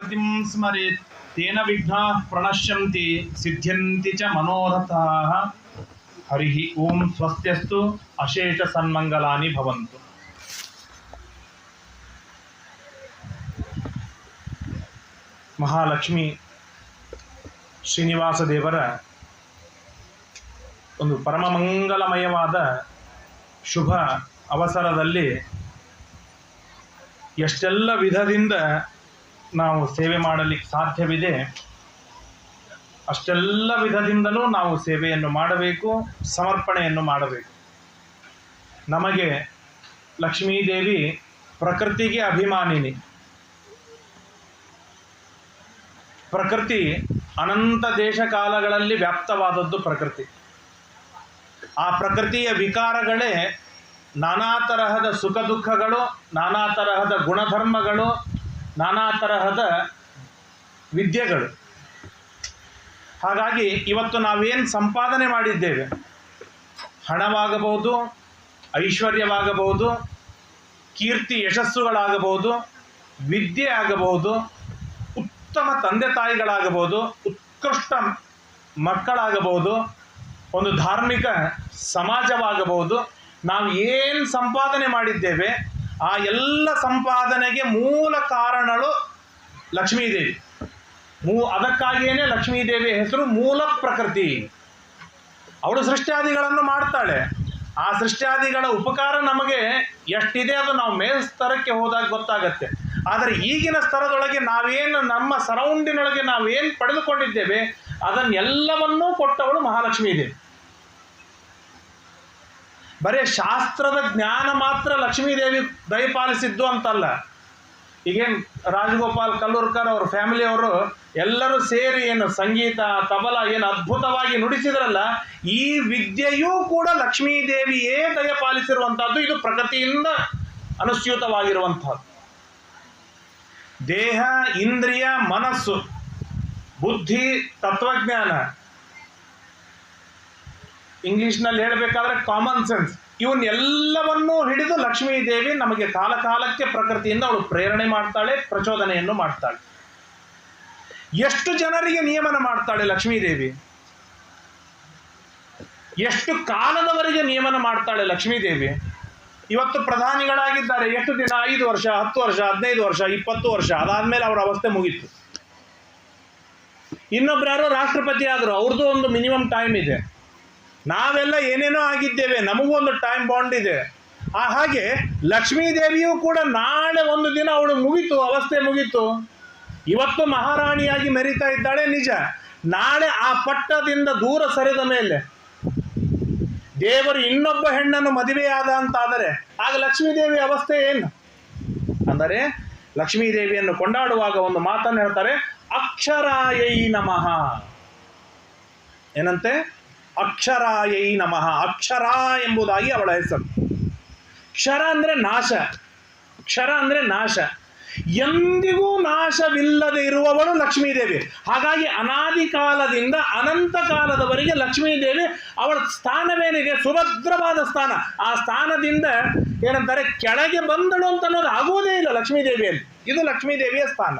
ಗಣಪತಿಂ ಸ್ಮರೇತ್ ತೇನ ವಿಘ್ನಾಃ ಪ್ರಣಶ್ಯಂತಿ ಸಿದ್ಧ್ಯಂತಿ ಚ ಮನೋರಥಾಃ. ಹರಿ ಓಂ. ಸ್ವಸ್ತ್ಯಸ್ತು. ಅಶೇಷ ಸನ್ಮಂಗಲಾನಿ ಭವಂತು. ಮಹಾಲಕ್ಷ್ಮಿ ಶ್ರೀನಿವಾಸ ದೇವರ ಒಂದು ಪರಮ ಮಂಗಲಮಯವಾದ ಶುಭ ಅವಸರದಲ್ಲಿ ಎಷ್ಟೆಲ್ಲ ವಿಧದಿಂದ ನಾವು ಸೇವೆ ಮಾಡಲಿಕ್ಕೆ ಸಾಧ್ಯವಿದೆ ಅಷ್ಟೆಲ್ಲ ವಿಧದಿಂದಲೂ ನಾವು ಸೇವೆಯನ್ನು ಮಾಡಬೇಕು, ಸಮರ್ಪಣೆಯನ್ನು ಮಾಡಬೇಕು. ನಮಗೆ ಲಕ್ಷ್ಮೀದೇವಿ ಪ್ರಕೃತಿಗೆ ಅಭಿಮಾನಿನಿ. ಪ್ರಕೃತಿ ಅನಂತ ದೇಶ ಕಾಲಗಳಲ್ಲಿ ವ್ಯಾಪ್ತವಾದದ್ದು ಪ್ರಕೃತಿ. ಆ ಪ್ರಕೃತಿಯ ವಿಕಾರಗಳೇ ನಾನಾ ತರಹದ ಸುಖ ದುಃಖಗಳು, ನಾನಾ ತರಹದ ಗುಣಧರ್ಮಗಳು, ನಾನಾ ತರಹದ ವಿದ್ಯೆಗಳು. ಹಾಗಾಗಿ ಇವತ್ತು ನಾವೇನು ಸಂಪಾದನೆ ಮಾಡಿದ್ದೇವೆ, ಹಣವಾಗಬಹುದು, ಐಶ್ವರ್ಯವಾಗಬಹುದು, ಕೀರ್ತಿ ಯಶಸ್ಸುಗಳಾಗಬಹುದು, ವಿದ್ಯೆ ಆಗಬಹುದು, ಉತ್ತಮ ತಂದೆ ತಾಯಿಗಳಾಗಬಹುದು, ಉತ್ಕೃಷ್ಟ ಮಕ್ಕಳಾಗಬಹುದು, ಒಂದು ಧಾರ್ಮಿಕ ಸಮಾಜವಾಗಬಹುದು. ನಾವು ಏನು ಸಂಪಾದನೆ ಮಾಡಿದ್ದೇವೆ ಆ ಎಲ್ಲ ಸಂಪಾದನೆಗೆ ಮೂಲ ಕಾರಣಗಳು ಲಕ್ಷ್ಮೀದೇವಿ. ಅದಕ್ಕಾಗಿಯೇ ಲಕ್ಷ್ಮೀದೇವಿಯ ಹೆಸರು ಮೂಲ ಪ್ರಕೃತಿ. ಅವಳು ಸೃಷ್ಟ್ಯಾದಿಗಳನ್ನು ಮಾಡ್ತಾಳೆ. ಆ ಸೃಷ್ಟ್ಯಾದಿಗಳ ಉಪಕಾರ ನಮಗೆ ಎಷ್ಟಿದೆ ಅದು ನಾವು ಮೇಲ್ಸ್ತರಕ್ಕೆ ಹೋದಾಗ ಗೊತ್ತಾಗತ್ತೆ. ಆದರೆ ಈಗಿನ ಸ್ತರದೊಳಗೆ ನಾವೇನು ನಮ್ಮ ಸರೌಂಡಿನೊಳಗೆ ನಾವೇನು ಪಡೆದುಕೊಂಡಿದ್ದೇವೆ ಅದನ್ನೆಲ್ಲವನ್ನೂ ಕೊಟ್ಟವಳು ಮಹಾಲಕ್ಷ್ಮೀದೇವಿ. ಬರೀ ಶಾಸ್ತ್ರದ ಜ್ಞಾನ ಮಾತ್ರ ಲಕ್ಷ್ಮೀದೇವಿ ದಯಪಾಲಿಸಿದ್ದು ಅಂತಲ್ಲ. ಈಗೇನು ರಾಜಗೋಪಾಲ್ ಕಲ್ಲೂರ್ಕರ್ ಅವ್ರ ಫ್ಯಾಮಿಲಿಯವರು ಎಲ್ಲರೂ ಸೇರಿ ಏನು ಸಂಗೀತ ತಬಲ ಏನು ಅದ್ಭುತವಾಗಿ ನುಡಿಸಿದ್ರಲ್ಲ, ಈ ವಿದ್ಯೆಯೂ ಕೂಡ ಲಕ್ಷ್ಮೀದೇವಿಯೇ ದಯಪಾಲಿಸಿರುವಂತಹದ್ದು. ಇದು ಪ್ರಕೃತಿಯಿಂದ ಅನುಸ್ಯೂತವಾಗಿರುವಂತಹದ್ದು. ದೇಹ, ಇಂದ್ರಿಯ, ಮನಸ್ಸು, ಬುದ್ಧಿ, ತತ್ವಜ್ಞಾನ, ಇಂಗ್ಲಿಷ್ನಲ್ಲಿ ಹೇಳಬೇಕಾದ್ರೆ ಕಾಮನ್ ಸೆನ್ಸ್, ಇವನ್ನೆಲ್ಲವನ್ನೂ ಹಿಡಿದು ಲಕ್ಷ್ಮೀದೇವಿ ನಮಗೆ ಕಾಲ ಕಾಲಕ್ಕೆ ಪ್ರಕೃತಿಯಿಂದ ಅವಳು ಪ್ರೇರಣೆ ಮಾಡ್ತಾಳೆ, ಪ್ರಚೋದನೆಯನ್ನು ಮಾಡ್ತಾಳೆ. ಎಷ್ಟು ಜನರಿಗೆ ನಿಯಮನ ಮಾಡ್ತಾಳೆ ಲಕ್ಷ್ಮೀದೇವಿ, ಎಷ್ಟು ಕಾಲದವರೆಗೆ ನಿಯಮನ ಮಾಡ್ತಾಳೆ ಲಕ್ಷ್ಮೀದೇವಿ. ಇವತ್ತು ಪ್ರಧಾನಿಗಳಾಗಿದ್ದಾರೆ, ಎಷ್ಟು ದಿನ? 5 ವರ್ಷ, 10 ವರ್ಷ, 15 ವರ್ಷ, 20 ವರ್ಷ. ಅದಾದ್ಮೇಲೆ ಅವರ ಅವಸ್ಥೆ ಮುಗೀತು. ಇನ್ನೊಬ್ರು ಯಾರೋ ರಾಷ್ಟ್ರಪತಿ ಆದರು, ಅವ್ರದ್ದು ಒಂದು ಮಿನಿಮಮ್ ಟೈಮ್ ಇದೆ. ನಾವೆಲ್ಲ ಏನೇನೋ ಆಗಿದ್ದೇವೆ, ನಮಗೂ ಒಂದು ಟೈಮ್ ಬಾಂಡ್ ಇದೆ. ಹಾಗೆ ಲಕ್ಷ್ಮೀದೇವಿಯೂ ಕೂಡ ನಾಳೆ ಒಂದು ದಿನ ಅವಳು ಮುಗೀತು, ಅವಸ್ಥೆ ಮುಗೀತು. ಇವತ್ತು ಮಹಾರಾಣಿಯಾಗಿ ಮೆರೀತಾ ಇದ್ದಾಳೆ ನಿಜ. ನಾಳೆ ಆ ಪಟ್ಟದಿಂದ ದೂರ ಸರಿದ ಮೇಲೆ ದೇವರು ಇನ್ನೊಬ್ಬ ಹೆಣ್ಣನ್ನು ಮದುವೆಯಾದ ಅಂತಾದರೆ ಆಗ ಲಕ್ಷ್ಮೀದೇವಿ ಅವಸ್ಥೆ ಏನು? ಅಂದರೆ ಲಕ್ಷ್ಮೀದೇವಿಯನ್ನು ಕೊಂಡಾಡುವಾಗ ಒಂದು ಮಾತನ್ನು ಹೇಳ್ತಾರೆ, ಅಕ್ಷರಾಯೈ ನಮಃ. ಏನಂತೆ? ಅಕ್ಷರಾಯೈ ನಮಃ. ಅಕ್ಷರ ಎಂಬುದಾಗಿ ಅವಳ ಹೆಸರು. ಕ್ಷರ ಅಂದರೆ ನಾಶ, ಕ್ಷರ ಅಂದರೆ ನಾಶ. ಎಂದಿಗೂ ನಾಶವಿಲ್ಲದೆ ಇರುವವಳು ಲಕ್ಷ್ಮೀದೇವಿ. ಹಾಗಾಗಿ ಅನಾದಿ ಕಾಲದಿಂದ ಅನಂತ ಕಾಲದವರೆಗೆ ಲಕ್ಷ್ಮೀದೇವಿ ಅವಳ ಸ್ಥಾನವೇನಿದೆ ಸುಭದ್ರವಾದ ಸ್ಥಾನ. ಆ ಸ್ಥಾನದಿಂದ ಏನಂತಾರೆ, ಕೆಳಗೆ ಬಂದಳು ಅಂತ ಅನ್ನೋದು ಆಗುವುದೇ ಇಲ್ಲ ಲಕ್ಷ್ಮೀದೇವಿಯಲ್ಲಿ. ಇದು ಲಕ್ಷ್ಮೀದೇವಿಯ ಸ್ಥಾನ.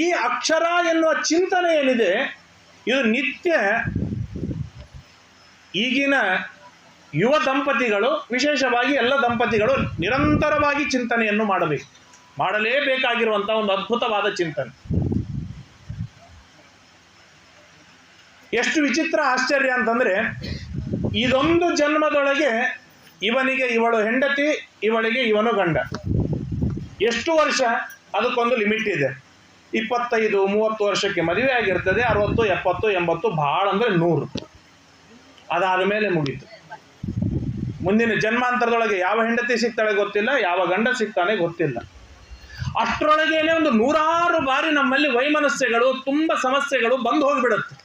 ಈ ಅಕ್ಷರ ಎನ್ನುವ ಚಿಂತನೆ ಏನಿದೆ ಇದು ನಿತ್ಯ ಈಗಿನ ಯುವ ದಂಪತಿಗಳು, ವಿಶೇಷವಾಗಿ ಎಲ್ಲ ದಂಪತಿಗಳು ನಿರಂತರವಾಗಿ ಚಿಂತನೆಯನ್ನು ಮಾಡಬೇಕು, ಮಾಡಲೇಬೇಕಾಗಿರುವಂಥ ಒಂದು ಅದ್ಭುತವಾದ ಚಿಂತನೆ. ಎಷ್ಟು ವಿಚಿತ್ರ ಆಶ್ಚರ್ಯ ಅಂತಂದರೆ, ಇದೊಂದು ಜನ್ಮದೊಳಗೆ ಇವನಿಗೆ ಇವಳು ಹೆಂಡತಿ, ಇವಳಿಗೆ ಇವನು ಗಂಡ. ಎಷ್ಟು ವರ್ಷ? ಅದಕ್ಕೊಂದು ಲಿಮಿಟ್ ಇದೆ. 25-30 ವರ್ಷಕ್ಕೆ ಮದುವೆ ಆಗಿರ್ತದೆ. 60, 70, 80, ಭಾಳ ಅಂದರೆ 100. ಅದಾದ ಮೇಲೆ ಮುಗೀತು. ಮುಂದಿನ ಜನ್ಮಾಂತರದೊಳಗೆ ಯಾವ ಹೆಂಡತಿ ಸಿಗ್ತಾಳೆ ಗೊತ್ತಿಲ್ಲ, ಯಾವ ಗಂಡ ಸಿಗ್ತಾನೆ ಗೊತ್ತಿಲ್ಲ. ಅಷ್ಟರೊಳಗೇನೆ ಒಂದು 100 ಬಾರಿ ನಮ್ಮಲ್ಲಿ ವೈಮನಸ್ಯಗಳು, ತುಂಬ ಸಮಸ್ಯೆಗಳು ಬಂದು ಹೋಗಿಬಿಡುತ್ತೆ.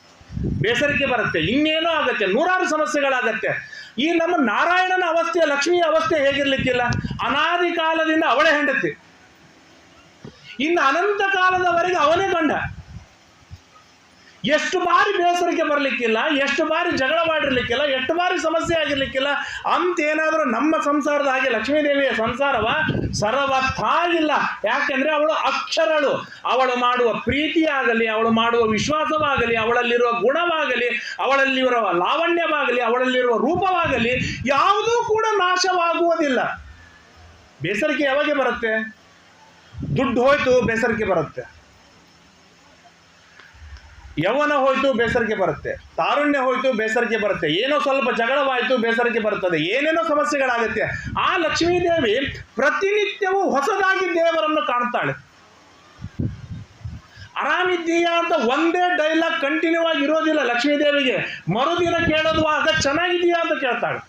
ಬೇಸರಿಕೆ ಬರುತ್ತೆ, ಇನ್ನೇನೋ ಆಗತ್ತೆ, 100 ಸಮಸ್ಯೆಗಳಾಗತ್ತೆ. ಈ ನಮ್ಮ ನಾರಾಯಣನ ಅವಸ್ಥೆಯ, ಲಕ್ಷ್ಮಿಯ ಅವಸ್ಥೆ ಹೇಗಿರ್ಲಿಕ್ಕಿಲ್ಲ? ಅನಾದಿ ಕಾಲದಿಂದ ಅವಳೇ ಹೆಂಡತಿ, ಇನ್ನು ಅನಂತ ಕಾಲದವರೆಗೆ ಅವನೇ ಗಂಡ. ಎಷ್ಟು ಬಾರಿ ಬೇಸರಿಕೆ ಬರಲಿಕ್ಕಿಲ್ಲ, ಎಷ್ಟು ಬಾರಿ ಜಗಳ ಮಾಡಿರ್ಲಿಕ್ಕಿಲ್ಲ, ಎಷ್ಟು ಬಾರಿ ಸಮಸ್ಯೆ ಆಗಿರ್ಲಿಕ್ಕಿಲ್ಲ. ಅಂತೇನಾದರೂ ನಮ್ಮ ಸಂಸಾರದ ಹಾಗೆ ಲಕ್ಷ್ಮೀದೇವಿಯ ಸಂಸಾರವ ಸರ್ವಥಾಗಿಲ್ಲ. ಯಾಕೆಂದ್ರೆ ಅವಳು ಅಕ್ಷರಳು. ಅವಳು ಮಾಡುವ ಪ್ರೀತಿಯಾಗಲಿ, ಅವಳು ಮಾಡುವ ವಿಶ್ವಾಸವಾಗಲಿ, ಅವಳಲ್ಲಿರುವ ಗುಣವಾಗಲಿ, ಅವಳಲ್ಲಿರುವ ಲಾವಣ್ಯವಾಗಲಿ, ಅವಳಲ್ಲಿರುವ ರೂಪವಾಗಲಿ ಯಾವುದೂ ಕೂಡ ನಾಶವಾಗುವುದಿಲ್ಲ. ಬೇಸರಿಕೆ ಯಾವಾಗ ಬರುತ್ತೆ? ದುಡ್ಡು ಹೋಯ್ತು ಬೇಸರಿಕೆ ಬರುತ್ತೆ, ಯೌವನ ಹೋಯ್ತು ಬೇಸರಿಕೆ ಬರುತ್ತೆ, ತಾರುಣ್ಯ ಹೋಯ್ತು ಬೇಸರಿಕೆ ಬರುತ್ತೆ, ಏನೋ ಸ್ವಲ್ಪ ಜಗಳವಾಯಿತು ಬೇಸರಿಕೆ ಬರುತ್ತದೆ, ಏನೇನೋ ಸಮಸ್ಯೆಗಳಾಗುತ್ತೆ. ಆ ಲಕ್ಷ್ಮೀದೇವಿ ಪ್ರತಿನಿತ್ಯವೂ ಹೊಸದಾಗಿ ದೇವರನ್ನು ಕಾಣ್ತಾಳೆ. ಆರಾಮಿದ್ದೀಯಾ ಅಂತ ಒಂದೇ ಡೈಲಾಗ್ ಕಂಟಿನ್ಯೂ ಆಗಿ ಇರೋದಿಲ್ಲ ಲಕ್ಷ್ಮೀದೇವಿಗೆ. ಮರುದಿನ ಕೇಳೋದುವಾಗ ಚೆನ್ನಾಗಿದೆಯಾ ಅಂತ ಕೇಳ್ತಾಳೆ,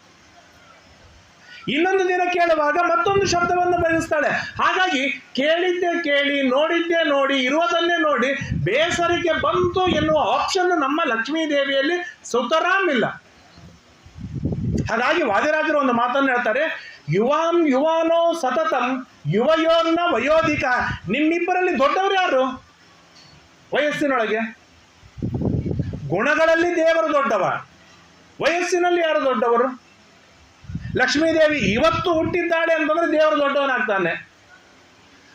ಇನ್ನೊಂದು ದಿನ ಕೇಳುವಾಗ ಮತ್ತೊಂದು ಶಬ್ದವನ್ನು ಬಳಸ್ತಾಳೆ. ಹಾಗಾಗಿ ಕೇಳಿದ್ದೆ ಕೇಳಿ, ನೋಡಿದ್ದೆ ನೋಡಿ, ಇರುವುದನ್ನೇ ನೋಡಿ ಬೇಸರಿಕೆ ಬಂತು ಎನ್ನುವ ಆಪ್ಷನ್ ನಮ್ಮ ಲಕ್ಷ್ಮೀದೇವಿಯಲ್ಲಿ ಸುತರಾಮಿಲ್ಲ. ಹಾಗಾಗಿ ವಾದಿರಾಜರು ಒಂದು ಮಾತನ್ನು ಹೇಳ್ತಾರೆ, ಯುವಾನೋ ಸತತಂ ಯುವಯೋನ್ನ ವಯೋಧಿಕ. ನಿಮ್ಮಿಬ್ಬರಲ್ಲಿ ದೊಡ್ಡವರು ಯಾರು ವಯಸ್ಸಿನೊಳಗೆ? ಗುಣಗಳಲ್ಲಿ ದೇವರು ದೊಡ್ಡವ, ವಯಸ್ಸಿನಲ್ಲಿ ಯಾರು ದೊಡ್ಡವರು? ಲಕ್ಷ್ಮೀದೇವಿ ಇವತ್ತು ಹುಟ್ಟಿದ್ದಾಳೆ ಅಂತಂದ್ರೆ ದೇವರು ದೊಡ್ಡವನಾಗ್ತಾನೆ.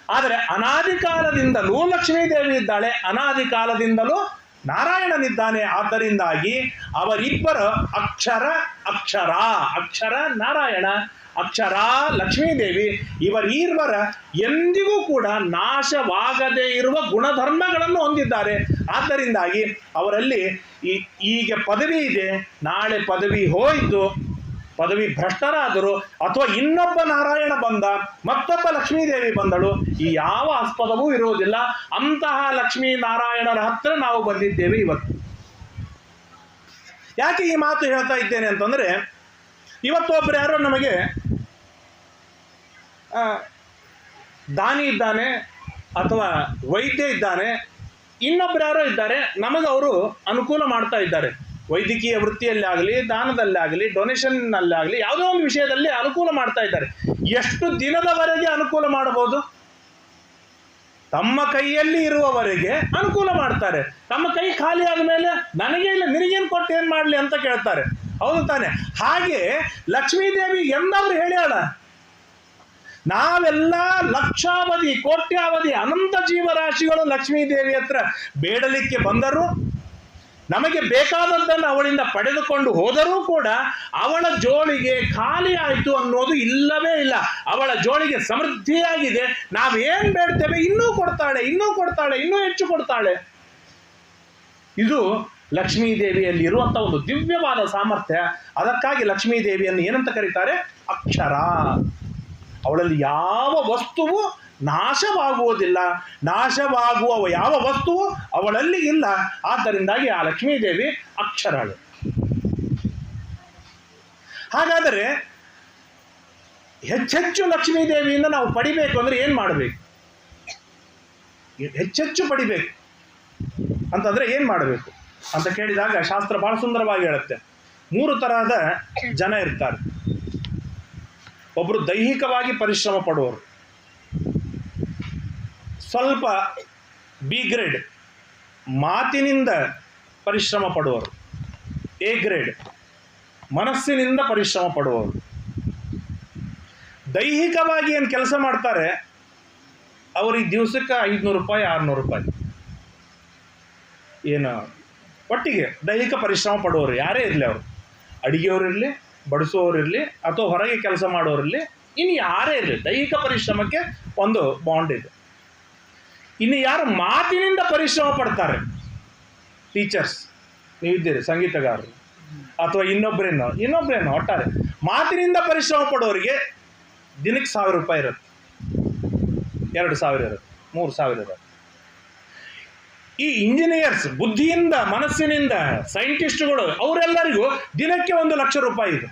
ಆದರೆ ಅನಾದಿ ಕಾಲದಿಂದಲೂ ಲಕ್ಷ್ಮೀದೇವಿ ಇದ್ದಾಳೆ, ಅನಾದಿ ಕಾಲದಿಂದಲೂ ನಾರಾಯಣನಿದ್ದಾನೆ. ಆದ್ದರಿಂದಾಗಿ ಅವರಿಬ್ಬರ ಅಕ್ಷರ ನಾರಾಯಣ, ಅಕ್ಷರ ಲಕ್ಷ್ಮೀದೇವಿ, ಇವರಿಬ್ಬರ ಎಂದಿಗೂ ಕೂಡ ನಾಶವಾಗದೇ ಇರುವ ಗುಣಧರ್ಮಗಳನ್ನು ಹೊಂದಿದ್ದಾರೆ. ಆದ್ದರಿಂದಾಗಿ ಅವರಲ್ಲಿ ಈಗ ಪದವಿ ಇದೆ, ನಾಳೆ ಪದವಿ ಹೋಯಿತು, ಪದವಿ ಭ್ರಷ್ಟರಾದರು, ಅಥವಾ ಇನ್ನೊಬ್ಬ ನಾರಾಯಣ ಬಂದ, ಮತ್ತೊಬ್ಬ ಲಕ್ಷ್ಮೀದೇವಿ ಬಂದಳು, ಈ ಯಾವ ಆಸ್ಪದವೂ ಇರುವುದಿಲ್ಲ. ಅಂತಹ ಲಕ್ಷ್ಮೀ ನಾರಾಯಣರ ಹತ್ರ ನಾವು ಬಂದಿದ್ದೇವೆ ಇವತ್ತು. ಯಾಕೆ ಈ ಮಾತು ಹೇಳ್ತಾ ಇದ್ದೇನೆ ಅಂತಂದ್ರೆ, ಇವತ್ತೊಬ್ಬರು ಯಾರೋ ನಮಗೆ ದಾನಿ ಇದ್ದಾನೆ ಅಥವಾ ವೈದ್ಯ ಇದ್ದಾನೆ, ಇನ್ನೊಬ್ರು ಯಾರೋ ಇದ್ದಾರೆ, ನಮಗೆ ಅವರು ಅನುಕೂಲ ಮಾಡ್ತಾ ಇದ್ದಾರೆ. ವೈದ್ಯಕೀಯ ವೃತ್ತಿಯಲ್ಲಿ ಆಗಲಿ, ದಾನದಲ್ಲಾಗಲಿ, ಡೊನೇಷನ್ನಲ್ಲಾಗಲಿ, ಯಾವುದೋ ಒಂದು ವಿಷಯದಲ್ಲಿ ಅನುಕೂಲ ಮಾಡ್ತಾ ಇದ್ದಾರೆ. ಎಷ್ಟು ದಿನದವರೆಗೆ ಅನುಕೂಲ ಮಾಡಬಹುದು? ತಮ್ಮ ಕೈಯಲ್ಲಿ ಇರುವವರೆಗೆ ಅನುಕೂಲ ಮಾಡ್ತಾರೆ. ತಮ್ಮ ಕೈ ಖಾಲಿ ಆದ ಮೇಲೆ ನನಗೆ ಇಲ್ಲ, ನಿನಗೇನು ಕೊಟ್ಟು ಏನು ಮಾಡಲಿ ಅಂತ ಕೇಳ್ತಾರೆ. ಹೌದು ತಾನೆ? ಹಾಗೆ ಲಕ್ಷ್ಮೀದೇವಿ ಎಂದಾದ್ರೂ ಹೇಳ್ಯಾಳ, ನಾವೆಲ್ಲ ಲಕ್ಷಾವಧಿ, ಕೋಟ್ಯಾವಧಿ, ಅನಂತ ಜೀವರಾಶಿಗಳು ಲಕ್ಷ್ಮೀದೇವಿ ಹತ್ರ ಬೇಡಲಿಕ್ಕೆ ಬಂದರು, ನಮಗೆ ಬೇಕಾದದ್ದನ್ನು ಅವಳಿಂದ ಪಡೆದುಕೊಂಡು ಹೋದರೂ ಕೂಡ ಅವಳ ಜೋಳಿಗೆ ಖಾಲಿ ಆಯಿತು ಅನ್ನೋದು ಇಲ್ಲವೇ ಇಲ್ಲ. ಅವಳ ಜೋಳಿಗೆ ಸಮೃದ್ಧಿಯಾಗಿದೆ. ನಾವೇನು ಬೇಡ್ತೇವೆ ಇನ್ನೂ ಕೊಡ್ತಾಳೆ, ಇನ್ನೂ ಕೊಡ್ತಾಳೆ, ಇನ್ನೂ ಹೆಚ್ಚು ಕೊಡ್ತಾಳೆ. ಇದು ಲಕ್ಷ್ಮೀದೇವಿಯಲ್ಲಿ ಇರುವಂಥ ಒಂದು ದಿವ್ಯವಾದ ಸಾಮರ್ಥ್ಯ. ಅದಕ್ಕಾಗಿ ಲಕ್ಷ್ಮೀದೇವಿಯನ್ನು ಏನಂತ ಕರೀತಾರೆ? ಅಕ್ಷರ. ಅವಳಲ್ಲಿ ಯಾವ ವಸ್ತುವು ನಾಶವಾಗುವುದಿಲ್ಲ, ನಾಶವಾಗುವ ಯಾವ ವಸ್ತುವು ಅವಳಲ್ಲಿ ಇಲ್ಲ. ಆದ್ದರಿಂದಾಗಿ ಆ ಲಕ್ಷ್ಮೀದೇವಿ ಅಕ್ಷರಳು. ಹಾಗಾದರೆ ಹೆಚ್ಚೆಚ್ಚು ಲಕ್ಷ್ಮೀದೇವಿಯಿಂದ ನಾವು ಪಡಿಬೇಕು ಅಂದರೆ ಏನು ಮಾಡಬೇಕು? ಹೆಚ್ಚೆಚ್ಚು ಪಡಿಬೇಕು ಅಂತಂದ್ರೆ ಏನು ಮಾಡಬೇಕು ಅಂತ ಕೇಳಿದಾಗ ಶಾಸ್ತ್ರ ಬಹಳ ಸುಂದರವಾಗಿ ಹೇಳುತ್ತೆ. 3 ತರಹದ ಜನ ಇರ್ತಾರೆ. ಒಬ್ಬರು ದೈಹಿಕವಾಗಿ ಪರಿಶ್ರಮ ಪಡುವವರು, ಸ್ವಲ್ಪ ಬಿ ಗ್ರೇಡ್ ಮಾತಿನಿಂದ ಪರಿಶ್ರಮ ಪಡುವರು, ಎ ಗ್ರೇಡ್ ಮನಸ್ಸಿನಿಂದ ಪರಿಶ್ರಮ ಪಡುವವರು. ದೈಹಿಕವಾಗಿ ಏನು ಕೆಲಸ ಮಾಡ್ತಾರೆ ಅವ್ರಿಗೆ ದಿವಸಕ್ಕೆ 500 ರೂಪಾಯಿ 600 ರೂಪಾಯಿ ಏನು ಒಟ್ಟಿಗೆ ದೈಹಿಕ ಪರಿಶ್ರಮ ಪಡುವವರು ಯಾರೇ ಇರಲಿ, ಅವರು ಅಡಿಗೆಯವರಿರಲಿ, ಬಡಿಸುವವರಿರಲಿ, ಅಥವಾ ಹೊರಗೆ ಕೆಲಸ ಮಾಡೋರಿರಲಿ, ಇನ್ನು ಯಾರೇ ಇರಲಿ, ದೈಹಿಕ ಪರಿಶ್ರಮಕ್ಕೆ ಒಂದು ಬಾಂಡ್ ಇದೆ. ಇನ್ನು ಯಾರು ಮಾತಿನಿಂದ ಪರಿಶ್ರಮ ಪಡ್ತಾರೆ, ಟೀಚರ್ಸ್ ನೀವಿದ್ದೀರಿ, ಸಂಗೀತಗಾರರು, ಅಥವಾ ಇನ್ನೊಬ್ಬರೇನೋ ಒಟ್ಟಾರೆ ಮಾತಿನಿಂದ ಪರಿಶ್ರಮ ಪಡೋರಿಗೆ ದಿನಕ್ಕೆ 1000 ರೂಪಾಯಿ ಇರುತ್ತೆ, 2000 ಇರುತ್ತೆ, 3000 ಇರುತ್ತೆ. ಈ ಇಂಜಿನಿಯರ್ಸ್ ಬುದ್ಧಿಯಿಂದ, ಮನಸ್ಸಿನಿಂದ, ಸೈಂಟಿಸ್ಟ್ಗಳು, ಅವರೆಲ್ಲರಿಗೂ ದಿನಕ್ಕೆ 1 ಲಕ್ಷ ರೂಪಾಯಿ ಇದೆ.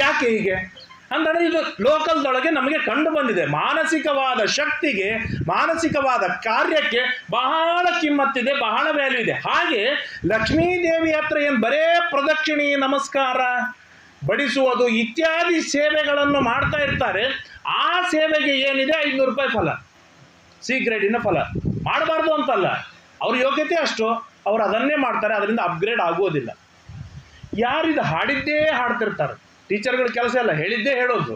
ಯಾಕೆ ಹೀಗೆ ಅಂದರೆ ಇದು ಲೋಕಲ್ದೊಳಗೆ ನಮಗೆ ಕಂಡು ಬಂದಿದೆ. ಮಾನಸಿಕವಾದ ಶಕ್ತಿಗೆ, ಮಾನಸಿಕವಾದ ಕಾರ್ಯಕ್ಕೆ ಬಹಳ ಕಿಮ್ಮತ್ತಿದೆ, ಬಹಳ ವ್ಯಾಲ್ಯೂ ಇದೆ. ಹಾಗೆ ಲಕ್ಷ್ಮೀದೇವಿ ಹತ್ರ ಏನು ಬರೇ ಪ್ರದಕ್ಷಿಣೆ, ನಮಸ್ಕಾರ, ಬಡಿಸುವುದು ಇತ್ಯಾದಿ ಸೇವೆಗಳನ್ನು ಮಾಡ್ತಾ ಇರ್ತಾರೆ. ಆ ಸೇವೆಗೆ ಏನಿದೆ 500 ರೂಪಾಯಿ ಫಲ, ಸಿ ಗ್ರೇಡಿನ ಫಲ. ಮಾಡಬಾರ್ದು ಅಂತಲ್ಲ, ಅವ್ರ ಯೋಗ್ಯತೆ ಅಷ್ಟು, ಅವ್ರು ಅದನ್ನೇ ಮಾಡ್ತಾರೆ, ಅದರಿಂದ ಅಪ್ಗ್ರೇಡ್ ಆಗೋದಿಲ್ಲ. ಯಾರಿದು ಹಾಡಿದ್ದೇ ಹಾಡ್ತಿರ್ತಾರೆ, ಟೀಚರ್ಗಳ ಕೆಲಸ ಎಲ್ಲ ಹೇಳಿದ್ದೇ ಹೇಳೋದು,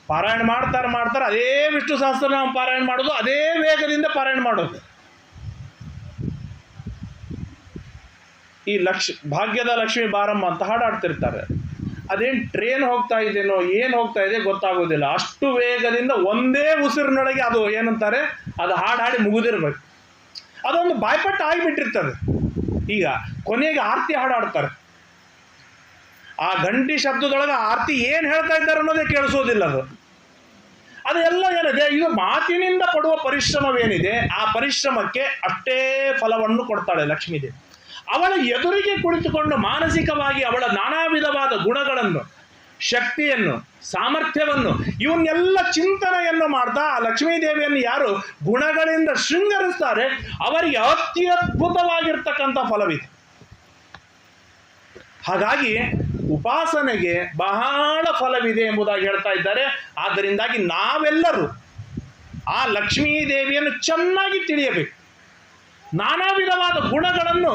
ಪಾರಾಯಣ ಮಾಡ್ತಾರೆ, ಅದೇ ವಿಷ್ಣು ಸಹಸ್ರನಾಮ ಪಾರಾಯಣ ಮಾಡೋದು, ಅದೇ ವೇಗದಿಂದ ಪಾರಾಯಣ ಮಾಡೋದು. ಈ ಭಾಗ್ಯದ ಲಕ್ಷ್ಮೀ ಬಾರಮ್ಮ ಅಂತ ಹಾಡಾಡ್ತಿರ್ತಾರೆ. ಅದೇನು ಟ್ರೇನ್ ಹೋಗ್ತಾ ಇದೆನೋ ಏನು ಹೋಗ್ತಾ ಇದೆ ಗೊತ್ತಾಗೋದಿಲ್ಲ, ಅಷ್ಟು ವೇಗದಿಂದ ಒಂದೇ ಉಸಿರಿನೊಳಗೆ ಅದು ಏನಂತಾರೆ ಅದು ಹಾಡಿ ಮುಗಿದಿರ್ಬೇಕು. ಅದೊಂದು ಬಾಯ್ಪಟ್ಟು ಆಗಿಬಿಟ್ಟಿರ್ತದೆ. ಈಗ ಕೊನೆಗೆ ಆರತಿ ಹಾಡಾಡ್ತಾರೆ, ಆ ಗಂಟಿ ಶಬ್ದದೊಳಗೆ ಆರತಿ ಏನು ಹೇಳ್ತಾ ಇದ್ದಾರೆ ಅನ್ನೋದೇ ಕೇಳಿಸೋದಿಲ್ಲ. ಅದೆಲ್ಲ ಏನಿದೆ, ಇದು ಮಾತಿನಿಂದ ಪಡುವ ಪರಿಶ್ರಮವೇನಿದೆ, ಆ ಪರಿಶ್ರಮಕ್ಕೆ ಅಷ್ಟೇ ಫಲವನ್ನು ಕೊಡ್ತಾಳೆ ಲಕ್ಷ್ಮೀದೇವಿ. ಅವಳ ಎದುರಿಗೆ ಕುಳಿತುಕೊಂಡು ಮಾನಸಿಕವಾಗಿ ಅವಳ ನಾನಾ ವಿಧವಾದ ಗುಣಗಳನ್ನು, ಶಕ್ತಿಯನ್ನು, ಸಾಮರ್ಥ್ಯವನ್ನು, ಇವನ್ನೆಲ್ಲ ಚಿಂತನೆಯನ್ನು ಮಾಡ್ತಾ ಆ ಲಕ್ಷ್ಮೀದೇವಿಯನ್ನು ಯಾರು ಗುಣಗಳಿಂದ ಶೃಂಗರಿಸ್ತಾರೆ ಅವರಿಗೆ ಅತ್ಯದ್ಭುತವಾಗಿರ್ತಕ್ಕಂಥ ಫಲವಿದೆ. ಹಾಗಾಗಿ ಉಪಾಸನೆಗೆ ಬಹಳ ಫಲವಿದೆ ಎಂಬುದಾಗಿ ಹೇಳ್ತಾ ಇದ್ದಾರೆ. ಆದ್ದರಿಂದಾಗಿ ನಾವೆಲ್ಲರೂ ಆ ಲಕ್ಷ್ಮೀದೇವಿಯನ್ನು ಚೆನ್ನಾಗಿ ತಿಳಿಯಬೇಕು, ನಾನಾ ವಿಧವಾದ ಗುಣಗಳನ್ನು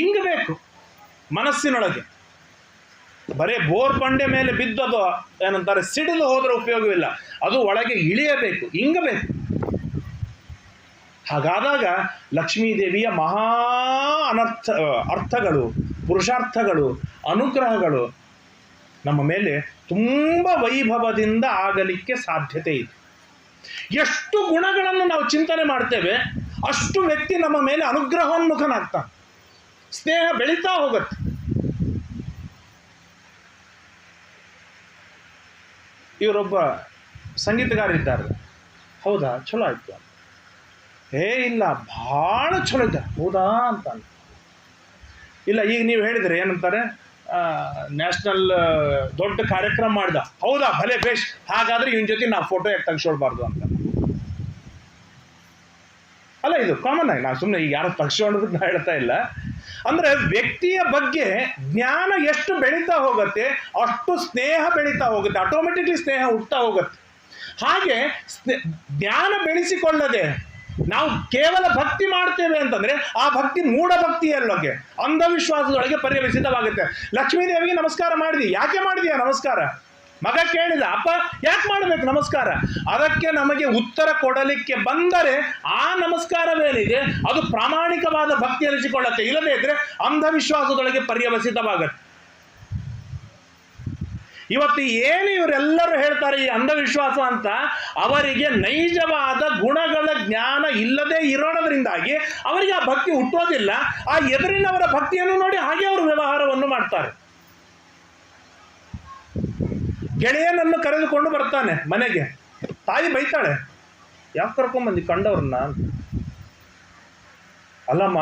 ಇಂಗಬೇಕು ಮನಸ್ಸಿನೊಳಗೆ. ಬರೇ ಬೋರ್ ಬಂಡೆ ಮೇಲೆ ಬಿದ್ದದು ಏನಂತಾರೆ ಸಿಡಿದು ಹೋದ್ರೆ ಉಪಯೋಗವಿಲ್ಲ, ಅದು ಒಳಗೆ ಇಳಿಯಬೇಕು, ಇಂಗಬೇಕು. ಹಾಗಾದಾಗ ಲಕ್ಷ್ಮೀದೇವಿಯ ಮಹಾ ಅರ್ಥಗಳು, ಪುರುಷಾರ್ಥಗಳು, ಅನುಗ್ರಹಗಳು ನಮ್ಮ ಮೇಲೆ ತುಂಬ ವೈಭವದಿಂದ ಆಗಲಿಕ್ಕೆ ಸಾಧ್ಯತೆ ಇದೆ. ಎಷ್ಟು ಗುಣಗಳನ್ನು ನಾವು ಚಿಂತನೆ ಮಾಡ್ತೇವೆ ಅಷ್ಟು ವ್ಯಕ್ತಿ ನಮ್ಮ ಮೇಲೆ ಅನುಗ್ರಹೋನ್ಮುಖನಾಗ್ತಾನೆ, ಸ್ನೇಹ ಬೆಳೀತಾ ಹೋಗುತ್ತೆ. ಇವರೊಬ್ಬ ಸಂಗೀತಗಾರ ಇದ್ದಾರೆ, ಹೌದಾ ಚಲೋ ಆಯ್ತು, ಇಲ್ಲ ಭಾಳ ಚಲೋ ಇದ್ದಾರೆ, ಹೌದಾ ಅಂತ. ಇಲ್ಲ ಈಗ ನೀವು ಹೇಳಿದ್ರೆ ಏನಂತಾರೆ, ನ್ಯಾಷನಲ್ ದೊಡ್ಡ ಕಾರ್ಯಕ್ರಮ ಮಾಡಿದ, ಹೌದಾ ಭಲೆ ಬೇಷ್, ಹಾಗಾದ್ರೆ ಇವನ ಜೊತೆ ನಾವು ಫೋಟೋ ಯಾಕೆ ತೆಗೆಸ್ಕೊಳ್ಬಾರ್ದು ಅಂತ. ಅಲ್ಲ ಇದು ಕಾಮನ್ ಆಗಿ, ನಾವು ಸುಮ್ಮನೆ ಈಗ ಯಾರು ತೆಗೆಸ್ಕೊಳ್ಳೋದಕ್ಕೆ ನಾ ಹೇಳ್ತಾ ಇಲ್ಲ. ಅಂದರೆ ವ್ಯಕ್ತಿಯ ಬಗ್ಗೆ ಜ್ಞಾನ ಎಷ್ಟು ಬೆಳೀತಾ ಹೋಗುತ್ತೆ ಅಷ್ಟು ಸ್ನೇಹ ಬೆಳೀತಾ ಹೋಗುತ್ತೆ, ಆಟೋಮೆಟಿಕ್ಲಿ ಸ್ನೇಹ ಹುಟ್ಟುತ್ತಾ ಹೋಗುತ್ತೆ. ಹಾಗೆ ಜ್ಞಾನ ಬೆಳೆಸಿಕೊಳ್ಳದೆ ನಾವು ಕೇವಲ ಭಕ್ತಿ ಮಾಡ್ತೇವೆ ಅಂತಂದ್ರೆ ಆ ಭಕ್ತಿ ಮೂಢ ಭಕ್ತಿಯಲ್ಲೊಗೆ, ಅಂಧವಿಶ್ವಾಸದೊಳಗೆ ಪರ್ಯವೇಸಿತವಾಗುತ್ತೆ. ಲಕ್ಷ್ಮೀದೇವಿಗೆ ನಮಸ್ಕಾರ ಮಾಡಿದಿ, ಯಾಕೆ ಮಾಡಿದೀಯ ನಮಸ್ಕಾರ? ಮಗ ಕೇಳಿದ, ಅಪ್ಪ ಯಾಕೆ ಮಾಡಬೇಕು ನಮಸ್ಕಾರ? ಅದಕ್ಕೆ ನಮಗೆ ಉತ್ತರ ಕೊಡಲಿಕ್ಕೆ ಬಂದರೆ ಆ ನಮಸ್ಕಾರವೇನಿದೆ ಅದು ಪ್ರಾಮಾಣಿಕವಾದ ಭಕ್ತಿ ಅನಿಸಿಕೊಳ್ಳುತ್ತೆ, ಇಲ್ಲದೇ ಇದ್ರೆ ಅಂಧವಿಶ್ವಾಸದೊಳಗೆ ಪರ್ಯವಸಿತವಾಗತ್ತೆ. ಇವತ್ತು ಏನು ಇವರೆಲ್ಲರೂ ಹೇಳ್ತಾರೆ ಈ ಅಂಧವಿಶ್ವಾಸ ಅಂತ, ಅವರಿಗೆ ನೈಜವಾದ ಗುಣಗಳ ಜ್ಞಾನ ಇಲ್ಲದೆ ಇರೋಣದ್ರಿಂದಾಗಿ ಅವರಿಗೆ ಆ ಭಕ್ತಿ ಹುಟ್ಟೋದಿಲ್ಲ. ಆ ಎದುರಿನವರ ಭಕ್ತಿಯನ್ನು ನೋಡಿ ಹಾಗೆ ಅವರು ವ್ಯವಹಾರವನ್ನು ಮಾಡ್ತಾರೆ. ಗೆಳೆಯನನ್ನು ಕರೆದುಕೊಂಡು ಬರ್ತಾನೆ ಮನೆಗೆ, ತಾಯಿ ಬೈತಾಳೆ, ಯಾಕೆ ಕರ್ಕೊಂಡ್ಬಂದು ಕಂಡವ್ರನ್ನ? ಅಲ್ಲಮ್ಮ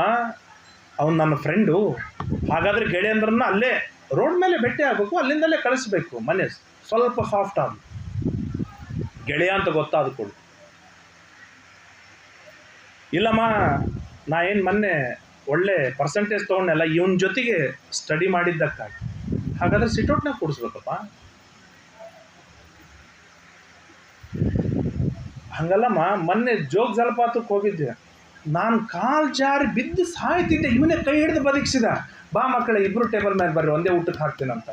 ಅವನು ನನ್ನ ಫ್ರೆಂಡು, ಹಾಗಾದ್ರೆ ಗೆಳೆಯಂದ್ರನ್ನ ಅಲ್ಲೇ ರೋಡ್ ಮೇಲೆ ಭೇಟಿ ಆಗಬೇಕು, ಅಲ್ಲಿಂದಲೇ ಕಳಿಸ್ಬೇಕು, ಮನೆ ಸ್ವಲ್ಪ ಸಾಫ್ಟ್ ಆಗ ಗೆಳೆಯ ಅಂತ ಗೊತ್ತಾದ ಕೊಡು. ಇಲ್ಲಮ್ಮ ನಾ ಏನು ಮೊನ್ನೆ ಒಳ್ಳೆ ಪರ್ಸೆಂಟೇಜ್ ತೊಗೊಂಡೆಲ್ಲ ಇವನ ಜೊತೆಗೆ ಸ್ಟಡಿ ಮಾಡಿದ್ದಕ್ಕಾಗಿ, ಹಾಗಾದ್ರೆ ಸಿಟೌಟ್ನಾಗ ಕೂಡಿಸ್ಬೇಕಪ್ಪ. ಹಂಗಲ್ಲಮ್ಮ, ಮೊನ್ನೆ ಜೋಗ ಜಲಪಾತಕ್ಕೆ ಹೋಗಿದ್ದೆ, ನಾನು ಕಾಲು ಜಾರಿ ಬಿದ್ದು ಸಾಯ್ತಿದ್ದೆ, ಇವನೇ ಕೈ ಹಿಡಿದು ಬದುಕಿಸಿದ, ಬಾ ಮಕ್ಕಳ ಇಬ್ರು ಟೇಬಲ್ ಮೇಲೆ ಬರ್ರಿ ಒಂದೇ ಊಟಕ್ಕೆ ಹಾಕ್ತೀನಂತ.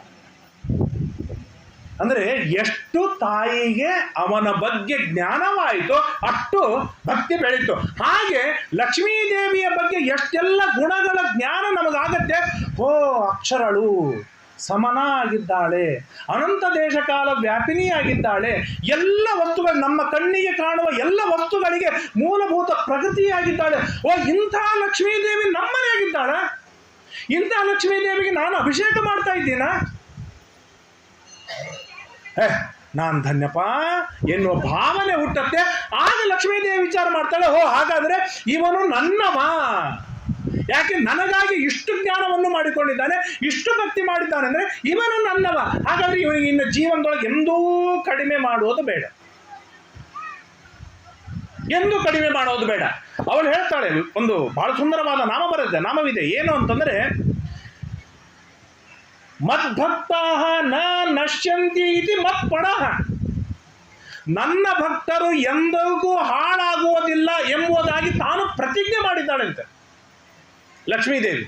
ಅಂದರೆ ಎಷ್ಟು ತಾಯಿಗೆ ಅವನ ಬಗ್ಗೆ ಜ್ಞಾನವಾಯಿತು ಅಷ್ಟು ಭಕ್ತಿ ಬೆಳೀತು. ಹಾಗೆ ಲಕ್ಷ್ಮೀದೇವಿಯ ಬಗ್ಗೆ ಎಷ್ಟೆಲ್ಲ ಗುಣಗಳ ಜ್ಞಾನ ನಮಗಾಗತ್ತೆ. ಓ ಅಕ್ಷರಳು ಸಮನ ಆಗಿದ್ದಾಳೆ, ಅನಂತ ದೇಶಕಾಲ ವ್ಯಾಪಿನಿಯಾಗಿದ್ದಾಳೆ, ಎಲ್ಲ ವಸ್ತುಗಳು ನಮ್ಮ ಕಣ್ಣಿಗೆ ಕಾಣುವ ಎಲ್ಲ ವಸ್ತುಗಳಿಗೆ ಮೂಲಭೂತ ಪ್ರಗತಿಯಾಗಿದ್ದಾಳೆ. ಓ ಇಂಥ ಲಕ್ಷ್ಮೀದೇವಿ ನಮ್ಮನೆ ಆಗಿದ್ದಾಳ, ಇಂಥ ಲಕ್ಷ್ಮೀದೇವಿಗೆ ನಾನು ಅಭಿಷೇಕ ಮಾಡ್ತಾ ಇದ್ದೀನ, ನಾನು ಧನ್ಯಪ್ಪ ಎನ್ನುವ ಭಾವನೆ ಹುಟ್ಟತ್ತೆ. ಆಗ ಲಕ್ಷ್ಮೀದೇವಿ ವಿಚಾರ ಮಾಡ್ತಾಳೆ, ಓ ಹಾಗಾದ್ರೆ ಇವನು ನನ್ನವ, ಯಾಕೆ ನನಗಾಗಿ ಇಷ್ಟು ಜ್ಞಾನವನ್ನು ಮಾಡಿಕೊಂಡಿದ್ದಾನೆ, ಇಷ್ಟು ಭಕ್ತಿ ಮಾಡಿದ್ದಾನೆ ಅಂದರೆ ಇವನು ನನ್ನವ, ಹಾಗಾದ್ರೆ ಇವನಿಗೆ ಇನ್ನು ಜೀವನದೊಳಗೆ ಎಂದೂ ಕಡಿಮೆ ಮಾಡುವುದು ಬೇಡ, ಎಂದೂ ಕಡಿಮೆ ಮಾಡೋದು ಬೇಡ. ಅವಳು ಹೇಳ್ತಾಳೆ, ಒಂದು ಬಹಳ ಸುಂದರವಾದ ನಾಮವಿದೆ, ಏನು ಅಂತಂದ್ರೆ ಮದ್ಭಕ್ತಾಃ ನ ನಶ್ಯಂತಿ ಇತಿ ಮತ್ಪಣಃ, ನನ್ನ ಭಕ್ತರು ಎಂದಿಗೂ ಹಾಳಾಗುವುದಿಲ್ಲ ಎಂಬುದಾಗಿ ತಾನು ಪ್ರತಿ ಪ್ರತಿಜ್ಞೆ ಮಾಡಿದ್ದಾಳಂತೆ ಲಕ್ಷ್ಮೀದೇವಿ.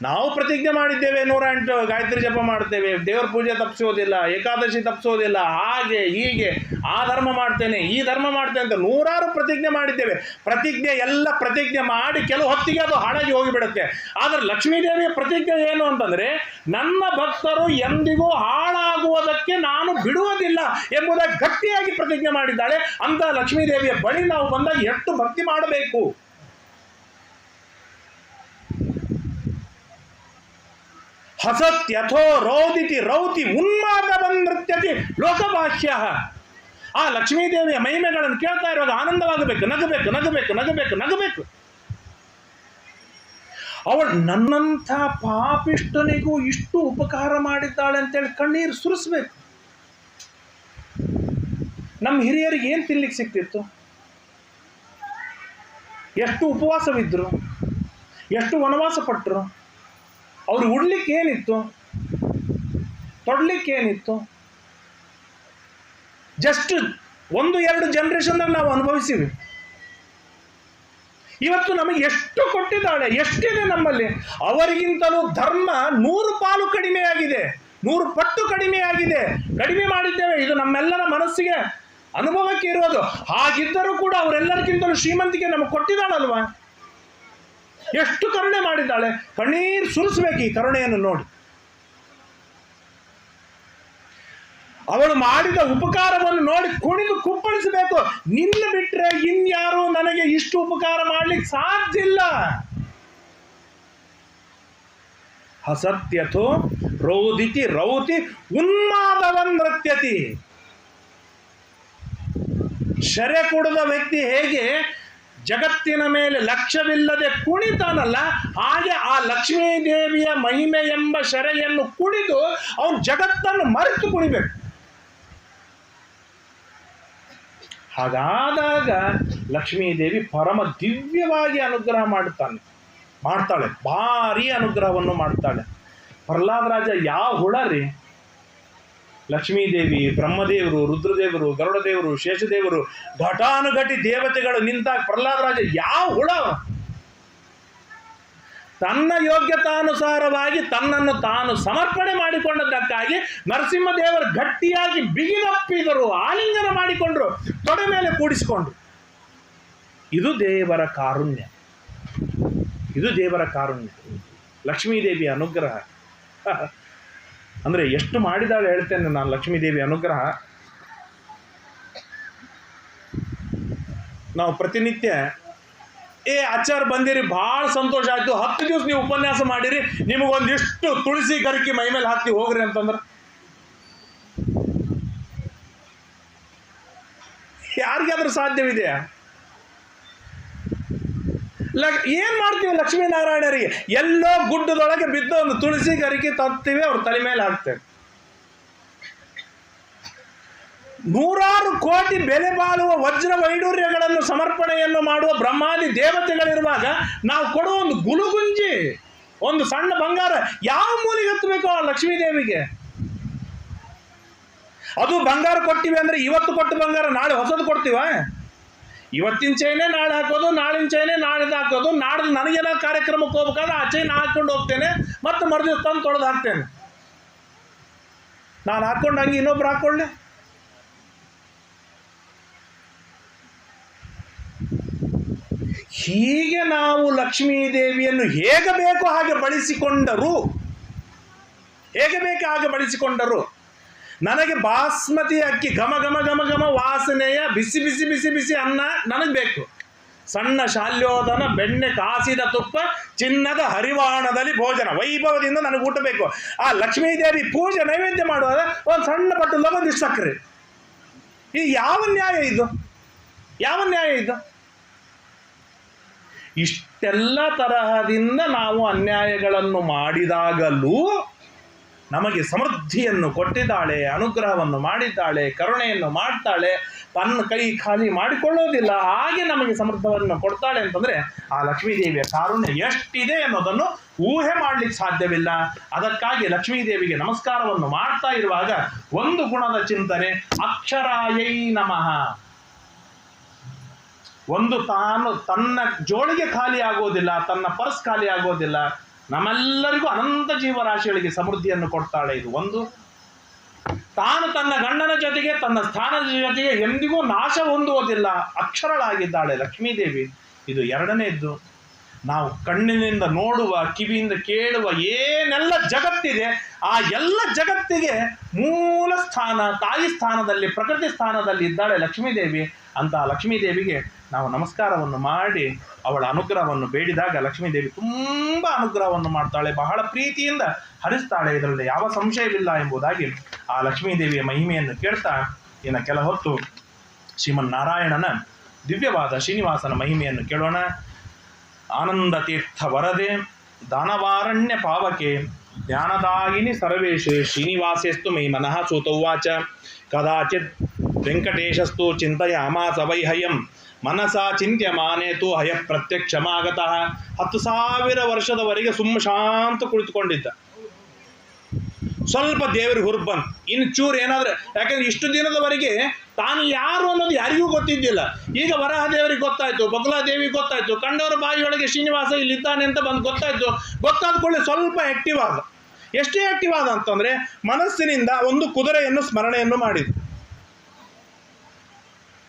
ನಾವು ಪ್ರತಿಜ್ಞೆ ಮಾಡಿದ್ದೇವೆ 108 ಗಾಯತ್ರಿ ಜಪ ಮಾಡ್ತೇವೆ, ದೇವರ ಪೂಜೆ ತಪ್ಪಿಸೋದಿಲ್ಲ, ಏಕಾದಶಿ ತಪ್ಪಿಸೋದಿಲ್ಲ, ಹಾಗೆ ಹೀಗೆ, ಆ ಧರ್ಮ ಮಾಡ್ತೇನೆ, ಈ ಧರ್ಮ ಮಾಡ್ತೇನೆ ಅಂತ ನೂರಾರು ಪ್ರತಿಜ್ಞೆ ಮಾಡಿದ್ದೇವೆ. ಪ್ರತಿಜ್ಞೆ ಮಾಡಿ ಕೆಲವು ಹೊತ್ತಿಗೆ ಅದು ಹಾಳಾಗಿ ಹೋಗಿಬಿಡುತ್ತೆ. ಆದರೆ ಲಕ್ಷ್ಮೀದೇವಿಯ ಪ್ರತಿಜ್ಞೆ ಏನು ಅಂತಂದ್ರೆ, ನನ್ನ ಭಕ್ತರು ಎಂದಿಗೂ ಹಾಳಾಗುವುದಕ್ಕೆ ನಾನು ಬಿಡುವುದಿಲ್ಲ ಎಂಬುದಾಗಿ ಗಟ್ಟಿಯಾಗಿ ಪ್ರತಿಜ್ಞೆ ಮಾಡಿದ್ದಾಳೆ. ಅಂತ ಲಕ್ಷ್ಮೀದೇವಿಯ ಬಳಿ ನಾವು ಬಂದಾಗ ಎಷ್ಟು ಭಕ್ತಿ ಮಾಡಬೇಕು. ಹಸತ್ಯಥೋ ರೋದಿತಿ ರೌತಿ ಉನ್ಮಾದವನ್ ನೃತ್ಯತಿ ಲೋಕಭಾಷ್ಯ. ಆ ಲಕ್ಷ್ಮೀದೇವಿಯ ಮಹಿಮೆಗಳನ್ನು ಕೇಳ್ತಾ ಇರುವಾಗ ಆನಂದವಾಗಬೇಕು, ನಗಬೇಕು ನಗಬೇಕು ನಗಬೇಕು ನಗಬೇಕು. ಅವಳು ನನ್ನಂಥ ಪಾಪಿಷ್ಟನಿಗೂ ಇಷ್ಟು ಉಪಕಾರ ಮಾಡಿದ್ದಾಳೆ ಅಂತೇಳಿ ಕಣ್ಣೀರು ಸುರಿಸ್ಬೇಕು. ನಮ್ಮ ಹಿರಿಯರಿಗೆ ಏನು ತಿನ್ಲಿಕ್ಕೆ ಸಿಕ್ತಿತ್ತು? ಎಷ್ಟು ಉಪವಾಸವಿದ್ರು, ಎಷ್ಟು ವನವಾಸ ಪಟ್ಟರು. ಅವ್ರು ಉಡ್ಲಿಕ್ಕೆ ಏನಿತ್ತು, ತೊಡ್ಲಿಕ್ಕೆ ಏನಿತ್ತು? ಜಸ್ಟ್ 1-2 ಜನರೇಷನ್ ನಾವು ಅನುಭವಿಸಿವಿ. ಇವತ್ತು ನಮಗೆ ಎಷ್ಟು ಕೊಟ್ಟಿದ್ದಾಳೆ, ಎಷ್ಟಿದೆ ನಮ್ಮಲ್ಲಿ. ಅವರಿಗಿಂತಲೂ ಧರ್ಮ 100 ಪಾಲು ಕಡಿಮೆಯಾಗಿದೆ, 100 ಪಟ್ಟು ಕಡಿಮೆಯಾಗಿದೆ. ಕಡಿಮೆ ಮಾಡಿದ್ದೇವೆ, ಇದು ನಮ್ಮೆಲ್ಲರ ಮನಸ್ಸಿಗೆ ಅನುಭವಕ್ಕೆ ಇರೋದು. ಹಾಗಿದ್ದರೂ ಕೂಡ ಅವರೆಲ್ಲರಿಗಿಂತಲೂ ಶ್ರೀಮಂತಿಕೆ ನಮಗೆ ಕೊಟ್ಟಿದ್ದಾಳಲ್ವಾ? ಎಷ್ಟು ಕರುಣೆ ಮಾಡಿದ್ದಾಳೆ. ಕಣ್ಣೀರು ಸುರಿಸ್ಬೇಕು ಈ ಕರುಣೆಯನ್ನು ನೋಡಿ. ಅವಳು ಮಾಡಿದ ಉಪಕಾರವನ್ನು ನೋಡಿ ಕುಣಿದು ಕುಪ್ಪಳಿಸಬೇಕು. ನಿನ್ನ ಬಿಟ್ರೆ ಇನ್ಯಾರು ನನಗೆ ಇಷ್ಟು ಉಪಕಾರ ಮಾಡ್ಲಿಕ್ಕೆ ಸಾಧ್ಯ ಇಲ್ಲ. ಹಸತ್ಯಥೋ ರೋದಿತಿ ರೌತಿ ಉನ್ಮಾದವನ್ ನೃತ್ಯತಿ. ಶರೆ ಕುಡಿದ ವ್ಯಕ್ತಿ ಹೇಗೆ ಜಗತ್ತಿನ ಮೇಲೆ ಲಕ್ಷ್ಯವಿಲ್ಲದೆ ಕುಣಿತಾನಲ್ಲ, ಹಾಗೆ ಆ ಲಕ್ಷ್ಮೀದೇವಿಯ ಮಹಿಮೆ ಎಂಬ ಶರೆಯನ್ನು ಕುಡಿದು ಅವನು ಜಗತ್ತನ್ನು ಮರೆತು ಕುಣಿಬೇಕು. ಹಾಗಾದಾಗ ಲಕ್ಷ್ಮೀದೇವಿ ಪರಮ ದಿವ್ಯವಾಗಿ ಅನುಗ್ರಹ ಮಾಡ್ತಾಳೆ, ಭಾರಿ ಅನುಗ್ರಹವನ್ನು ಮಾಡ್ತಾಳೆ. ಪ್ರಹ್ಲಾದ ರಾಜ ಯಾವ ಹುಳ ರೀ? ಲಕ್ಷ್ಮೀದೇವಿ, ಬ್ರಹ್ಮದೇವರು, ರುದ್ರದೇವರು, ಗರುಡದೇವರು, ಶೇಷದೇವರು, ಘಟಾನುಘಟಿ ದೇವತೆಗಳು ನಿಂತಾಗ ಪ್ರಹ್ಲಾದ ರಾಜ ಯಾವ ಹುಳ? ತನ್ನ ಯೋಗ್ಯತಾನುಸಾರವಾಗಿ ತನ್ನನ್ನು ತಾನು ಸಮರ್ಪಣೆ ಮಾಡಿಕೊಂಡದ್ದಕ್ಕಾಗಿ ನರಸಿಂಹದೇವರು ಗಟ್ಟಿಯಾಗಿ ಬಿಗಿದಪ್ಪಿದರು, ಆಲಿಂಗನ ಮಾಡಿಕೊಂಡ್ರು, ತೊಡೆ ಮೇಲೆ ಕೂಡಿಸಿಕೊಂಡ್ರು. ಇದು ದೇವರ ಕಾರುಣ್ಯ, ಇದು ದೇವರ ಕಾರುಣ್ಯ, ಲಕ್ಷ್ಮೀದೇವಿಯ ಅನುಗ್ರಹ. ಅಂದರೆ ಎಷ್ಟು ಮಾಡಿದಾಳೆ ಹೇಳ್ತೇನೆ ನಾನು ಲಕ್ಷ್ಮೀದೇವಿ ಅನುಗ್ರಹ. ನಾವು ಪ್ರತಿನಿತ್ಯ ಆಚಾರ್ ಬಂದಿರಿ, ಭಾಳ ಸಂತೋಷ ಆಯ್ತು, 10 ದಿವಸ ನೀವು ಉಪನ್ಯಾಸ ಮಾಡಿರಿ, ನಿಮಗೊಂದಿಷ್ಟು ತುಳಸಿ ಗರಿಕೆ ಮೈ ಮೇಲೆ ಹಾಕ್ತಿ ಹೋಗ್ರಿ ಅಂತಂದ್ರೆ ಯಾರಿಗಾದ್ರೂ ಸಾಧ್ಯವಿದೆಯಾ? ಏನ್ ಮಾಡ್ತೀವಿ ಲಕ್ಷ್ಮೀನಾರಾಯಣರಿಗೆ? ಎಲ್ಲೋ ಗುಡ್ಡದೊಳಗೆ ಬಿದ್ದ ಒಂದು ತುಳಸಿ ಗರಿಕೆ ತರ್ತೀವಿ, ಅವ್ರ ತಲೆ ಮೇಲೆ ಹಾಕ್ತೇವೆ. 100 ಕೋಟಿ ಬೆಲೆ ಬಾಳುವ ವಜ್ರ ವೈಡೂರ್ಯಗಳನ್ನು ಸಮರ್ಪಣೆಯನ್ನು ಮಾಡುವ ಬ್ರಹ್ಮಾದಿ ದೇವತೆಗಳಿರುವಾಗ ನಾವು ಕೊಡುವ ಒಂದು ಗುಳುಗುಂಜಿ, ಒಂದು ಸಣ್ಣ ಬಂಗಾರ ಯಾವ ಮೂಲಿಗೆ ಹತ್ತಬೇಕು ಆ ಲಕ್ಷ್ಮೀದೇವಿಗೆ? ಅದು ಬಂಗಾರ ಕೊಟ್ಟಿವಿ ಅಂದ್ರೆ ಇವತ್ತು ಕೊಟ್ಟ ಬಂಗಾರ ನಾಳೆ ಹೊಸದು ಕೊಡ್ತೀವ? ಇವತ್ತಿನ ಚೈನೆ ನಾಳೆ ಹಾಕೋದು, ನಾಳಿನ ಚೈನೆ ನಾಳಿದ್ದು ಹಾಕೋದು, ನಾಡ್ದು ನನಗೇನಾದ್ರು ಕಾರ್ಯಕ್ರಮಕ್ಕೆ ಹೋಗ್ಬೇಕಾದ್ರೆ ಆ ಚೈನ್ ಹಾಕೊಂಡು ಹೋಗ್ತೇನೆ, ಮತ್ತೆ ಮರುದಿವ್ಸ ತಂದು ತೊಳೆದು ಹಾಕ್ತೇನೆ. ನಾನು ಹಾಕೊಂಡು ಹಂಗೆ ಇನ್ನೊಬ್ರು ಹಾಕೊಳ್ಳಿ? ಹೀಗೆ ನಾವು ಲಕ್ಷ್ಮೀ ದೇವಿಯನ್ನು ಹೇಗೆ ಬೇಕೋ ಹಾಗೆ ಬಳಸಿಕೊಂಡರು. ನನಗೆ ಬಾಸ್ಮತಿ ಅಕ್ಕಿ ಘಮ ಘಮ ಘಮ ಘಮ ವಾಸನೆಯ ಬಿಸಿ ಬಿಸಿ ಬಿಸಿ ಬಿಸಿ ಅನ್ನ ನನಗೆ ಬೇಕು. ಸಣ್ಣ ಶಾಲ್ಯೋದನ, ಬೆಣ್ಣೆ ಕಾಸಿದ ತುಪ್ಪ, ಚಿನ್ನದ ಹರಿವಾಣದಲ್ಲಿ ಭೋಜನ, ವೈಭವದಿಂದ ನನಗೆ ಊಟ ಬೇಕು. ಆ ಲಕ್ಷ್ಮೀದೇವಿ ಪೂಜೆ ನೈವೇದ್ಯ ಮಾಡುವಾಗ ಒಂದು ಸಣ್ಣ ಪಟ್ಟದಾಗ ಒಂದಿಷ್ಟು ಸಕ್ಕರೆ. ಈ ಯಾವ ನ್ಯಾಯ ಇದು? ಯಾವ ನ್ಯಾಯ ಇದು? ಇಷ್ಟೆಲ್ಲ ತರಹದಿಂದ ನಾವು ಅನ್ಯಾಯಗಳನ್ನು ಮಾಡಿದಾಗಲೂ ನಮಗೆ ಸಮೃದ್ಧಿಯನ್ನು ಕೊಟ್ಟಿದ್ದಾಳೆ, ಅನುಗ್ರಹವನ್ನು ಮಾಡಿದ್ದಾಳೆ, ಕರುಣೆಯನ್ನು ಮಾಡ್ತಾಳೆ, ತನ್ನ ಕೈ ಖಾಲಿ ಮಾಡಿಕೊಳ್ಳೋದಿಲ್ಲ, ಹಾಗೆ ನಮಗೆ ಸಮೃದ್ಧವನ್ನು ಕೊಡ್ತಾಳೆ ಅಂತಂದರೆ ಆ ಲಕ್ಷ್ಮೀದೇವಿಯ ಕಾರುಣ್ಯ ಎಷ್ಟಿದೆ ಅನ್ನೋದನ್ನು ಊಹೆ ಮಾಡಲಿಕ್ಕೆ ಸಾಧ್ಯವಿಲ್ಲ. ಅದಕ್ಕಾಗಿ ಲಕ್ಷ್ಮೀದೇವಿಗೆ ನಮಸ್ಕಾರವನ್ನು ಮಾಡ್ತಾ ಇರುವಾಗ ಒಂದು ಗುಣದ ಚಿಂತನೆ, ಅಕ್ಷರಾಯೈ ನಮಃ. ಒಂದು ತನ್ನ ಜೋಳಿಗೆ ಖಾಲಿ ಆಗೋದಿಲ್ಲ, ತನ್ನ ಪರ್ಸ್ ಖಾಲಿ ಆಗೋದಿಲ್ಲ. ನಮ್ಮೆಲ್ಲರಿಗೂ ಅನಂತ ಜೀವರಾಶಿಗಳಿಗೆ ಸಮೃದ್ಧಿಯನ್ನು ಕೊಡ್ತಾಳೆ. ಇದು ಒಂದು. ತಾನು ತನ್ನ ಗಂಡನ ಜೊತೆಗೆ ತನ್ನ ಸ್ಥಾನದ ಜೊತೆಗೆ ಎಂದಿಗೂ ನಾಶ ಹೊಂದುವುದಿಲ್ಲ, ಅಕ್ಷರಳಾಗಿದ್ದಾಳೆ ಲಕ್ಷ್ಮೀದೇವಿ. ಇದು ಎರಡನೇದ್ದು. ನಾವು ಕಣ್ಣಿನಿಂದ ನೋಡುವ, ಕಿವಿಯಿಂದ ಕೇಳುವ ಏನೆಲ್ಲ ಜಗತ್ತಿದೆ, ಆ ಎಲ್ಲ ಜಗತ್ತಿಗೆ ಮೂಲ ಸ್ಥಾನ, ತಾಯಿ ಸ್ಥಾನದಲ್ಲಿ, ಪ್ರಕೃತಿ ಸ್ಥಾನದಲ್ಲಿ ಇದ್ದಾಳೆ ಲಕ್ಷ್ಮೀದೇವಿ. ಅಂತಹ ಲಕ್ಷ್ಮೀದೇವಿಗೆ ನಾವು ನಮಸ್ಕಾರವನ್ನು ಮಾಡಿ ಅವಳ ಅನುಗ್ರಹವನ್ನು ಬೇಡಿದಾಗ ಲಕ್ಷ್ಮೀದೇವಿ ತುಂಬ ಅನುಗ್ರಹವನ್ನು ಮಾಡ್ತಾಳೆ, ಬಹಳ ಪ್ರೀತಿಯಿಂದ ಹರಿಸ್ತಾಳೆ. ಇದರಲ್ಲಿ ಯಾವ ಸಂಶಯವಿಲ್ಲ ಎಂಬುದಾಗಿ ಆ ಲಕ್ಷ್ಮೀದೇವಿಯ ಮಹಿಮೆಯನ್ನು ಕೇಳ್ತಾ ಇನ್ನು ಕೆಲ ಹೊತ್ತು ಶ್ರೀಮನ್ನಾರಾಯಣನ ದಿವ್ಯವಾದ ಶ್ರೀನಿವಾಸನ ಮಹಿಮೆಯನ್ನು ಕೇಳೋಣ. ಆನಂದ ತೀರ್ಥ ವರದೆ ದಾನವಾರಣ್ಯ ಪಾವಕೆ ಜ್ಞಾನದಾಯಿನಿ ಸರ್ವೇಶೇ ಶ್ರೀನಿವಾಸೇಸ್ತು ಮೈ ಮನಃ ಸೂತೌವಾಚ ಕದಾಚಿತ್ ವೆಂಕಟೇಶಸ್ತು ಚಿಂತಯಾಮಾಸ ವೈಹಯಂ ಮನಸಾ ಚಿಂತ್ಯಮಾನೇತು ಹಯ ಪ್ರತ್ಯಕ್ಷಮಾಗತಃ. 10,000 ವರ್ಷದವರೆಗೆ ಶಾಂತ ಕುಳಿತುಕೊಂಡಿದ್ದ. ಸ್ವಲ್ಪ ದೇವರಿಗೆ ಹುರ್ಬಂತು, ಇನ್ನು ಚೂರು ಏನಾದ್ರೆ, ಯಾಕಂದ್ರೆ ಇಷ್ಟು ದಿನದವರೆಗೆ ತಾನು ಯಾರು ಅನ್ನೋದು ಯಾರಿಗೂ ಗೊತ್ತಿದ್ದಿಲ್ಲ. ಈಗ ವರಾಹ ದೇವರಿಗೆ ಗೊತ್ತಾಯ್ತು, ಬಕುಲಾದೇವಿಗೆ ಗೊತ್ತಾಯ್ತು, ಕಂಡವರ ಬಾಯಿಯೊಳಗೆ ಶ್ರೀನಿವಾಸ ಇಲ್ಲಿದ್ದಾನೆ ಅಂತ ಬಂದು ಗೊತ್ತಾಯ್ತು. ಗೊತ್ತಾದ ಕೂಡಲೇ ಸ್ವಲ್ಪ ಆಕ್ಟಿವ್ ಆದ. ಎಷ್ಟೇ ಆಕ್ಟಿವ್ ಆದ ಅಂತಂದ್ರೆ ಮನಸ್ಸಿನಿಂದ ಒಂದು ಕುದುರೆಯನ್ನು ಸ್ಮರಣೆಯನ್ನು ಮಾಡಿದ.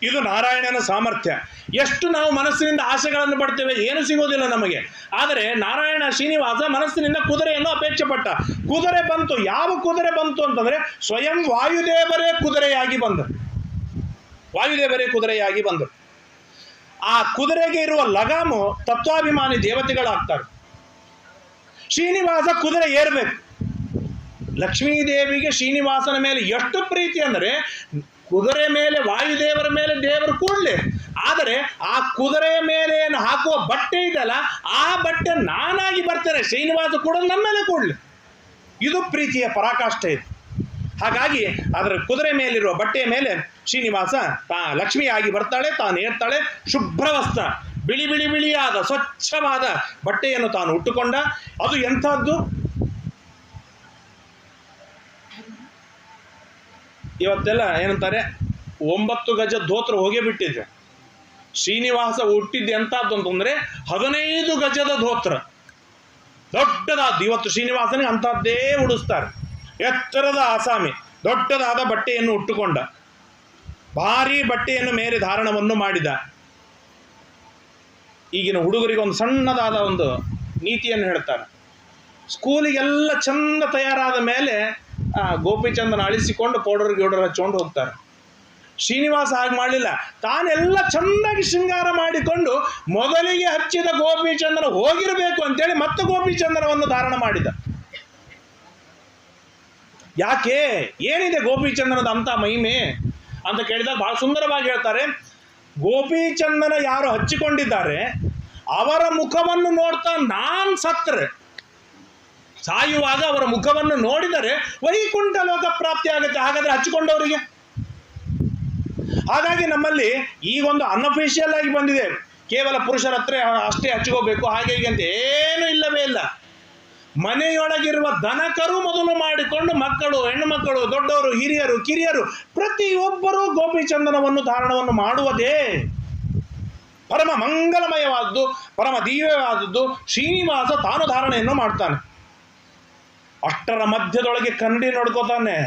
ಇದು ನಾರಾಯಣನ ಸಾಮರ್ಥ್ಯ. ಎಷ್ಟು ನಾವು ಮನಸ್ಸಿನಿಂದ ಆಸೆಗಳನ್ನು ಪಡ್ತೇವೆ, ಏನು ಸಿಗೋದಿಲ್ಲ ನಮಗೆ. ಆದರೆ ನಾರಾಯಣ ಶ್ರೀನಿವಾಸ ಮನಸ್ಸಿನಿಂದ ಕುದುರೆಯನ್ನು ಅಪೇಕ್ಷೆ ಪಟ್ಟ. ಕುದುರೆ ಬಂತು. ಯಾವ ಕುದುರೆ ಬಂತು ಅಂತಂದ್ರೆ ಸ್ವಯಂ ವಾಯುದೇವರೇ ಕುದುರೆಯಾಗಿ ಬಂದರು. ವಾಯುದೇವರೇ ಕುದುರೆಯಾಗಿ ಬಂದರು. ಆ ಕುದುರೆಗೆ ಇರುವ ಲಗಾಮು ತತ್ವಾಭಿಮಾನಿ ದೇವತೆಗಳಾಗ್ತಾರೆ. ಶ್ರೀನಿವಾಸ ಕುದುರೆ ಏರ್ಬೇಕು. ಲಕ್ಷ್ಮೀದೇವಿಗೆ ಶ್ರೀನಿವಾಸನ ಮೇಲೆ ಎಷ್ಟು ಪ್ರೀತಿ ಅಂದರೆ ಕುದುರೆ ಮೇಲೆ, ವಾಯುದೇವರ ಮೇಲೆ ದೇವರು ಕೂಡಲೇ, ಆದರೆ ಆ ಕುದುರೆಯ ಮೇಲೆ ಏನು ಹಾಕುವ ಬಟ್ಟೆ ಇದೆಯಲ್ಲ, ಆ ಬಟ್ಟೆ ನಾನಾಗಿ ಬರ್ತೇನೆ, ಶ್ರೀನಿವಾಸ ಕೂಡ ನಮ್ಮ ಮೇಲೆ ಕೂಡಲೇ. ಇದು ಪ್ರೀತಿಯ ಪರಾಕಾಷ್ಠೆ ಇದು. ಹಾಗಾಗಿ ಅದರ ಕುದುರೆ ಮೇಲಿರುವ ಬಟ್ಟೆಯ ಮೇಲೆ ಶ್ರೀನಿವಾಸ ಲಕ್ಷ್ಮಿಯಾಗಿ ಬರ್ತಾಳೆ, ತಾನು ಏರ್ತಾಳೆ. ಶುಭ್ರ ವಸ್ತ್ರ, ಬಿಳಿ ಬಿಳಿ ಬಿಳಿಯಾದ ಸ್ವಚ್ಛವಾದ ಬಟ್ಟೆಯನ್ನು ತಾನು ಉಟ್ಟುಕೊಂಡ. ಅದು ಎಂಥದ್ದು? ಇವತ್ತೆಲ್ಲ ಏನಂತಾರೆ, 9 ಗಜ ಧೋತ್ರ ಹೋಗೇ ಬಿಟ್ಟಿದೆ. ಶ್ರೀನಿವಾಸ ಹುಟ್ಟಿದ್ದು ಎಂಥದ್ದು ಅಂತಂದರೆ 15 ಗಜದ ಧೋತ್ರ, ದೊಡ್ಡದಾದ. ಇವತ್ತು ಶ್ರೀನಿವಾಸನಿಗೆ ಅಂಥದ್ದೇ ಉಡಿಸ್ತಾರೆ. ಎತ್ತರದ ಆಸಾಮಿ, ದೊಡ್ಡದಾದ ಬಟ್ಟೆಯನ್ನು ಉಟ್ಟುಕೊಂಡ, ಭಾರೀ ಬಟ್ಟೆಯನ್ನು ಮೇಲೆ ಧಾರಣವನ್ನು ಮಾಡಿದ. ಈಗಿನ ಹುಡುಗರಿಗೆ ಒಂದು ಸಣ್ಣದಾದ ಒಂದು ನೀತಿಯನ್ನು ಹೇಳ್ತಾರೆ. ಸ್ಕೂಲಿಗೆಲ್ಲ ಚಂದ ತಯಾರಾದ ಮೇಲೆ ಗೋಪಿಚಂದನ ಅಳಿಸಿಕೊಂಡು ಪೌಡರ್ ಗಿಡರ್ ಹಚ್ಕೊಂಡು ಹೋಗ್ತಾರೆ. ಶ್ರೀನಿವಾಸ ಹಾಗೆ ಮಾಡಲಿಲ್ಲ. ತಾನೆಲ್ಲ ಚೆಂದಾಗಿ ಶೃಂಗಾರ ಮಾಡಿಕೊಂಡು ಮೊದಲಿಗೆ ಹಚ್ಚಿದ ಗೋಪಿಚಂದನ ಹೋಗಿರಬೇಕು ಅಂತೇಳಿ ಮತ್ತೆ ಗೋಪಿಚಂದನವನ್ನು ಧಾರಣ ಮಾಡಿದ. ಯಾಕೆ, ಏನಿದೆ ಗೋಪಿಚಂದನದ ಅಂತ ಮಹಿಮೆ ಅಂತ ಕೇಳಿದಾಗ ಬಹಳ ಸುಂದರವಾಗಿ ಹೇಳ್ತಾರೆ. ಗೋಪಿಚಂದನ ಯಾರು ಹಚ್ಚಿಕೊಂಡಿದ್ದಾರೆ ಅವರ ಮುಖವನ್ನು ನೋಡ್ತಾ ನಾನು ಸತ್ತರೆ, ಸಾಯುವಾಗ ಅವರ ಮುಖವನ್ನು ನೋಡಿದರೆ ವೈಕುಂಠ ಲೋಕ ಪ್ರಾಪ್ತಿ ಆಗುತ್ತೆ. ಹಾಗಾದ್ರೆ ಹಚ್ಚಿಕೊಂಡವರಿಗೆ. ಹಾಗಾಗಿ ನಮ್ಮಲ್ಲಿ ಈಗೊಂದು ಅನ್ಅಫಿಷಿಯಲ್ ಆಗಿ ಬಂದಿದೆ, ಕೇವಲ ಪುರುಷರ ಹತ್ರ ಅಷ್ಟೇ ಹಚ್ಕೋಬೇಕು, ಹಾಗೆ ಹೀಗೆ ಅಂತ ಏನೂ ಇಲ್ಲವೇ ಇಲ್ಲ. ಮನೆಯೊಳಗಿರುವ ದನಕರು ಮೊದಲು ಮಾಡಿಕೊಂಡು ಮಕ್ಕಳು, ಹೆಣ್ಣು ಮಕ್ಕಳು, ದೊಡ್ಡವರು, ಹಿರಿಯರು, ಕಿರಿಯರು ಪ್ರತಿಯೊಬ್ಬರೂ ಗೋಪಿಚಂದನವನ್ನು ಧಾರಣವನ್ನು ಮಾಡುವುದೇ ಪರಮ ಮಂಗಲಮಯವಾದದ್ದು, ಪರಮ ದಿವ್ಯವಾದದ್ದು. ಶ್ರೀನಿವಾಸ ತಾನು ಧಾರಣೆಯನ್ನು ಮಾಡ್ತಾನೆ. ಅಷ್ಟರ ಮಧ್ಯದೊಳಗೆ ಕನ್ನಡಿ ನೋಡ್ಕೋತಾನೆ,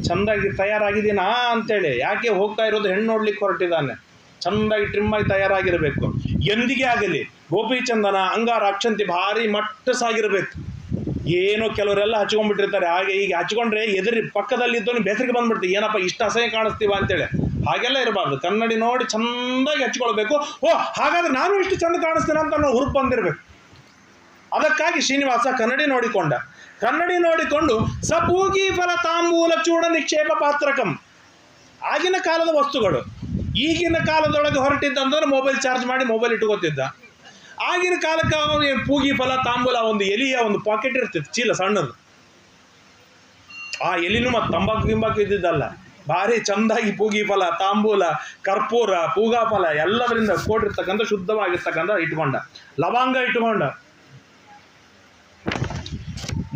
ಚೆಂದಾಗಿ ತಯಾರಾಗಿದ್ದೀನಾ ಅಂತೇಳಿ. ಯಾಕೆ ಹೋಗ್ತಾ ಇರೋದು ಹೆಣ್ಣು ನೋಡ್ಲಿಕ್ಕೆ ಹೊರಟಿದ್ದಾನೆ. ಚೆಂದಾಗಿ ಟ್ರಿಮ್ಮಾಗಿ ತಯಾರಾಗಿರಬೇಕು. ಎಂದಿಗೆ ಆಗಲಿ ಗೋಪಿಚಂದನ, ಅಂಗಾರ, ಅಕ್ಷಂತಿ ಭಾರಿ ಮಟ್ಟಸಾಗಿರಬೇಕು. ಏನೋ ಕೆಲವರೆಲ್ಲ ಹಚ್ಕೊಂಡ್ಬಿಟ್ಟಿರ್ತಾರೆ, ಹಾಗೆ ಹೀಗೆ ಹಚ್ಕೊಂಡ್ರೆ ಎದುರಿ ಪಕ್ಕದಲ್ಲಿದ್ದವನು ಬೆಸರಿಗೆ ಬಂದ್ಬಿಡ್ತೀವಿ, ಏನಪ್ಪ ಇಷ್ಟು ಅಸಹ್ಯ ಕಾಣಿಸ್ತೀವ ಅಂತೇಳಿ. ಹಾಗೆಲ್ಲ ಇರಬಾರ್ದು. ಕನ್ನಡಿ ನೋಡಿ ಚೆಂದಾಗಿ ಹಚ್ಕೊಳ್ಬೇಕು. ಹಾಗಾದ್ರೆ ನಾನು ಇಷ್ಟು ಚೆಂದ ಕಾಣಿಸ್ತೇನೆ ಅಂತ ನಾವು ಹುರುಪು ಬಂದಿರಬೇಕು. ಅದಕ್ಕಾಗಿ ಶ್ರೀನಿವಾಸ ಕನ್ನಡಿ ನೋಡಿಕೊಂಡ. ಕನ್ನಡಿ ನೋಡಿಕೊಂಡು ಸಪೂಗಿ ಫಲ ತಾಂಬೂಲ ಚೂಡ ನಿಕ್ಷೇಪ ಪಾತ್ರಕಂ. ಆಗಿನ ಕಾಲದ ವಸ್ತುಗಳು. ಈಗಿನ ಕಾಲದೊಳಗೆ ಹೊರಟಿದ್ದಂದ್ರೆ ಮೊಬೈಲ್ ಚಾರ್ಜ್ ಮಾಡಿ ಮೊಬೈಲ್ ಇಟ್ಕೋತಿದ್ದ. ಆಗಿನ ಕಾಲಕ್ಕೆ ಪೂಗಿ ಫಲ ತಾಂಬೂಲ, ಒಂದು ಎಲಿಯ ಒಂದು ಪಾಕೆಟ್ ಇರ್ತಿತ್ತು, ಚೀಲ ಸಣ್ಣದು. ಆ ಎಲಿನೂ ಮತ್ತು ತಂಬಾಕು ಗಿಂಬಾಕು ಇದ್ದಿದ್ದಲ್ಲ, ಭಾರಿ ಚಂದಾಗಿ ಪೂಗಿ ಫಲ, ತಾಂಬೂಲ, ಕರ್ಪೂರ, ಪೂಗಾಫಲ ಎಲ್ಲದರಿಂದ ಕೂಡಿರ್ತಕ್ಕಂಥ ಶುದ್ಧವಾಗಿರ್ತಕ್ಕಂಥ ಇಟ್ಕೊಂಡ. ಲವಂಗ ಇಟ್ಕೊಂಡ.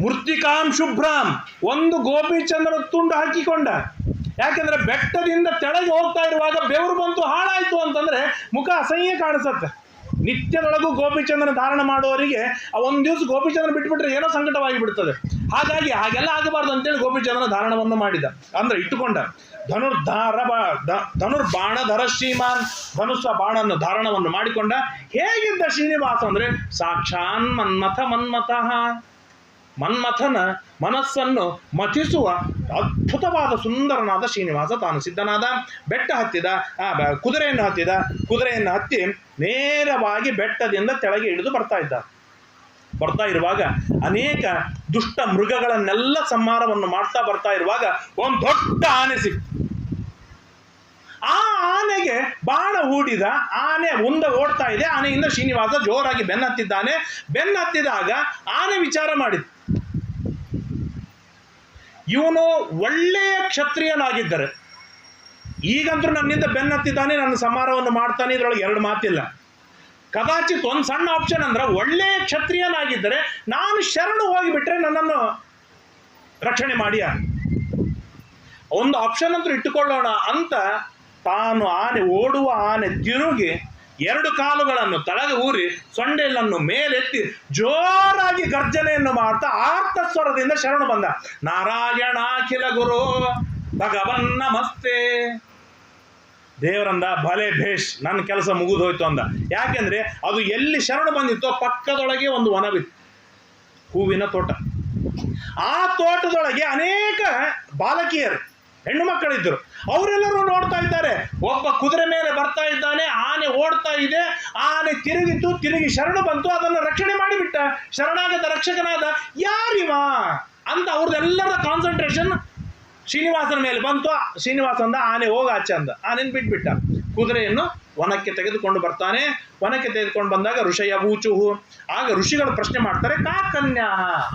ಮೂರ್ತಿಕಾಂ ಶುಭ್ರಾಂ, ಒಂದು ಗೋಪಿಚಂದ್ರ ತುಂಡು ಹಾಕಿಕೊಂಡ. ಯಾಕೆಂದ್ರೆ ಬೆಟ್ಟದಿಂದ ಕೆಳಗೆ ಹೋಗ್ತಾ ಇರುವಾಗ ಬೆವರು ಬಂತು ಹಾಳಾಯ್ತು ಅಂತಂದ್ರೆ ಮುಖ ಅಸಹ್ಯ ಕಾಣಿಸುತ್ತೆ. ನಿತ್ಯದೊಳಗೂ ಗೋಪಿಚಂದ್ರನ ಧಾರಣ ಮಾಡುವವರಿಗೆ ಒಂದು ದಿವಸ ಗೋಪಿಚಂದ್ರ ಬಿಟ್ಬಿಟ್ರೆ ಏನೋ ಸಂಕಟವಾಗಿ ಬಿಡ್ತದೆ. ಹಾಗಾಗಿ ಹಾಗೆಲ್ಲ ಆಗಬಾರ್ದು ಅಂತೇಳಿ ಗೋಪಿಚಂದ್ರನ ಧಾರಣವನ್ನು ಮಾಡಿದ, ಅಂದ್ರೆ ಇಟ್ಟುಕೊಂಡ. ಧನುರ್ಬಾಣಧರ ಶ್ರೀಮಾನ್, ಧನುಸ್ಸ ಬಾಣನ್ನು ಧಾರಣವನ್ನು ಮಾಡಿಕೊಂಡ. ಹೇಗಿದ್ದ ಶ್ರೀನಿವಾಸ ಅಂದ್ರೆ ಸಾಕ್ಷಾನ್ ಮನ್ಮಥಃ, ಮನ್ಮಥನ ಮನಸ್ಸನ್ನು ಮಥಿಸುವ ಅದ್ಭುತವಾದ ಸುಂದರನಾದ ಶ್ರೀನಿವಾಸ ತಾನು ಸಿದ್ಧನಾದ. ಬೆಟ್ಟ ಹತ್ತಿದ, ಕುದುರೆಯನ್ನು ಹತ್ತಿ ನೇರವಾಗಿ ಬೆಟ್ಟದಿಂದ ಕೆಳಗೆ ಇಳಿದು ಬರ್ತಾ ಇರುವಾಗ ಅನೇಕ ದುಷ್ಟ ಮೃಗಗಳನ್ನೆಲ್ಲ ಸಂಹಾರವನ್ನು ಮಾಡ್ತಾ ಬರ್ತಾ ಇರುವಾಗ ಒಂದು ದೊಡ್ಡ ಆನೆ ಸಿಕ್ತು. ಆ ಆನೆಗೆ ಬಾಣ ಹೂಡಿದ. ಆನೆ ಮುಂದೆ ಓಡ್ತಾ ಇದೆ. ಆನೆಯಿಂದ ಶ್ರೀನಿವಾಸ ಜೋರಾಗಿ ಬೆನ್ನತ್ತಿದಾಗ ಆನೆ ವಿಚಾರ ಮಾಡಿತು, ಇವನು ಒಳ್ಳೆಯ ಕ್ಷತ್ರಿಯನಾಗಿದ್ದರೆ, ಈಗಂತೂ ನನ್ನಿಂದ ಬೆನ್ನತ್ತಿದ್ದಾನೆ, ನನ್ನ ಸಂಹಾರವನ್ನು ಮಾಡ್ತಾನೆ, ಇದರೊಳಗೆ ಎರಡು ಮಾತಿಲ್ಲ. ಕದಾಚಿತ್ ಒಂದು ಸಣ್ಣ ಆಪ್ಷನ್ ಅಂದ್ರೆ ಒಳ್ಳೆಯ ಕ್ಷತ್ರಿಯನಾಗಿದ್ದರೆ ನಾನು ಶರಣು ಹೋಗಿಬಿಟ್ರೆ ನನ್ನನ್ನು ರಕ್ಷಣೆ ಮಾಡಿ ಒಂದು ಆಪ್ಷನ್ ಅಂತೂ ಇಟ್ಟುಕೊಳ್ಳೋಣ ಅಂತ ತಾನು ಓಡುವ ಆನೆ ತಿರುಗಿ ಎರಡು ಕಾಲುಗಳನ್ನು ತಳಗೆ ಊರಿ ಸೊಂಡೆಲನ್ನು ಮೇಲೆತ್ತಿ ಜೋರಾಗಿ ಗರ್ಜನೆಯನ್ನು ಮಾಡ್ತಾ ಆರ್ತ ಸ್ವರದಿಂದ ಶರಣು ಬಂದ. ನಾರಾಯಣಾಖಿಲ ಗುರು ಭಗವನ್ ನಮಸ್ತೆ. ದೇವರಂದ ಭಲೆ ಭೇಷ್, ನನ್ನ ಕೆಲಸ ಮುಗಿದೋಯ್ತು ಅಂದ. ಯಾಕೆಂದ್ರೆ ಅದು ಎಲ್ಲಿ ಶರಣು ಬಂದಿತ್ತೋ ಪಕ್ಕದೊಳಗೆ ಒಂದು ವನವಿತ್ತು, ಹೂವಿನ ತೋಟ. ಆ ತೋಟದೊಳಗೆ ಅನೇಕ ಬಾಲಕಿಯರು, ಹೆಣ್ಣು ಮಕ್ಕಳಿದ್ದರು. ಅವರೆಲ್ಲರೂ ನೋಡ್ತಾ ಇದ್ದಾರೆ. ಒಬ್ಬ ಕುದುರೆ ಮೇಲೆ ಬರ್ತಾ ಇದ್ದಾನೆ, ಆನೆ ಓಡ್ತಾ ಇದೆ, ಆನೆ ತಿರುಗಿ ಶರಣು ಬಂತು, ಅದನ್ನು ರಕ್ಷಣೆ ಮಾಡಿಬಿಟ್ಟ. ಶರಣಾಗತ ರಕ್ಷಕನಾದ ಯಾರಿವ ಅಂತ ಅವ್ರದ್ದೆಲ್ಲರ ಕಾನ್ಸಂಟ್ರೇಷನ್ ಶ್ರೀನಿವಾಸನ ಮೇಲೆ ಬಂತು. ಶ್ರೀನಿವಾಸ ಅಂದ ಆನೆ ಹೋಗಾಚೆ ಅಂದ. ಆನೆಯನ್ನು ಬಿಟ್ಬಿಟ್ಟ. ಕುದುರೆಯನ್ನು ವನಕ್ಕೆ ತೆಗೆದುಕೊಂಡು ಬರ್ತಾನೆ. ವನಕ್ಕೆ ತೆಗೆದುಕೊಂಡು ಬಂದಾಗ ಋಷಯ ಬೂಚುಹು. ಆಗ ಋಷಿಗಳು ಪ್ರಶ್ನೆ ಮಾಡ್ತಾರೆ, ಕಾ ಕನ್ಯಾ,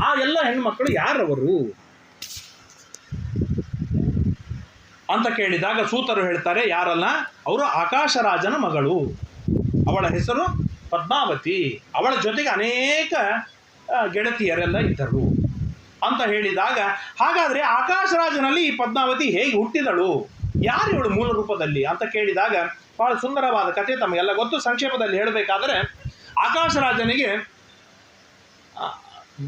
ಆ ಎಲ್ಲ ಹೆಣ್ಮಕ್ಕಳು ಯಾರವರು ಅಂತ ಕೇಳಿದಾಗ ಸೂತರು ಹೇಳ್ತಾರೆ, ಯಾರಲ್ಲ, ಅವರು ಆಕಾಶರಾಜನ ಮಗಳು, ಅವಳ ಹೆಸರು ಪದ್ಮಾವತಿ, ಅವಳ ಜೊತೆಗೆ ಅನೇಕ ಗೆಳತಿಯರೆಲ್ಲ ಇದ್ದರು ಅಂತ ಹೇಳಿದಾಗ, ಹಾಗಾದ್ರೆ ಆಕಾಶರಾಜನಲ್ಲಿ ಈ ಪದ್ಮಾವತಿ ಹೇಗೆ ಹುಟ್ಟಿದಳು, ಯಾರು ಇವಳು ಮೂಲ ರೂಪದಲ್ಲಿ ಅಂತ ಕೇಳಿದಾಗ ಬಹಳ ಸುಂದರವಾದ ಕಥೆ ತಮಗೆಲ್ಲ ಗೊತ್ತು. ಸಂಕ್ಷೇಪದಲ್ಲಿ ಹೇಳಬೇಕಾದರೆ, ಆಕಾಶರಾಜನಿಗೆ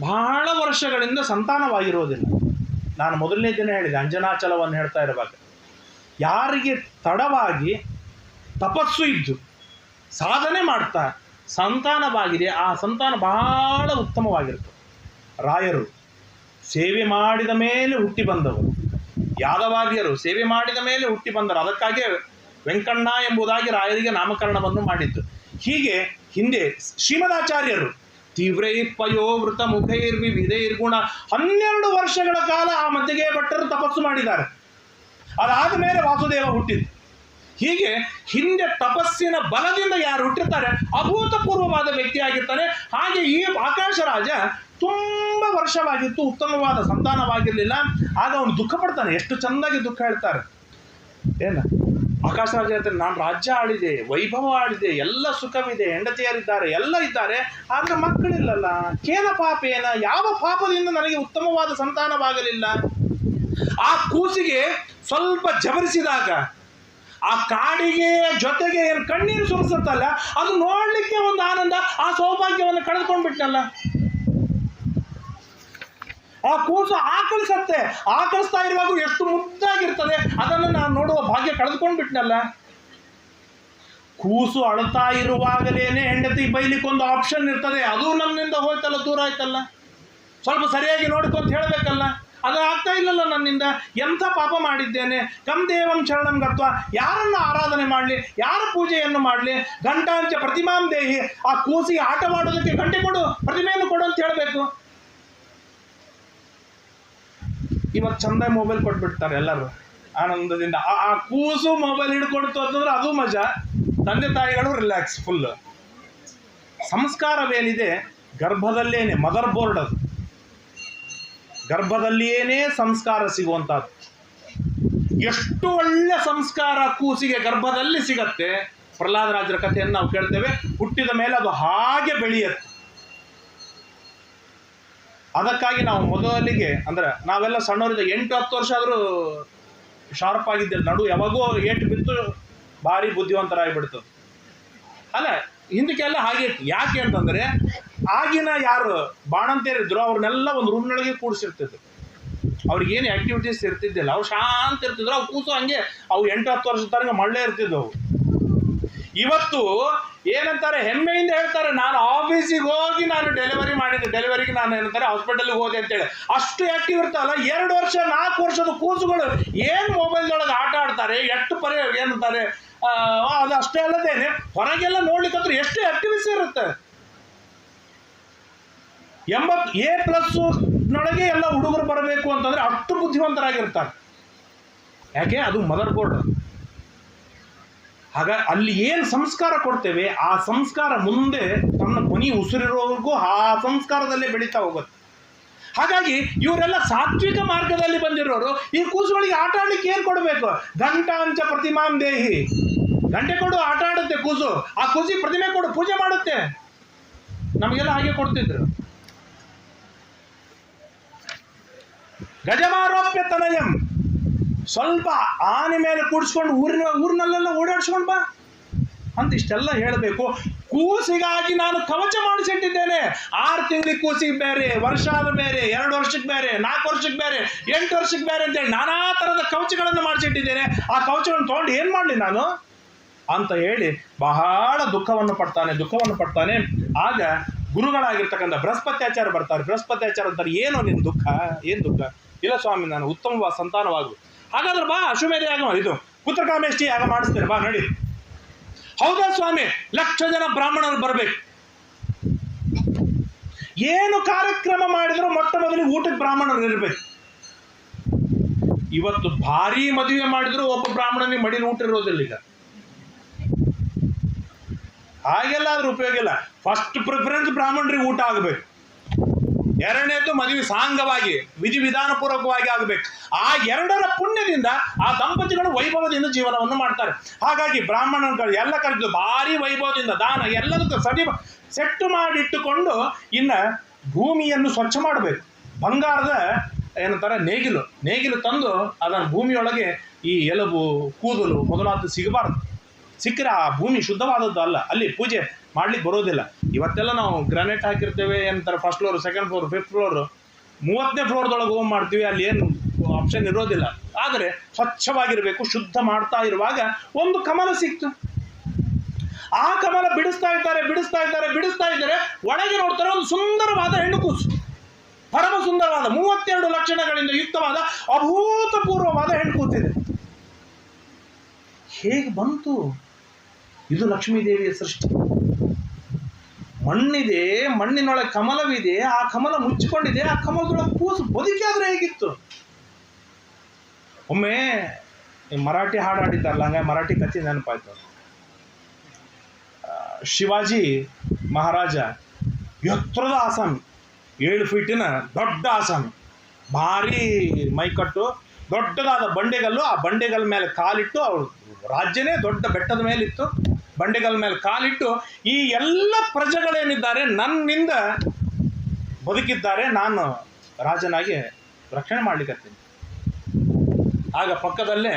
ಬಹಳ ವರ್ಷಗಳಿಂದ ಸಂತಾನವಾಗಿರೋದಿಲ್ಲ. ನಾನು ಮೊದಲನೇ ದಿನ ಹೇಳಿದೆ, ಅಂಜನಾಚಲವನ್ನು ಹೇಳ್ತಾ ಇರುವಾಗ, ಯಾರಿಗೆ ತಡವಾಗಿ ತಪಸ್ಸು ಇದ್ದು ಸಾಧನೆ ಮಾಡ್ತಾ ಸಂತಾನವಾಗಿದೆ, ಆ ಸಂತಾನ ಬಹಳ ಉತ್ತಮವಾಗಿರ್ತದೆ. ರಾಯರು ಸೇವೆ ಮಾಡಿದ ಮೇಲೆ ಹುಟ್ಟಿ ಬಂದವರು, ಯಾದವಾರ್ಯರು ಸೇವೆ ಮಾಡಿದ ಮೇಲೆ ಹುಟ್ಟಿ ಬಂದರು. ಅದಕ್ಕಾಗಿ ವೆಂಕಣ್ಣ ಎಂಬುದಾಗಿ ರಾಯರಿಗೆ ನಾಮಕರಣವನ್ನು ಮಾಡಿದ್ದು. ಹೀಗೆ ಹಿಂದೆ ಶ್ರೀಮದಾಚಾರ್ಯರು ತೀವ್ರೈರ್ಪಯೋವೃತ ಮುಖೈರ್ವಿವಿಧೈರ್ಗುಣ 12 ವರ್ಷಗಳ ಕಾಲ ಆ ಮಧ್ಯಗೆ ಭಟ್ಟರು ತಪಸ್ಸು ಮಾಡಿದ್ದಾರೆ. ಅದಾದ ಮೇಲೆ ವಾಸುದೇವ ಹುಟ್ಟಿದ್ದು. ಹೀಗೆ ಹಿಂದೆ ತಪಸ್ಸಿನ ಬಲದಿಂದ ಯಾರು ಹುಟ್ಟಿರ್ತಾರೆ ಅಭೂತಪೂರ್ವವಾದ ವ್ಯಕ್ತಿಯಾಗಿರ್ತಾನೆ. ಹಾಗೆ ಈ ಆಕಾಶರಾಜ ತುಂಬ ವರ್ಷವಾಗಿತ್ತು, ಉತ್ತಮವಾದ ಸಂತಾನವಾಗಿರಲಿಲ್ಲ. ಆಗ ಅವನು ದುಃಖ ಪಡ್ತಾನೆ. ಎಷ್ಟು ಚೆಂದಾಗಿ ದುಃಖ ಹೇಳ್ತಾರೆ. ಏನ ಆಕಾಶರಾಜ ಹೇಳ್ತಾರೆ, ನಾನು ರಾಜ್ಯ ಆಳಿದೆ, ವೈಭವ ಆಳಿದೆ, ಎಲ್ಲ ಸುಖವಿದೆ, ಹೆಂಡತಿಯರಿದ್ದಾರೆ, ಎಲ್ಲ ಇದ್ದಾರೆ, ಆದ್ರೆ ಮಕ್ಕಳಿಲ್ಲಲ್ಲ. ಕೇನ ಪಾಪೇನ, ಯಾವ ಪಾಪದಿಂದ ನನಗೆ ಉತ್ತಮವಾದ ಸಂತಾನವಾಗಲಿಲ್ಲ. ಆ ಕೂಸಿಗೆ ಸ್ವಲ್ಪ ಜಬರಿಸಿದಾಗ ಆ ಕಾಡಿಗೆ ಜೊತೆಗೆ ಏನು ಕಣ್ಣೀರು ಸುರಿಸುತ್ತಲ್ಲ, ಅದು ನೋಡ್ಲಿಕ್ಕೆ ಒಂದು ಆನಂದ. ಆ ಸೌಭಾಗ್ಯವನ್ನು ಕಳೆದುಕೊಂಡ್ಬಿಟ್ಟಲ್ಲ. ಆ ಕೂಸು ಆಕಳಿಸತ್ತೆ, ಆಕಳಿಸ್ತಾ ಇರುವಾಗ ಎಷ್ಟು ಮುದ್ದಾಗಿರ್ತದೆ, ಅದನ್ನು ನಾನು ನೋಡುವ ಭಾಗ್ಯ ಕಳೆದುಕೊಂಡ್ಬಿಟ್ನಲ್ಲ. ಕೂಸು ಅಳ್ತಾ ಇರುವಾಗಲೇನೆ ಹೆಂಡತಿ ಬೈಲಿಕ್ಕೊಂದು ಆಪ್ಷನ್ ಇರ್ತದೆ, ಅದು ನನ್ನಿಂದ ಹೋಯ್ತಲ್ಲ, ದೂರ ಆಯ್ತಲ್ಲ, ಸ್ವಲ್ಪ ಸರಿಯಾಗಿ ನೋಡ್ಕೊಂತ ಹೇಳಬೇಕಲ್ಲ. ಅದು ಆಗ್ತಾ ಇಲ್ಲಲ್ಲ ನನ್ನಿಂದ, ಎಂಥ ಪಾಪ ಮಾಡಿದ್ದೇನೆ. ಕಂ ದೇವಂ ಶರಣಂ ಗತ್ವ, ಯಾರನ್ನು ಆರಾಧನೆ ಮಾಡಲಿ, ಯಾರ ಪೂಜೆಯನ್ನು ಮಾಡಲಿ. ಘಂಟಾಂಚ ಪ್ರತಿಮಾಂ ದೇಹಿ, ಆ ಕೂಸಿಗೆ ಆಟವಾಡೋದಕ್ಕೆ ಗಂಟೆ ಕೊಡು, ಪ್ರತಿಮೆಯನ್ನು ಕೊಡು ಅಂತ ಹೇಳಬೇಕು. ಇವತ್ತು ಚಂದ ಮೊಬೈಲ್ ಕೊಟ್ಬಿಡ್ತಾರೆ ಎಲ್ಲರೂ ಆನಂದದಿಂದ. ಆ ಕೂಸು ಮೊಬೈಲ್ ಹಿಡ್ಕೊಡ್ತು ಅಂತಂದ್ರೆ ಅದು ಮಜಾ, ತಂದೆ ತಾಯಿಗಳು ರಿಲ್ಯಾಕ್ಸ್ ಫುಲ್. ಸಂಸ್ಕಾರವೇನಿದೆ ಗರ್ಭದಲ್ಲೇನೆ, ಮದರ್ ಬೋರ್ಡ್ ಅದು, ಗರ್ಭದಲ್ಲಿಯೇನೇ ಸಂಸ್ಕಾರ ಸಿಗುವಂಥದ್ದು. ಎಷ್ಟು ಒಳ್ಳೆ ಸಂಸ್ಕಾರ ಕೂಸಿಗೆ ಗರ್ಭದಲ್ಲಿ ಸಿಗತ್ತೆ. ಪ್ರಹ್ಲಾದರಾಜರ ಕಥೆಯನ್ನು ನಾವು ಕೇಳ್ತೇವೆ. ಹುಟ್ಟಿದ ಮೇಲೆ ಅದು ಹಾಗೆ ಬೆಳೆಯುತ್ತೆ. ಅದಕ್ಕಾಗಿ ನಾವು ಮೊದಲಿಗೆ ಅಂದ್ರೆ ನಾವೆಲ್ಲ ಸಣ್ಣವರಿದ್ದ 8-10 ವರ್ಷ ಆದರೂ ಶಾರ್ಪ್ ಆಗಿದ್ದಿಲ್ಲ, ನಡು ಯಾವಾಗೋ ಏಟು ಬಿತ್ತು ಭಾರಿ ಬುದ್ಧಿವಂತರಾಗಿಬಿಡ್ತು. ಅಲ್ಲ, ಹಿಂದಕ್ಕೆಲ್ಲ ಹಾಗೆ ಇತ್ತು. ಯಾಕೆ ಅಂತಂದರೆ ಆಗಿನ ಯಾರು ಬಾಣಂತಿಯರಿದ್ರು ಅವ್ರನ್ನೆಲ್ಲ ಒಂದು ರೂಮ್ನೊಳಗೆ ಕೂಡಿಸಿರ್ತಿದ್ರು. ಅವ್ರಿಗೇನು ಆ್ಯಕ್ಟಿವಿಟೀಸ್ ಇರ್ತಿದ್ದಿಲ್ಲ, ಅವ್ರು ಶಾಂತ ಇರ್ತಿದ್ರು. ಅವು ಕೂಸು ಹಂಗೆ ಅವು 8-10 ವರ್ಷದ ತನಕ ಮಳ್ಳೆ ಇರ್ತಿದ್ದವು. ಇವತ್ತು ಏನಂತಾರೆ, ಹೆಮ್ಮೆಯಿಂದ ಹೇಳ್ತಾರೆ, ನಾನು ಆಫೀಸಿಗೆ ಹೋಗಿ ನಾನು ಡೆಲಿವರಿ ಮಾಡಿದ್ದೆ, ಡೆಲಿವರಿಗೆ ನಾನು ಏನಂತಾರೆ ಹಾಸ್ಪಿಟಲ್ಗೆ ಹೋದೆ ಅಂತೇಳಿ. ಅಷ್ಟು ಆ್ಯಕ್ಟಿವ್ ಇರ್ತಾವಲ್ಲ. 2 ವರ್ಷ 4 ವರ್ಷದ ಕೂಸುಗಳು ಏನು ಮೊಬೈಲ್ದೊಳಗೆ ಆಟ ಆಡ್ತಾರೆ, ಎಷ್ಟು ಏನಂತಾರೆ ಅದು ಅಷ್ಟೇ ಅಲ್ಲದೇನೆ ಹೊರಗೆಲ್ಲ ನೋಡ್ಲಿಕ್ಕಂದ್ರೆ ಎಷ್ಟು ಆಕ್ಟಿವಿಟೀಸ್ ಇರುತ್ತೆ. 80A+ ನೊಳಗೆ ಎಲ್ಲ ಹುಡುಗರು ಬರಬೇಕು ಅಂತಂದ್ರೆ ಅಷ್ಟು ಬುದ್ಧಿವಂತರಾಗಿರ್ತಾರೆ. ಯಾಕೆ? ಅದು ಮದರ್ ಬೋರ್ಡ್. ಹಾಗ ಅಲ್ಲಿ ಏನು ಸಂಸ್ಕಾರ ಕೊಡ್ತೇವೆ ಆ ಸಂಸ್ಕಾರ ಮುಂದೆ ತನ್ನ ಕೊನೆ ಉಸಿರಿರೋವರೆಗೂ ಆ ಸಂಸ್ಕಾರದಲ್ಲೇ ಬೆಳೀತಾ ಹೋಗುತ್ತೆ. ಹಾಗಾಗಿ ಇವರೆಲ್ಲ ಸಾತ್ವಿಕ ಮಾರ್ಗದಲ್ಲಿ ಬಂದಿರೋರು. ಈ ಕೂಸುಗಳಿಗೆ ಆಟ ಆಡ್ಲಿಕ್ಕೆ ಏನು ಕೊಡಬೇಕು? ಘಂಟಾಂಚ ಪ್ರತಿಮಾಂ ದೇಹಿ, ಗಂಟೆ ಕೊಡು, ಆಟ ಆಡುತ್ತೆ ಕೂಸು. ಆ ಕೂಸಿ ಪ್ರತಿಮೆ ಕೊಡು, ಪೂಜೆ ಮಾಡುತ್ತೆ. ನಮಗೆಲ್ಲ ಹಾಗೆ ಕೊಡ್ತಿದ್ರು. ಗಜಮಾರೋಪ್ಯ ತನಯಂ, ಸ್ವಲ್ಪ ಆನೆ ಮೇಲೆ ಕೂಡಿಸ್ಕೊಂಡು ಊರಿನಲ್ಲೆಲ್ಲ ಓಡಾಡ್ಸ್ಕೊಂಡು ಬಾ ಅಂತ ಇಷ್ಟೆಲ್ಲ ಹೇಳಬೇಕು. ಕೂಸಿಗಾಗಿ ನಾನು ಕವಚ ಮಾಡಿಸಿಟ್ಟಿದ್ದೇನೆ. 6 ತಿಂಗಳಿಗೆ ಕೂಸಿಗೆ ಬೇರೆ, ವರ್ಷ ಆದ ಬೇರೆ, 2 ವರ್ಷಕ್ಕೆ ಬೇರೆ, 4 ವರ್ಷಕ್ಕೆ ಬೇರೆ, 8 ವರ್ಷಕ್ಕೆ ಬೇರೆ ಅಂತೇಳಿ ನಾನಾ ಥರದ ಕವಚಗಳನ್ನು ಮಾಡಿಸಿಟ್ಟಿದ್ದೇನೆ. ಆ ಕವಚವನ್ನು ತೊಗೊಂಡು ಏನು ಮಾಡಲಿ ನಾನು ಅಂತ ಹೇಳಿ ಬಹಳ ದುಃಖವನ್ನು ಪಡ್ತಾನೆ. ಆಗ ಗುರುಗಳಾಗಿರ್ತಕ್ಕಂಥ ಬೃಹಸ್ಪತ್ಯಾಚಾರ್ಯ ಬರ್ತಾರೆ. ಬೃಹಸ್ಪತ್ಯಾಚಾರ್ಯ ಅಂತಾರೆ, ಏನು ನಿನ್ನ ದುಃಖ? ಏನು ದುಃಖ? ಇಲ್ಲ ಸ್ವಾಮಿ, ನಾನು ಉತ್ತಮ ಸಂತಾನವಾಗು. ಹಾಗಾದ್ರೆ ಬಾ, ಅಶ್ವಮೇಧ ಯಾಗ ಇದು ಪುತ್ರಕಾಮೇಷ್ಟಿ ಯಾಗ ಮಾಡಿಸ್ತೇನೆ, ಬಾ ನಡಿ. ಹೌದಾ ಸ್ವಾಮಿ, 1,00,000 ಜನ ಬ್ರಾಹ್ಮಣರು ಬರಬೇಕು. ಏನು ಕಾರ್ಯಕ್ರಮ ಮಾಡಿದ್ರು ಮೊಟ್ಟ ಮೊದಲಿಗೆ ಊಟಕ್ಕೆ ಬ್ರಾಹ್ಮಣರು ಇರಬೇಕು. ಇವತ್ತು ಭಾರಿ ಮದುವೆ ಮಾಡಿದ್ರು ಒಬ್ಬ ಬ್ರಾಹ್ಮಣನಿಗೆ ಮಡಿಲಿ ಊಟ ಇರೋದಿಲ್ಲ. ಈಗ ಹಾಗೆಲ್ಲ ಆದ್ರೂ ಉಪಯೋಗ ಇಲ್ಲ. ಫಸ್ಟ್ ಪ್ರಿಫರೆನ್ಸ್ ಬ್ರಾಹ್ಮಣರಿಗೆ ಊಟ ಆಗಬೇಕು. 2ನೇದು ಮದುವೆ ಸಾಂಗವಾಗಿ ವಿಧಿವಿಧಾನಪೂರ್ವಕವಾಗಿ ಆಗಬೇಕು. ಆ 2ರ ಪುಣ್ಯದಿಂದ ಆ ದಂಪತಿಗಳು ವೈಭವದಿಂದ ಜೀವನವನ್ನು ಮಾಡ್ತಾರೆ. ಹಾಗಾಗಿ ಬ್ರಾಹ್ಮಣರು ಎಲ್ಲ ಕರೆದು ಭಾರಿ ವೈಭವದಿಂದ ದಾನ ಎಲ್ಲದಕ್ಕೂ ಸೆಟ್ಟು ಮಾಡಿಟ್ಟುಕೊಂಡು ಇನ್ನು ಭೂಮಿಯನ್ನು ಸ್ವಚ್ಛ ಮಾಡಬೇಕು. ಬಂಗಾರದ ಏನಂತಾರೆ ನೇಗಿಲು ತಂದು ಅದನ್ನು ಭೂಮಿಯೊಳಗೆ ಈ ಎಲುಬು ಕೂದಲು ಮೊದಲಾದ ಸಿಗಬಾರ್ದು. ಸಿಕ್ಕರೆ ಆ ಭೂಮಿ ಶುದ್ಧವಾದದ್ದು ಅಲ್ಲ, ಅಲ್ಲಿ ಪೂಜೆ ಮಾಡ್ಲಿಕ್ಕೆ ಬರೋದಿಲ್ಲ. ಇವತ್ತೆಲ್ಲ ನಾವು ಗ್ರಾನೈಟ್ ಹಾಕಿರ್ತೇವೆ, ಏನಂತಾರೆ first floor, second floor, 5th floor, 30ನೇ ಫ್ಲೋರ್ದೊಳಗೆ ಹೋಗಿ ಮಾಡ್ತೀವಿ. ಅಲ್ಲಿ ಏನು ಆಪ್ಷನ್ ಇರೋದಿಲ್ಲ. ಆದರೆ ಸ್ವಚ್ಛವಾಗಿರಬೇಕು. ಶುದ್ಧ ಮಾಡ್ತಾ ಇರುವಾಗ ಒಂದು ಕಮಲ ಸಿಕ್ತು. ಆ ಕಮಲ ಬಿಡಿಸ್ತಾ ಇದ್ದಾರೆ. ಒಳಗೆ ನೋಡ್ತಾರೆ, ಒಂದು ಸುಂದರವಾದ ಹೆಣ್ಣು ಕೂಸು, ಪರಮ ಸುಂದರವಾದ 32 ಲಕ್ಷಣಗಳಿಂದ ಯುಕ್ತವಾದ ಅಭೂತಪೂರ್ವವಾದ ಹೆಣ್ಣು ಕೂತಿದೆ. ಹೇಗೆ ಬಂತು? ಇದು ಲಕ್ಷ್ಮೀದೇವಿಯ ಸೃಷ್ಟಿ. ಮಣ್ಣಿದೆ, ಮಣ್ಣಿನೊಳಗೆ ಕಮಲವಿದೆ, ಆ ಕಮಲ ಮುಚ್ಚಿಕೊಂಡಿದೆ, ಆ ಕಮಲದೊಳಗೆ ಕೂಸು ಬದುಕಾದ್ರೆ ಹೇಗಿತ್ತು? ಒಮ್ಮೆ ಮರಾಠಿ ಹಾಡು ಹಾಡಿದ್ದಾರಲ್ಲ, ಹಂಗಾಗಿ ಮರಾಠಿ ಕಥೆ ನೆನಪಾಯ್ತು. ಶಿವಾಜಿ ಮಹಾರಾಜ ಎತ್ತರದ ಆಸಾಮಿ, 7 ಫೀಟಿನ ದೊಡ್ಡ ಆಸಾಮಿ, ಭಾರಿ ಮೈಕಟ್ಟು, ದೊಡ್ಡದಾದ ಬಂಡೆಗಲ್ಲು. ಆ ಬಂಡೆಗಲ್ ಮೇಲೆ ಕಾಲಿಟ್ಟು, ಅವರು ರಾಜ್ಯನೇ ದೊಡ್ಡ ಬೆಟ್ಟದ ಮೇಲಿತ್ತು, ಬಂಡೆಗಲ್ ಮೇಲೆ ಕಾಲಿಟ್ಟು ಈ ಎಲ್ಲ ಪ್ರಜೆಗಳೇನಿದ್ದಾರೆ ನನ್ನಿಂದ ಬದುಕಿದ್ದಾರೆ, ನಾನು ರಾಜನಾಗಿ ರಕ್ಷಣೆ ಮಾಡ್ಲಿಕ್ಕತ್ತೀನಿ. ಆಗ ಪಕ್ಕದಲ್ಲೇ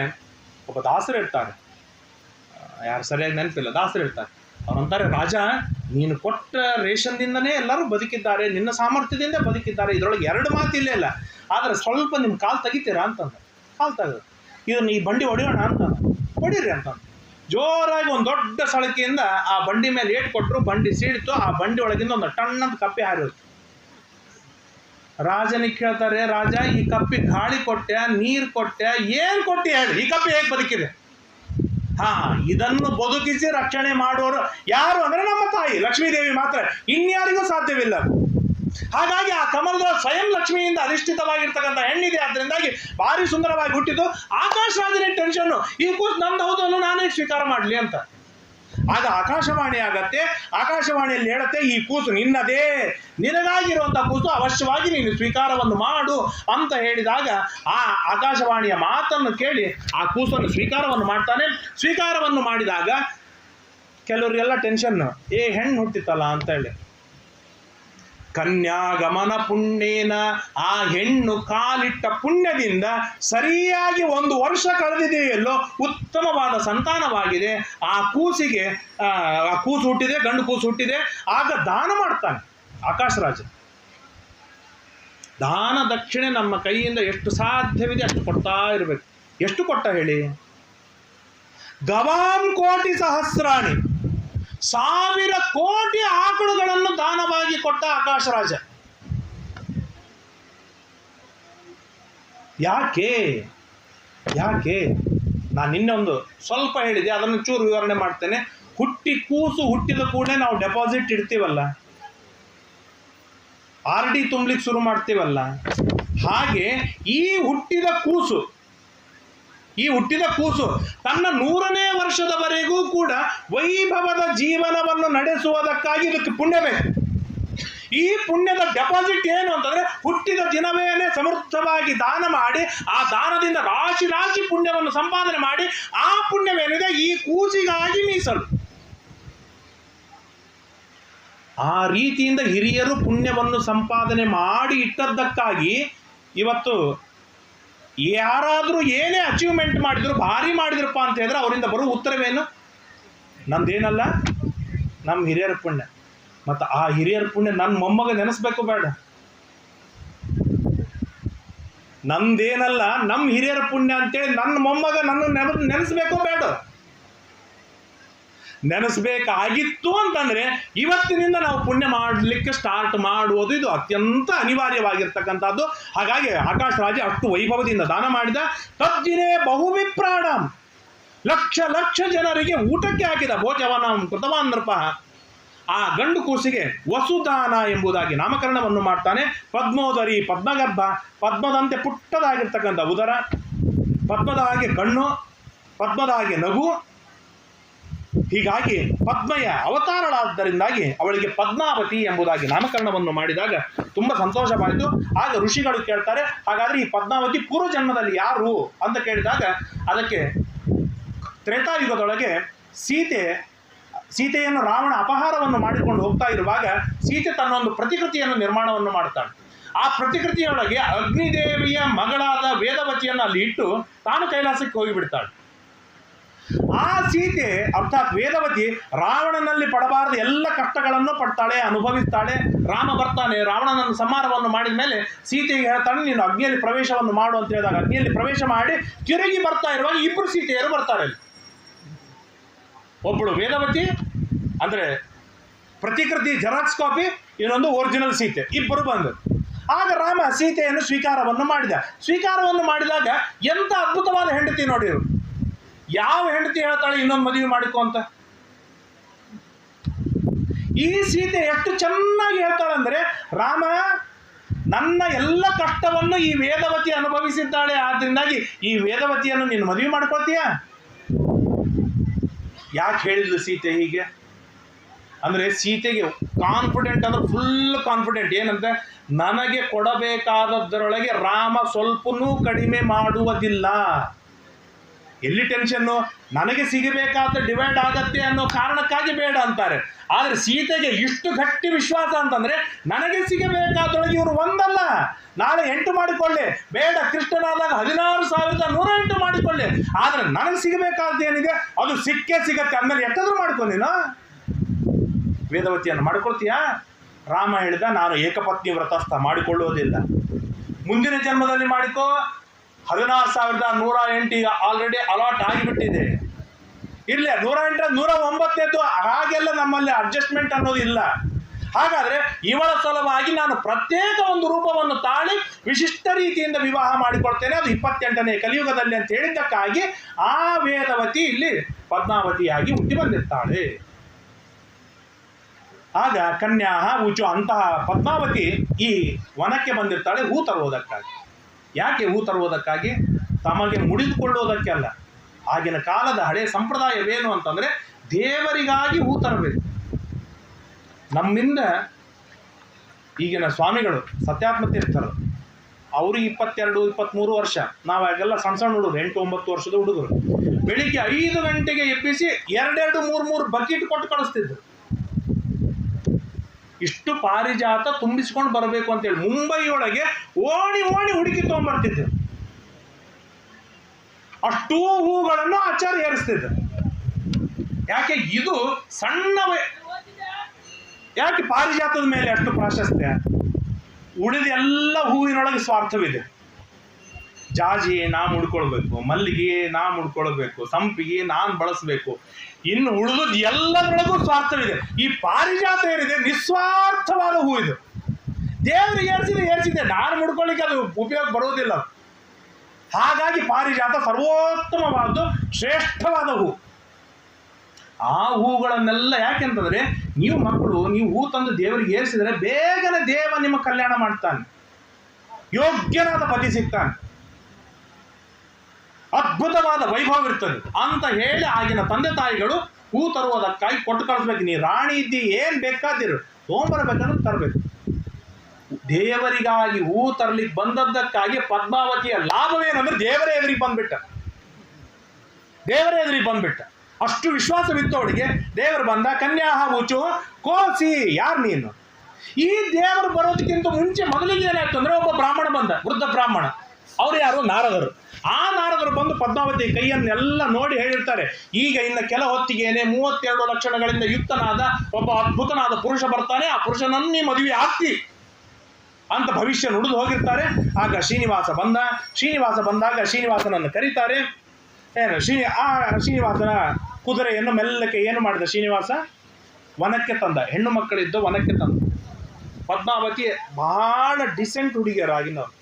ಒಬ್ಬ ದಾಸರು ಇರ್ತಾರೆ, ಯಾರು ಸರಿಯಾಗಿ ನೆನಪಿಲ್ಲ, ದಾಸರು ಇರ್ತಾರೆ. ಅವರಂತಾರೆ, ರಾಜ, ನೀನು ಕೊಟ್ಟ ರೇಷನ್ದಿಂದನೇ ಎಲ್ಲರೂ ಬದುಕಿದ್ದಾರೆ, ನಿನ್ನ ಸಾಮರ್ಥ್ಯದಿಂದ ಬದುಕಿದ್ದಾರೆ, ಇದರೊಳಗೆ 2 ಮಾತಿಲ್ಲೇ ಇಲ್ಲ. ಆದರೆ ಸ್ವಲ್ಪ ನಿಮ್ಮ ಕಾಲು ತೆಗಿತೀರಾ ಅಂತಂದ್ರೆ, ಕಾಲು ತೆಗೆದು ಇದನ್ನು ಈ ಬಂಡಿ ಹೊಡೆಯೋಣ ಅಂತ, ಹೊಡೀರಿ ಅಂತಂದು ಜೋರಾಗಿ ಒಂದು ದೊಡ್ಡ ಸಳಕೆಯಿಂದ ಆ ಬಂಡಿ ಮೇಲೆ ಏಟು ಕೊಟ್ಟರು. ಬಂಡಿ ಸೀಳಿತು. ಆ ಬಂಡಿ ಒಳಗಿಂದ ಒಂದು ಟಣ್ಣಂತ ಕಪ್ಪೆ ಹಾರಿತ್ತು. ರಾಜನಿಗೆ ಕೇಳ್ತಾರೆ, ರಾಜ, ಈ ಕಪ್ಪಿಗೆ ಗಾಳಿ ಕೊಟ್ಟೆ, ನೀರು ಕೊಟ್ಟೆ, ಏನು ಕೊಟ್ಟೆ ಹೇಳಿ, ಈ ಕಪ್ಪೆ ಹೇಗೆ ಬದುಕಿದೆ? ಇದನ್ನು ಬದುಕಿಸಿ ರಕ್ಷಣೆ ಮಾಡೋರು ಯಾರು ಅಂದ್ರೆ ನಮ್ಮ ತಾಯಿ ಲಕ್ಷ್ಮೀದೇವಿ ಮಾತ್ರ, ಇನ್ಯಾರಿಗೂ ಸಾಧ್ಯವಿಲ್ಲ. ಹಾಗಾಗಿ ಆ ಕಮಲದ ಸ್ವಯಂ ಲಕ್ಷ್ಮಿಯಿಂದ ಅಧಿಷ್ಠಿತವಾಗಿರ್ತಕ್ಕಂಥ ಹೆಣ್ಣಿದೆ. ಅದರಿಂದಾಗಿ ಭಾರಿ ಸುಂದರವಾಗಿ ಹುಟ್ಟಿದ್ದು. ಆಕಾಶ ರಾಜನೇ ಟೆನ್ಷನ್ನು, ಈ ಕೂಸು ನಮ್ದು ಹೌದನ್ನು ನಾನೇ ಸ್ವೀಕಾರ ಮಾಡಲಿ ಅಂತ. ಆಗ ಆಕಾಶವಾಣಿ ಆಗತ್ತೆ. ಆಕಾಶವಾಣಿಯಲ್ಲಿ ಹೇಳುತ್ತೆ, ಈ ಕೂಸು ನಿನ್ನದೇ, ನಿನಗಾಗಿರುವಂಥ ಕೂಸು, ಅವಶ್ಯವಾಗಿ ನೀನು ಸ್ವೀಕಾರವನ್ನು ಮಾಡು ಅಂತ ಹೇಳಿದಾಗ ಆ ಆಕಾಶವಾಣಿಯ ಮಾತನ್ನು ಕೇಳಿ ಆ ಕೂಸನ್ನು ಸ್ವೀಕಾರವನ್ನು ಮಾಡ್ತಾನೆ. ಸ್ವೀಕಾರವನ್ನು ಮಾಡಿದಾಗ ಕೆಲವರಿಗೆಲ್ಲ ಟೆನ್ಷನ್, ಹೆಣ್ಣು ಹುಟ್ಟಿತ್ತಲ್ಲ ಅಂತ ಹೇಳಿ. ಕನ್ಯಾಗಮನ ಪುಣ್ಯೇನ, ಆ ಹೆಣ್ಣು ಕಾಲಿಟ್ಟ ಪುಣ್ಯದಿಂದ ಸರಿಯಾಗಿ 1 ವರ್ಷ ಕಳೆದಿದೆಯಲ್ಲೋ ಉತ್ತಮವಾದ ಸಂತಾನವಾಗಿದೆ, ಆ ಕೂಸಿಗೆ ಆ ಕೂಸು ಹುಟ್ಟಿದೆ, ಗಂಡು ಕೂಸು ಹುಟ್ಟಿದೆ, ಆಗ ದಾನ ಮಾಡ್ತಾನೆ ಆಕಾಶರಾಜ. ದಾನ ದಕ್ಷಿಣೆ ನಮ್ಮ ಕೈಯಿಂದ ಎಷ್ಟು ಸಾಧ್ಯವಿದೆ ಅಷ್ಟು ಕೊಡ್ತಾ ಇರಬೇಕು. ಎಷ್ಟು ಕೊಟ್ಟ ಹೇಳಿ? ಗವಾಂ ಕೋಟಿ ಸಹಸ್ರಾಣಿ, 1000 ಕೋಟಿ ಆಕಳುಗಳನ್ನು ದಾನವಾಗಿ ಕೊಟ್ಟ ಆಕಾಶರಾಜ. ಯಾಕೆ ಯಾಕೆ ನಾನು ನಿನ್ನೆ ಒಂದು ಸ್ವಲ್ಪ ಹೇಳಿದೆ, ಅದನ್ನು ಚೂರು ವಿವರಣೆ ಮಾಡ್ತೇನೆ. ಕೂಸು ಹುಟ್ಟಿದ ಕೂಡಲೇ ನಾವು ಡೆಪಾಸಿಟ್ ಇಡ್ತೀವಲ್ಲ, RD ತುಂಬಲಿಕ್ಕೆ ಶುರು ಮಾಡ್ತೀವಲ್ಲ, ಹಾಗೆ ಈ ಹುಟ್ಟಿದ ಕೂಸು ತನ್ನ 100ನೇ ವರ್ಷದವರೆಗೂ ಕೂಡ ವೈಭವದ ಜೀವನವನ್ನು ನಡೆಸುವುದಕ್ಕಾಗಿ ಇದಕ್ಕೆ ಪುಣ್ಯ ಬೇಕು. ಈ ಪುಣ್ಯದ ಡೆಪಾಸಿಟ್ ಏನು ಅಂತಂದ್ರೆ, ಹುಟ್ಟಿದ ದಿನವೇನೆ ಸಮೃದ್ಧವಾಗಿ ದಾನ ಮಾಡಿ, ಆ ದಾನದಿಂದ ರಾಶಿ ರಾಶಿ ಪುಣ್ಯವನ್ನು ಸಂಪಾದನೆ ಮಾಡಿ, ಆ ಪುಣ್ಯವೇನಿದೆ ಈ ಕೂಸಿಗಾಗಿ ಮೀಸಲು. ಆ ರೀತಿಯಿಂದ ಹಿರಿಯರು ಪುಣ್ಯವನ್ನು ಸಂಪಾದನೆ ಮಾಡಿ ಇಟ್ಟದ್ದಕ್ಕಾಗಿ ಇವತ್ತು ಯಾರಾದರೂ ಏನೇ ಅಚೀವ್ಮೆಂಟ್ ಮಾಡಿದ್ರು, ಭಾರಿ ಮಾಡಿದ್ರಪ್ಪ ಅಂತ ಹೇಳಿದ್ರೆ ಅವರಿಂದ ಬರುವ ಉತ್ತರವೇನು? ನಂದೇನಲ್ಲ, ನಮ್ಮ ಹಿರಿಯರ ಪುಣ್ಯ. ಮತ್ತು ಆ ಹಿರಿಯರ ಪುಣ್ಯ ನನ್ನ ಮೊಮ್ಮಗ ನೆನೆಸ್ಬೇಕು ಬೇಡ? ನಂದೇನಲ್ಲ, ನಮ್ಮ ಹಿರಿಯರ ಪುಣ್ಯ ಅಂತೇಳಿ ನನ್ನ ಮೊಮ್ಮಗ ನನ್ನ ನೆನೆಸ್ಬೇಕೋ ಬೇಡ? ನೆನೆಸ್ಬೇಕಾಗಿತ್ತು ಅಂತಂದ್ರೆ ಇವತ್ತಿನಿಂದ ನಾವು ಪುಣ್ಯ ಮಾಡಲಿಕ್ಕೆ ಸ್ಟಾರ್ಟ್ ಮಾಡುವುದು ಇದು ಅತ್ಯಂತ ಅನಿವಾರ್ಯವಾಗಿರ್ತಕ್ಕಂಥದ್ದು. ಹಾಗಾಗಿ ಆಕಾಶರಾಜ ಅಷ್ಟು ವೈಭವದಿಂದ ದಾನ ಮಾಡಿದ. ತದ್ದಿನೇ ಬಹುವಿಪ್ರಾಣ, ಲಕ್ಷ ಜನರಿಗೆ ಊಟಕ್ಕೆ ಹಾಕಿದ. ಭೋಜವನ ಕೃತವಾನ್ ನೃಪ, ಆ ಗಂಡು ಕೂಸಿಗೆ ವಸುದಾನ ಎಂಬುದಾಗಿ ನಾಮಕರಣವನ್ನು ಮಾಡ್ತಾನೆ. ಪದ್ಮೋದರಿ, ಪದ್ಮಗರ್ಭ, ಪದ್ಮದಂತೆ ಪುಟ್ಟದಾಗಿರ್ತಕ್ಕಂಥ ಉದರ, ಪದ್ಮದ ಹಾಗೆ ಕಣ್ಣು, ಪದ್ಮದ ಹಾಗೆ ನಗು. ಹೀಗಾಗಿ ಪದ್ಮಯ ಅವತಾರಳಾದ್ದರಿಂದಾಗಿ ಅವಳಿಗೆ ಪದ್ಮಾವತಿ ಎಂಬುದಾಗಿ ನಾಮಕರಣವನ್ನು ಮಾಡಿದಾಗ ತುಂಬ ಸಂತೋಷವಾಯಿತು. ಆಗ ಋಷಿಗಳು ಕೇಳ್ತಾರೆ, ಹಾಗಾದ್ರೆ ಈ ಪದ್ಮಾವತಿ ಪೂರ್ವಜನ್ಮದಲ್ಲಿ ಯಾರು ಅಂತ ಕೇಳಿದಾಗ ಅದಕ್ಕೆ ತ್ರೇತಾಯುಗದೊಳಗೆ ಸೀತೆಯನ್ನು ರಾವಣ ಅಪಹಾರವನ್ನು ಮಾಡಿಕೊಂಡು ಹೋಗ್ತಾ ಇರುವಾಗ ಸೀತೆ ತನ್ನೊಂದು ಪ್ರತಿಕೃತಿಯನ್ನು ನಿರ್ಮಾಣವನ್ನು ಮಾಡ್ತಾಳೆ. ಆ ಪ್ರತಿಕೃತಿಯೊಳಗೆ ಅಗ್ನಿದೇವಿಯ ಮಗಳಾದ ವೇದವತಿಯನ್ನು ಅಲ್ಲಿ ಇಟ್ಟು ತಾನು ಕೈಲಾಸಕ್ಕೆ ಹೋಗಿಬಿಡ್ತಾಳೆ. ಆ ಸೀತೆ ಅರ್ಥಾತ್ ವೇದವತಿ ರಾವಣನಲ್ಲಿ ಪಡಬಾರದ ಎಲ್ಲ ಕಷ್ಟಗಳನ್ನು ಪಡ್ತಾಳೆ, ಅನುಭವಿಸ್ತಾಳೆ. ರಾಮ ಬರ್ತಾನೆ, ರಾವಣನನ್ನು ಸಂಹಾರವನ್ನು ಮಾಡಿದ ಮೇಲೆ ಸೀತೆಗೆ ಹೇಳ್ತಾನೆ, ನೀನು ಅಗ್ನಿಯಲ್ಲಿ ಪ್ರವೇಶವನ್ನು ಮಾಡು ಅಂತ ಹೇಳಿದಾಗ ಅಗ್ನಿಯಲ್ಲಿ ಪ್ರವೇಶ ಮಾಡಿ ತಿರುಗಿ ಬರ್ತಾ ಇರುವಾಗ 2 ಸೀತೆಯರು ಬರ್ತಾರೆ. ಒಬ್ಬಳು ವೇದವತಿ ಅಂದ್ರೆ ಪ್ರತಿಕೃತಿ ಜೆರಾಕ್ಸ್ ಕಾಪಿ, ಇನ್ನೊಂದು ಒರಿಜಿನಲ್ ಸೀತೆ, 2 ಬಂದರು. ಆಗ ರಾಮ ಸೀತೆಯನ್ನು ಸ್ವೀಕಾರವನ್ನು ಮಾಡಿದಾಗ ಎಂತ ಅದ್ಭುತವಾದ ಹೆಂಡತಿ ನೋಡಿರು. ಯಾವ ಹೆಂಡತಿ ಹೇಳ್ತಾಳೆ ಇನ್ನೊಂದು ಮದುವೆ ಮಾಡಿಕೊ ಅಂತ? ಈ ಸೀತೆ ಎಷ್ಟು ಚೆನ್ನಾಗಿ ಹೇಳ್ತಾಳೆ ಅಂದ್ರೆ, ರಾಮ ನನ್ನ ಎಲ್ಲ ಕಷ್ಟವನ್ನು ಈ ವೇದವತಿ ಅನುಭವಿಸಿದ್ದಾಳೆ, ಆದ್ರಿಂದಾಗಿ ಈ ವೇದವತಿಯನ್ನು ನೀನು ಮದುವೆ ಮಾಡ್ಕೊಳ್ತೀಯ? ಯಾಕೆ ಹೇಳಿದ್ಲು ಸೀತೆ ಹೀಗೆ ಅಂದ್ರೆ, ಸೀತೆಗೆ ಕಾನ್ಫಿಡೆಂಟ್ ಅಂದ್ರೆ ಫುಲ್ ಕಾನ್ಫಿಡೆಂಟ್. ಏನಂತ, ನನಗೆ ಕೊಡಬೇಕಾದದ್ದರೊಳಗೆ ರಾಮ ಸ್ವಲ್ಪನೂ ಕಡಿಮೆ ಮಾಡುವುದಿಲ್ಲ. ಎಲ್ಲಿ ಟೆನ್ಷನ್ನು? ನನಗೆ ಸಿಗಬೇಕಾದ ಡಿವೈಡ್ ಆಗತ್ತೆ ಅನ್ನೋ ಕಾರಣಕ್ಕಾಗಿ ಬೇಡ ಅಂತಾರೆ. ಆದರೆ ಸೀತೆಗೆ ಇಷ್ಟು ಗಟ್ಟಿ ವಿಶ್ವಾಸ ಅಂತಂದ್ರೆ, ನನಗೆ ಸಿಗಬೇಕಾದೊಳಗೆ ಇವರು 1 ಅಲ್ಲ, ನಾಳೆ 8 ಮಾಡಿಕೊಳ್ಳಿ, ಬೇಡ ಕೃಷ್ಣನಾದಾಗ 16,108 ಮಾಡಿಕೊಳ್ಳಿ, ಆದರೆ ನನಗೆ ಸಿಗಬೇಕಾದ್ದೇನಿದೆ ಅದು ಸಿಗತ್ತೆ. ಅಂದಮೇಲೆ ಎಷ್ಟಾದ್ರೂ ಮಾಡ್ಕೊಂಡೀನೋ ವೇದವತಿಯನ್ನು ಮಾಡ್ಕೊಳ್ತೀಯಾ? ರಾಮ ಹೇಳಿದ, ನಾನು ಏಕಪತ್ನಿ ವ್ರತಸ್ಥ, ಮಾಡಿಕೊಳ್ಳುವುದಿಲ್ಲ. ಮುಂದಿನ ಜನ್ಮದಲ್ಲಿ ಮಾಡಿಕೋ, 16,108 ಈಗ ಆಲ್ರೆಡಿ ಅಲಾಟ್ ಆಗಿಬಿಟ್ಟಿದೆ. ಇರಲಿ 108 109 ಹಾಗೆಲ್ಲ ನಮ್ಮಲ್ಲಿ ಅಡ್ಜಸ್ಟ್ಮೆಂಟ್ ಅನ್ನೋದು ಇಲ್ಲ. ಹಾಗಾದ್ರೆ ಇವಳ ಸಲುವಾಗಿ ನಾನು ಪ್ರತ್ಯೇಕ ಒಂದು ರೂಪವನ್ನು ತಾಳಿ ವಿಶಿಷ್ಟ ರೀತಿಯಿಂದ ವಿವಾಹ ಮಾಡಿಕೊಳ್ತೇನೆ, ಅದು 28ನೇ ಕಲಿಯುಗದಲ್ಲಿ ಅಂತ ಹೇಳಿದ್ದಕ್ಕಾಗಿ ಆ ವೇದವತಿ ಇಲ್ಲಿ ಪದ್ಮಾವತಿಯಾಗಿ ಹುಟ್ಟಿ ಬಂದಿರ್ತಾಳೆ. ಆಗ ಕನ್ಯಾ ಉಚು, ಅಂತಹ ಪದ್ಮಾವತಿ ಈ ವನಕ್ಕೆ ಬಂದಿರ್ತಾಳೆ ಹೂ ತರುವುದಕ್ಕಾಗಿ. ಯಾಕೆ ಹೂ ತರುವುದಕ್ಕಾಗಿ? ತಮಗೆ ಮುಡಿದುಕೊಳ್ಳುವುದಕ್ಕೆ ಅಲ್ಲ. ಆಗಿನ ಕಾಲದ ಹಳೆಯ ಸಂಪ್ರದಾಯವೇನು ಅಂತಂದರೆ, ದೇವರಿಗಾಗಿ ಹೂ ತರಬೇಕು. ನಮ್ಮಿಂದ ಈಗಿನ ಸ್ವಾಮಿಗಳು ಸತ್ಯಾತ್ಮ ತೀರ್ಥರು, ಅವರು 22-23 ವರ್ಷ, ನಾವು ಆಗೆಲ್ಲ ಸಣ್ಣ ಹುಡುಗರು, 8-9 ವರ್ಷದ ಹುಡುಗರು. ಬೆಳಿಗ್ಗೆ 5 ಗಂಟೆಗೆ ಎಬ್ಬಿಸಿ 2-3 ಬಕೆಟ್ ಕೊಟ್ಟು ಕಳಿಸ್ತಿದ್ರು. ಇಷ್ಟು ಪಾರಿಜಾತ ತುಂಬಿಸ್ಕೊಂಡು ಬರಬೇಕು ಅಂತೇಳಿ ಮುಂಬೈ ಒಳಗೆ ಓಣಿ ಓಣಿ ಹುಡುಕಿ ತೊಗೊಂಡ್ಬರ್ತಿದ್ದೆ. ಅಷ್ಟೂ ಹೂಗಳನ್ನು ಆಚಾರ್ಯ ಏರಿಸ್ತಿದ್ದ. ಯಾಕೆ ಇದು ಸಣ್ಣ ಯಾಕೆ ಪಾರಿಜಾತದ ಮೇಲೆ ಅಷ್ಟು ಪ್ರಾಶಸ್ತ್ಯ? ಉಳಿದ ಎಲ್ಲ ಹೂವಿನೊಳಗೆ ಸ್ವಾರ್ಥವಿದೆ. ಜಾಜಿ ನಾ ಮುಡ್ಕೊಳ್ಬೇಕು, ಮಲ್ಲಿಗೆ ನಾ ಮುಡ್ಕೊಳ್ಬೇಕು, ಸಂಪಿಗೆ ನಾನು ಬಳಸಬೇಕು, ಇನ್ನು ಉಳಿದು ಎಲ್ಲದರೊಳಗೂ ಸ್ವಾರ್ಥವಿದೆ. ಈ ಪಾರಿಜಾತ ಏನಿದೆ ನಿಸ್ವಾರ್ಥವಾದ ಹೂ ಇದು. ದೇವರಿಗೆ ಏರಿಸಿದೆ, ನಾನು ಮುಡ್ಕೊಳ್ಳಿಕ್ಕೆ ಅದು ಉಪಯೋಗ ಬರುವುದಿಲ್ಲ. ಹಾಗಾಗಿ ಪಾರಿಜಾತ ಸರ್ವೋತ್ತಮವಾದ್ದು, ಶ್ರೇಷ್ಠವಾದ ಹೂ. ಆ ಹೂಗಳನ್ನೆಲ್ಲ ಯಾಕೆಂತಂದ್ರೆ, ನೀವು ಮಕ್ಕಳು ನೀವು ಹೂ ತಂದು ದೇವರಿಗೆ ಏರಿಸಿದರೆ ಬೇಗನೆ ದೇವ ನಿಮ್ಮ ಕಲ್ಯಾಣ ಮಾಡ್ತಾನೆ, ಯೋಗ್ಯನಾದ ಪತಿ ಸಿಗ್ತಾನೆ, ಅದ್ಭುತವಾದ ವೈಭವ ಇರ್ತದೆ ಅಂತ ಹೇಳಿ ಆಗಿನ ತಂದೆ ತಾಯಿಗಳು ಹೂ ತರುವುದಕ್ಕಾಗಿ ಕೊಟ್ಟು ಕಳಿಸ್ಬೇಕು. ನೀ ರಾಣಿ ಇದ್ದಿ, ಏನ್ ಬೇಕಾದಿರು ತೊಗೊಂಬರ್ಬೇಕಂದ್ರೆ ತರಬೇಕು. ದೇವರಿಗಾಗಿ ಹೂ ತರ್ಲಿಕ್ಕೆ ಬಂದದ್ದಕ್ಕಾಗಿ ಪದ್ಮಾವತಿಯ ಲಾಭವೇನಂದ್ರೆ ದೇವರೇ ಎದುರಿಗೆ ಬಂದ್ಬಿಟ್ಟ. ಅಷ್ಟು ವಿಶ್ವಾಸವಿತ್ತು ಅವಳಿಗೆ. ದೇವರು ಬಂದ, ಕನ್ಯಾಹ ಊಚು ಕೋಸಿ, ಯಾರು ನೀನು? ಈ ದೇವರು ಬರೋದಕ್ಕಿಂತ ಮುಂಚೆ ಮೊದಲಿಗೆ ಏನಾಯ್ತು ಅಂದ್ರೆ, ಒಬ್ಬ ಬ್ರಾಹ್ಮಣ ಬಂದ, ವೃದ್ಧ ಬ್ರಾಹ್ಮಣ. ಅವ್ರು ಯಾರು? ನಾರದರು. ಆ ನಾರದರು ಬಂದು ಪದ್ಮಾವತಿ ಕೈಯನ್ನೆಲ್ಲ ನೋಡಿ ಹೇಳಿರ್ತಾರೆ, ಈಗ ಇನ್ನು ಕೆಲ ಹೊತ್ತಿಗೇನೆ 32 ಲಕ್ಷಣಗಳಿಂದ ಯುಕ್ತನಾದ ಒಬ್ಬ ಅದ್ಭುತನಾದ ಪುರುಷ ಬರ್ತಾನೆ, ಆ ಪುರುಷನನ್ನು ನೀ ಮದುವೆ ಆಗ್ತಿ ಅಂತ ಭವಿಷ್ಯ ನುಡಿದು ಹೋಗಿರ್ತಾರೆ. ಆಗ ಶ್ರೀನಿವಾಸ ಬಂದಾಗ ಶ್ರೀನಿವಾಸನನ್ನು ಕರೀತಾರೆ. ಶ್ರೀನಿವಾಸನ ಕುದುರೆಯನ್ನು ಮೆಲ್ಲಕ್ಕೆ ಏನು ಮಾಡಿದ ಶ್ರೀನಿವಾಸ? ವನಕ್ಕೆ ತಂದ. ಹೆಣ್ಣು ಮಕ್ಕಳಿದ್ದು ವನಕ್ಕೆ ತಂದ. ಪದ್ಮಾವತಿ ಬಹಳ ಡಿಸೆಂಟ್ ಹುಡುಗಿಯರಾಗಿನವ್ರು.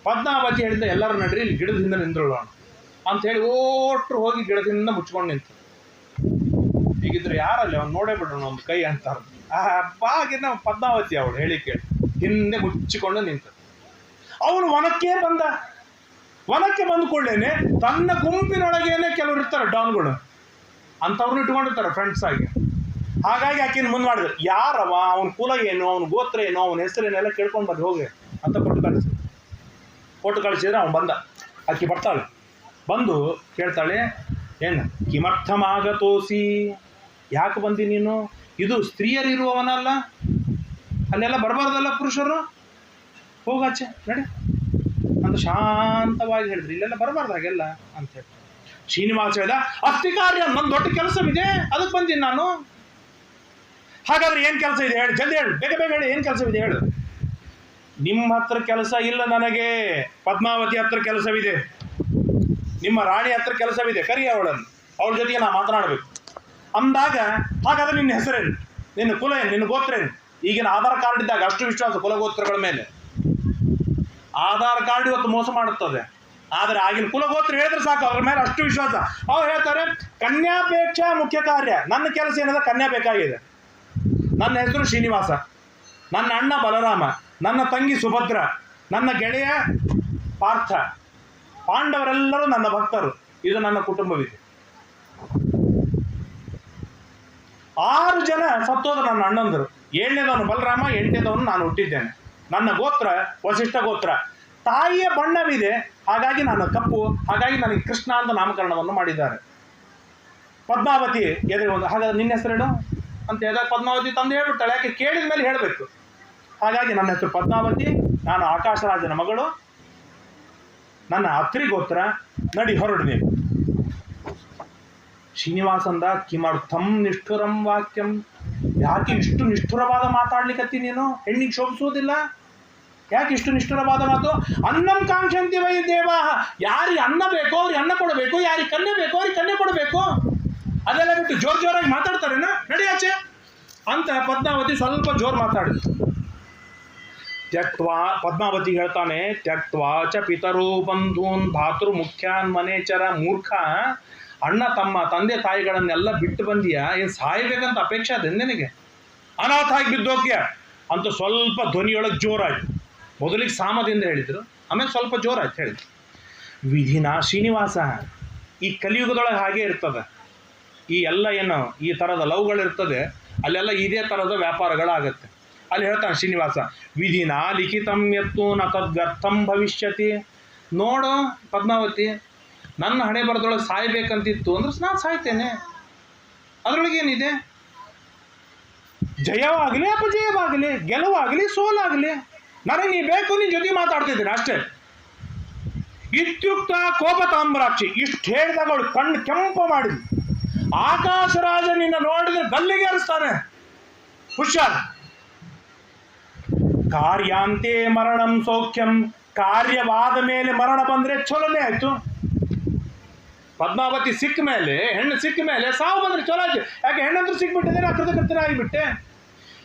ಪದ್ಮಾವತಿ ಹೇಳಿದ್ದ, ಎಲ್ಲರೂ ನಡ್ರಿ ಇಲ್ಲಿ ಗಿಡದ ಹಿಂದೆ ನಿಂದ್ರೋಣ ಅಂತ ಹೇಳಿ ಓಟ್ರು ಹೋಗಿ ಗಿಡದಿಂದ ಮುಚ್ಕೊಂಡು ನಿಂತು. ಹೀಗಿದ್ರೆ ಯಾರಲ್ಲಿ ಅವ್ನು ನೋಡೇ ಬಿಡೋಣ ಒಂದು ಕೈ ಅಂತಾರೆ. ಬಾಗಿನ ಪದ್ಮಾವತಿ ಅವಳು ಹೇಳಿ ಕೇಳಿ ಹಿಂದೆ ಮುಚ್ಚಿಕೊಂಡು ನಿಂತ. ಅವನು ವನಕ್ಕೆ ಬಂದ. ವನಕ್ಕೆ ಬಂದು ಕೊಳ್ಳೇನೆ ತನ್ನ ಗುಂಪಿನೊಳಗೇನೆ ಕೆಲವರು ಇರ್ತಾರೆ, ಡಾನ್ಗಳು ಅಂಥವ್ರನ್ನ ಇಟ್ಕೊಂಡಿರ್ತಾರೆ ಫ್ರೆಂಡ್ಸ್ ಆಗಿ. ಹಾಗಾಗಿ ಆಕಿನ ಮುಂದೆ ಮಾಡಿದ್ರು, ಯಾರವ, ಅವನ ಕುಲ ಏನು, ಅವನ ಗೋತ್ರ ಏನು, ಅವನ ಹೆಸರೇನೆಲ್ಲ ಕೇಳ್ಕೊಂಡು ಬಂದು ಹೋಗಿ ಅಂತ ಕೊಟ್ಟು ಕಳಿಸಿದ್ರೆ ಅವನು ಬಂದ. ಆಕಿ ಬರ್ತಾಳೆ, ಬಂದು ಕೇಳ್ತಾಳೆ, ಏನು ಕಿಮರ್ಥಮಾಗತೋಸಿ, ಯಾಕೆ ಬಂದಿ ನೀನು? ಇದು ಸ್ತ್ರೀಯರಿರುವವನಲ್ಲ, ಅಲ್ಲೆಲ್ಲ ಬರಬಾರ್ದಲ್ಲ ಪುರುಷರು, ಹೋಗಾಚೆ ನಡಿ ಅಂತ ಶಾಂತವಾಗಿ ಹೇಳಿದ್ರು. ಇಲ್ಲೆಲ್ಲ ಬರಬಾರ್ದು ಹಾಗೆಲ್ಲ ಅಂತ ಹೇಳಿ. ಶ್ರೀನಿವಾಸ ಹೇಳಿದ, ಅಸ್ತಿ ಕಾರ್ಯ, ನನ್ನ ದೊಡ್ಡ ಕೆಲಸವಿದೆ, ಅದಕ್ಕೆ ಬಂದೀನಿ ನಾನು. ಹಾಗಾದ್ರೆ ಏನು ಕೆಲಸ ಇದೆ ಹೇಳಿ, ಜಲ್ದಿ ಹೇಳು, ಬೇಗ ಬೇಗ ಹೇಳಿ, ಏನು ಕೆಲಸವಿದೆ ಹೇಳು. ನಿಮ್ಮ ಹತ್ರ ಕೆಲಸ ಇಲ್ಲ ನನಗೆ, ಪದ್ಮಾವತಿ ಹತ್ರ ಕೆಲಸವಿದೆ, ನಿಮ್ಮ ರಾಣಿ ಹತ್ರ ಕೆಲಸವಿದೆ, ಕರಿ ಅವಳನ್ನು, ಅವಳ ಜೊತೆಗೆ ನಾ ಮಾತನಾಡಬೇಕು ಅಂದಾಗ. ಹಾಗಾದ್ರೆ ನಿನ್ನ ಹೆಸರೇನು, ನಿನ್ನ ಕುಲ ಏನು, ನಿನ್ನ ಗೋತ್ರ ಏನು? ಈಗಿನ ಆಧಾರ್ ಕಾರ್ಡ್ ಇದ್ದಾಗ ಅಷ್ಟು ವಿಶ್ವಾಸ ಕುಲಗೋತ್ರಗಳ ಮೇಲೆ. ಆಧಾರ್ ಕಾರ್ಡ್ ಇವತ್ತು ಮೋಸ ಮಾಡುತ್ತದೆ, ಆದರೆ ಆಗಿನ ಕುಲಗೋತ್ರ ಹೇಳಿದ್ರೆ ಸಾಕು, ಅವ್ರ ಮೇಲೆ ಅಷ್ಟು ವಿಶ್ವಾಸ. ಅವ್ರು ಹೇಳ್ತಾರೆ, ಕನ್ಯಾಪೇಕ್ಷ ಮುಖ್ಯ ಕಾರ್ಯ, ನನ್ನ ಕೆಲಸ ಏನದ, ಕನ್ಯಾ ಬೇಕಾಗಿದೆ. ನನ್ನ ಹೆಸರು ಶ್ರೀನಿವಾಸ, ನನ್ನ ಅಣ್ಣ ಬಲರಾಮ, ನನ್ನ ತಂಗಿ ಸುಭದ್ರ, ನನ್ನ ಗೆಳೆಯ ಪಾರ್ಥ, ಪಾಂಡವರೆಲ್ಲರೂ ನನ್ನ ಭಕ್ತರು, ಇದು ನನ್ನ ಕುಟುಂಬವಿದೆ. 6 ಜನ ಸತ್ತೋದ ನನ್ನ ಅಣ್ಣಂದರು, 7ನೇದವನು ಬಲರಾಮ, 8ನೇದವನು ನಾನು ಹುಟ್ಟಿದ್ದೇನೆ. ನನ್ನ ಗೋತ್ರ ವಸಿಷ್ಠ ಗೋತ್ರ. ತಾಯಿಯ ಬಣ್ಣವಿದೆ, ಹಾಗಾಗಿ ನಾನು ಕಪ್ಪು, ಹಾಗಾಗಿ ನನಗೆ ಕೃಷ್ಣ ಅಂತ ನಾಮಕರಣವನ್ನು ಮಾಡಿದ್ದಾರೆ. ಪದ್ಮಾವತಿ ಎದುರು ಒಂದು, ಹಾಗಾದ್ರೆ ನಿನ್ನ ಹೆಸರೇನು ಅಂತ ಹೇಳಿದಾಗ ಪದ್ಮಾವತಿ ತಂದು ಹೇಳ್ಬಿಡ್ತಾಳೆ. ಯಾಕೆ ಕೇಳಿದ ಮೇಲೆ ಹೇಳಬೇಕು. ಹಾಗಾಗಿ ನನ್ನ ಹೆಸರು ಪದ್ಮಾವತಿ, ನಾನು ಆಕಾಶರಾಜನ ಮಗಳು, ನನ್ನ ಅತ್ರಿ ಗೋತ್ರ, ನಡಿ ಹೊರಡು ನೀನು. ಶ್ರೀನಿವಾಸಂದ, ಕಿಮರ್ಥಂ ನಿಷ್ಠುರಂ ವಾಕ್ಯಂ, ಯಾಕೆ ಇಷ್ಟು ನಿಷ್ಠುರವಾದ ಮಾತಾಡ್ಲಿಕ್ಕತ್ತಿ ನೀನು? ಹೆಣ್ಣಿಗೆ ಶೋಭಿಸುವುದಿಲ್ಲ, ಯಾಕೆ ಇಷ್ಟು ನಿಷ್ಠುರವಾದ ಮಾತು? ಅನ್ನಂ ಕಾಂಕ್ಷಂತಿ ವೈ ದೇವಾ, ಯಾರಿಗೆ ಅನ್ನ ಬೇಕೋ ಅವ್ರಿಗೆ ಅನ್ನ ಕೊಡಬೇಕು, ಯಾರಿಗೆ ಕನ್ಯೆ ಬೇಕೋ ಅವ್ರಿಗೆ ಕನ್ಯೆ ಕೊಡಬೇಕು. ಅದೆಲ್ಲ ಬಿಟ್ಟು ಜೋರಾಗಿ ಮಾತಾಡ್ತಾರೇನ, ನಡಿಯಾಚೆ ಅಂತ ಪದ್ಮಾವತಿ ಸ್ವಲ್ಪ ಜೋರು ಮಾತಾಡಿದ್ರು. ತ್ಯಕ್ವಾ, ಪದ್ಮಾವತಿ ಹೇಳ್ತಾನೆ, ತ್ಯಕ್ವಾ ಚ ಪಿತರು ಬಂಧೂನ್ ಭಾತೃ ಮುಖ್ಯಾನ್ ಮನೇಚರ. ಮೂರ್ಖ, ಅಣ್ಣ ತಮ್ಮ ತಂದೆ ತಾಯಿಗಳನ್ನೆಲ್ಲ ಬಿಟ್ಟು ಬಂದಿಯಾ, ಏನು ಸಾಯ್ಬೇಕಂತ ಅಪೇಕ್ಷೆ ಅದೇ ನಿನಗೆ? ಅನಾಥ ಆಗಿ ಬಿದ್ದೋಗ್ಯ ಅಂತ ಸ್ವಲ್ಪ ಧ್ವನಿಯೊಳಗೆ ಜೋರಾಯ್ತು. ಮೊದಲಿಗೆ ಸಾಮದಿಂದ ಹೇಳಿದರು, ಆಮೇಲೆ ಸ್ವಲ್ಪ ಜೋರಾಯ್ತು ಹೇಳಿದ್ರು. ವಿಧಿನ ಶ್ರೀನಿವಾಸ, ಈ ಕಲಿಯುಗದೊಳಗೆ ಹಾಗೆ ಇರ್ತದೆ. ಈ ಎಲ್ಲ ಏನು ಈ ಥರದ ಲವ್ಗಳಿರ್ತದೆ, ಅಲ್ಲೆಲ್ಲ ಇದೇ ಥರದ ವ್ಯಾಪಾರಗಳಾಗತ್ತೆ. ಅಲ್ಲಿ ಹೇಳ್ತಾನೆ ಶ್ರೀನಿವಾಸ, ವಿಧಿನ ಲಿಖಿತಂ ಯತ್ತು ನ ತದ್ವ್ಯರ್ಥಂ ಭವಿಷ್ಯತಿ. ನೋಡು ಪದ್ಮಾವತಿ, ನನ್ನ ಹಣೆ ಬರದೊಳಗೆ ಸಾಯ್ಬೇಕಂತಿತ್ತು ಅಂದ್ರೆ ನಾನು ಸಾಯ್ತೇನೆ, ಅದರೊಳಗೇನಿದೆ? ಜಯವಾಗಲಿ ಅಪಜಯವಾಗಲಿ, ಗೆಲುವಾಗಲಿ ಸೋಲಾಗಲಿ, ನನಗೆ ನೀ ಬೇಕು, ನಿನ್ನ ಜೊತೆ ಮಾತಾಡ್ತಿದ್ದೀನಿ ಅಷ್ಟೇ. ಇತ್ಯುಕ್ತ ಕೋಪತಾಮ್ರಾಕ್ಷಿ. ಇಷ್ಟು ಹೇಳಿದಾಗ ಅವಳು ಕಣ್ಣು ಕೆಂಪ ಮಾಡಿದ್ಲು. ಆಕಾಶರಾಜ ನಿನ್ನ ನೋಡಿದ್ರೆ ಗಲ್ಲಿಗೆ ಏರಿಸ್ತಾನೆ, ಹುಷಾರ್. ಕಾರ್ಯಾಂತೆ ಮರಣಂ ಸೌಖ್ಯಂ. ಕಾರ್ಯವಾದ ಮೇಲೆ ಮರಣ ಬಂದ್ರೆ ಚಲೋನೇ ಆಯ್ತು. ಪದ್ಮಾವತಿ ಸಿಕ್ಕ ಮೇಲೆ, ಹೆಣ್ಣು ಸಿಕ್ಕ ಮೇಲೆ ಸಾವು ಬಂದ್ರೆ ಚಲೋ ಆಯ್ತು. ಯಾಕೆ ಹೆಣ್ಣಂತೂ ಸಿಕ್ಬಿಟ್ಟಿದ್ರೆ ಅಕೃತಕೃತ್ಯನ ಆಗಿಬಿಟ್ಟೆ.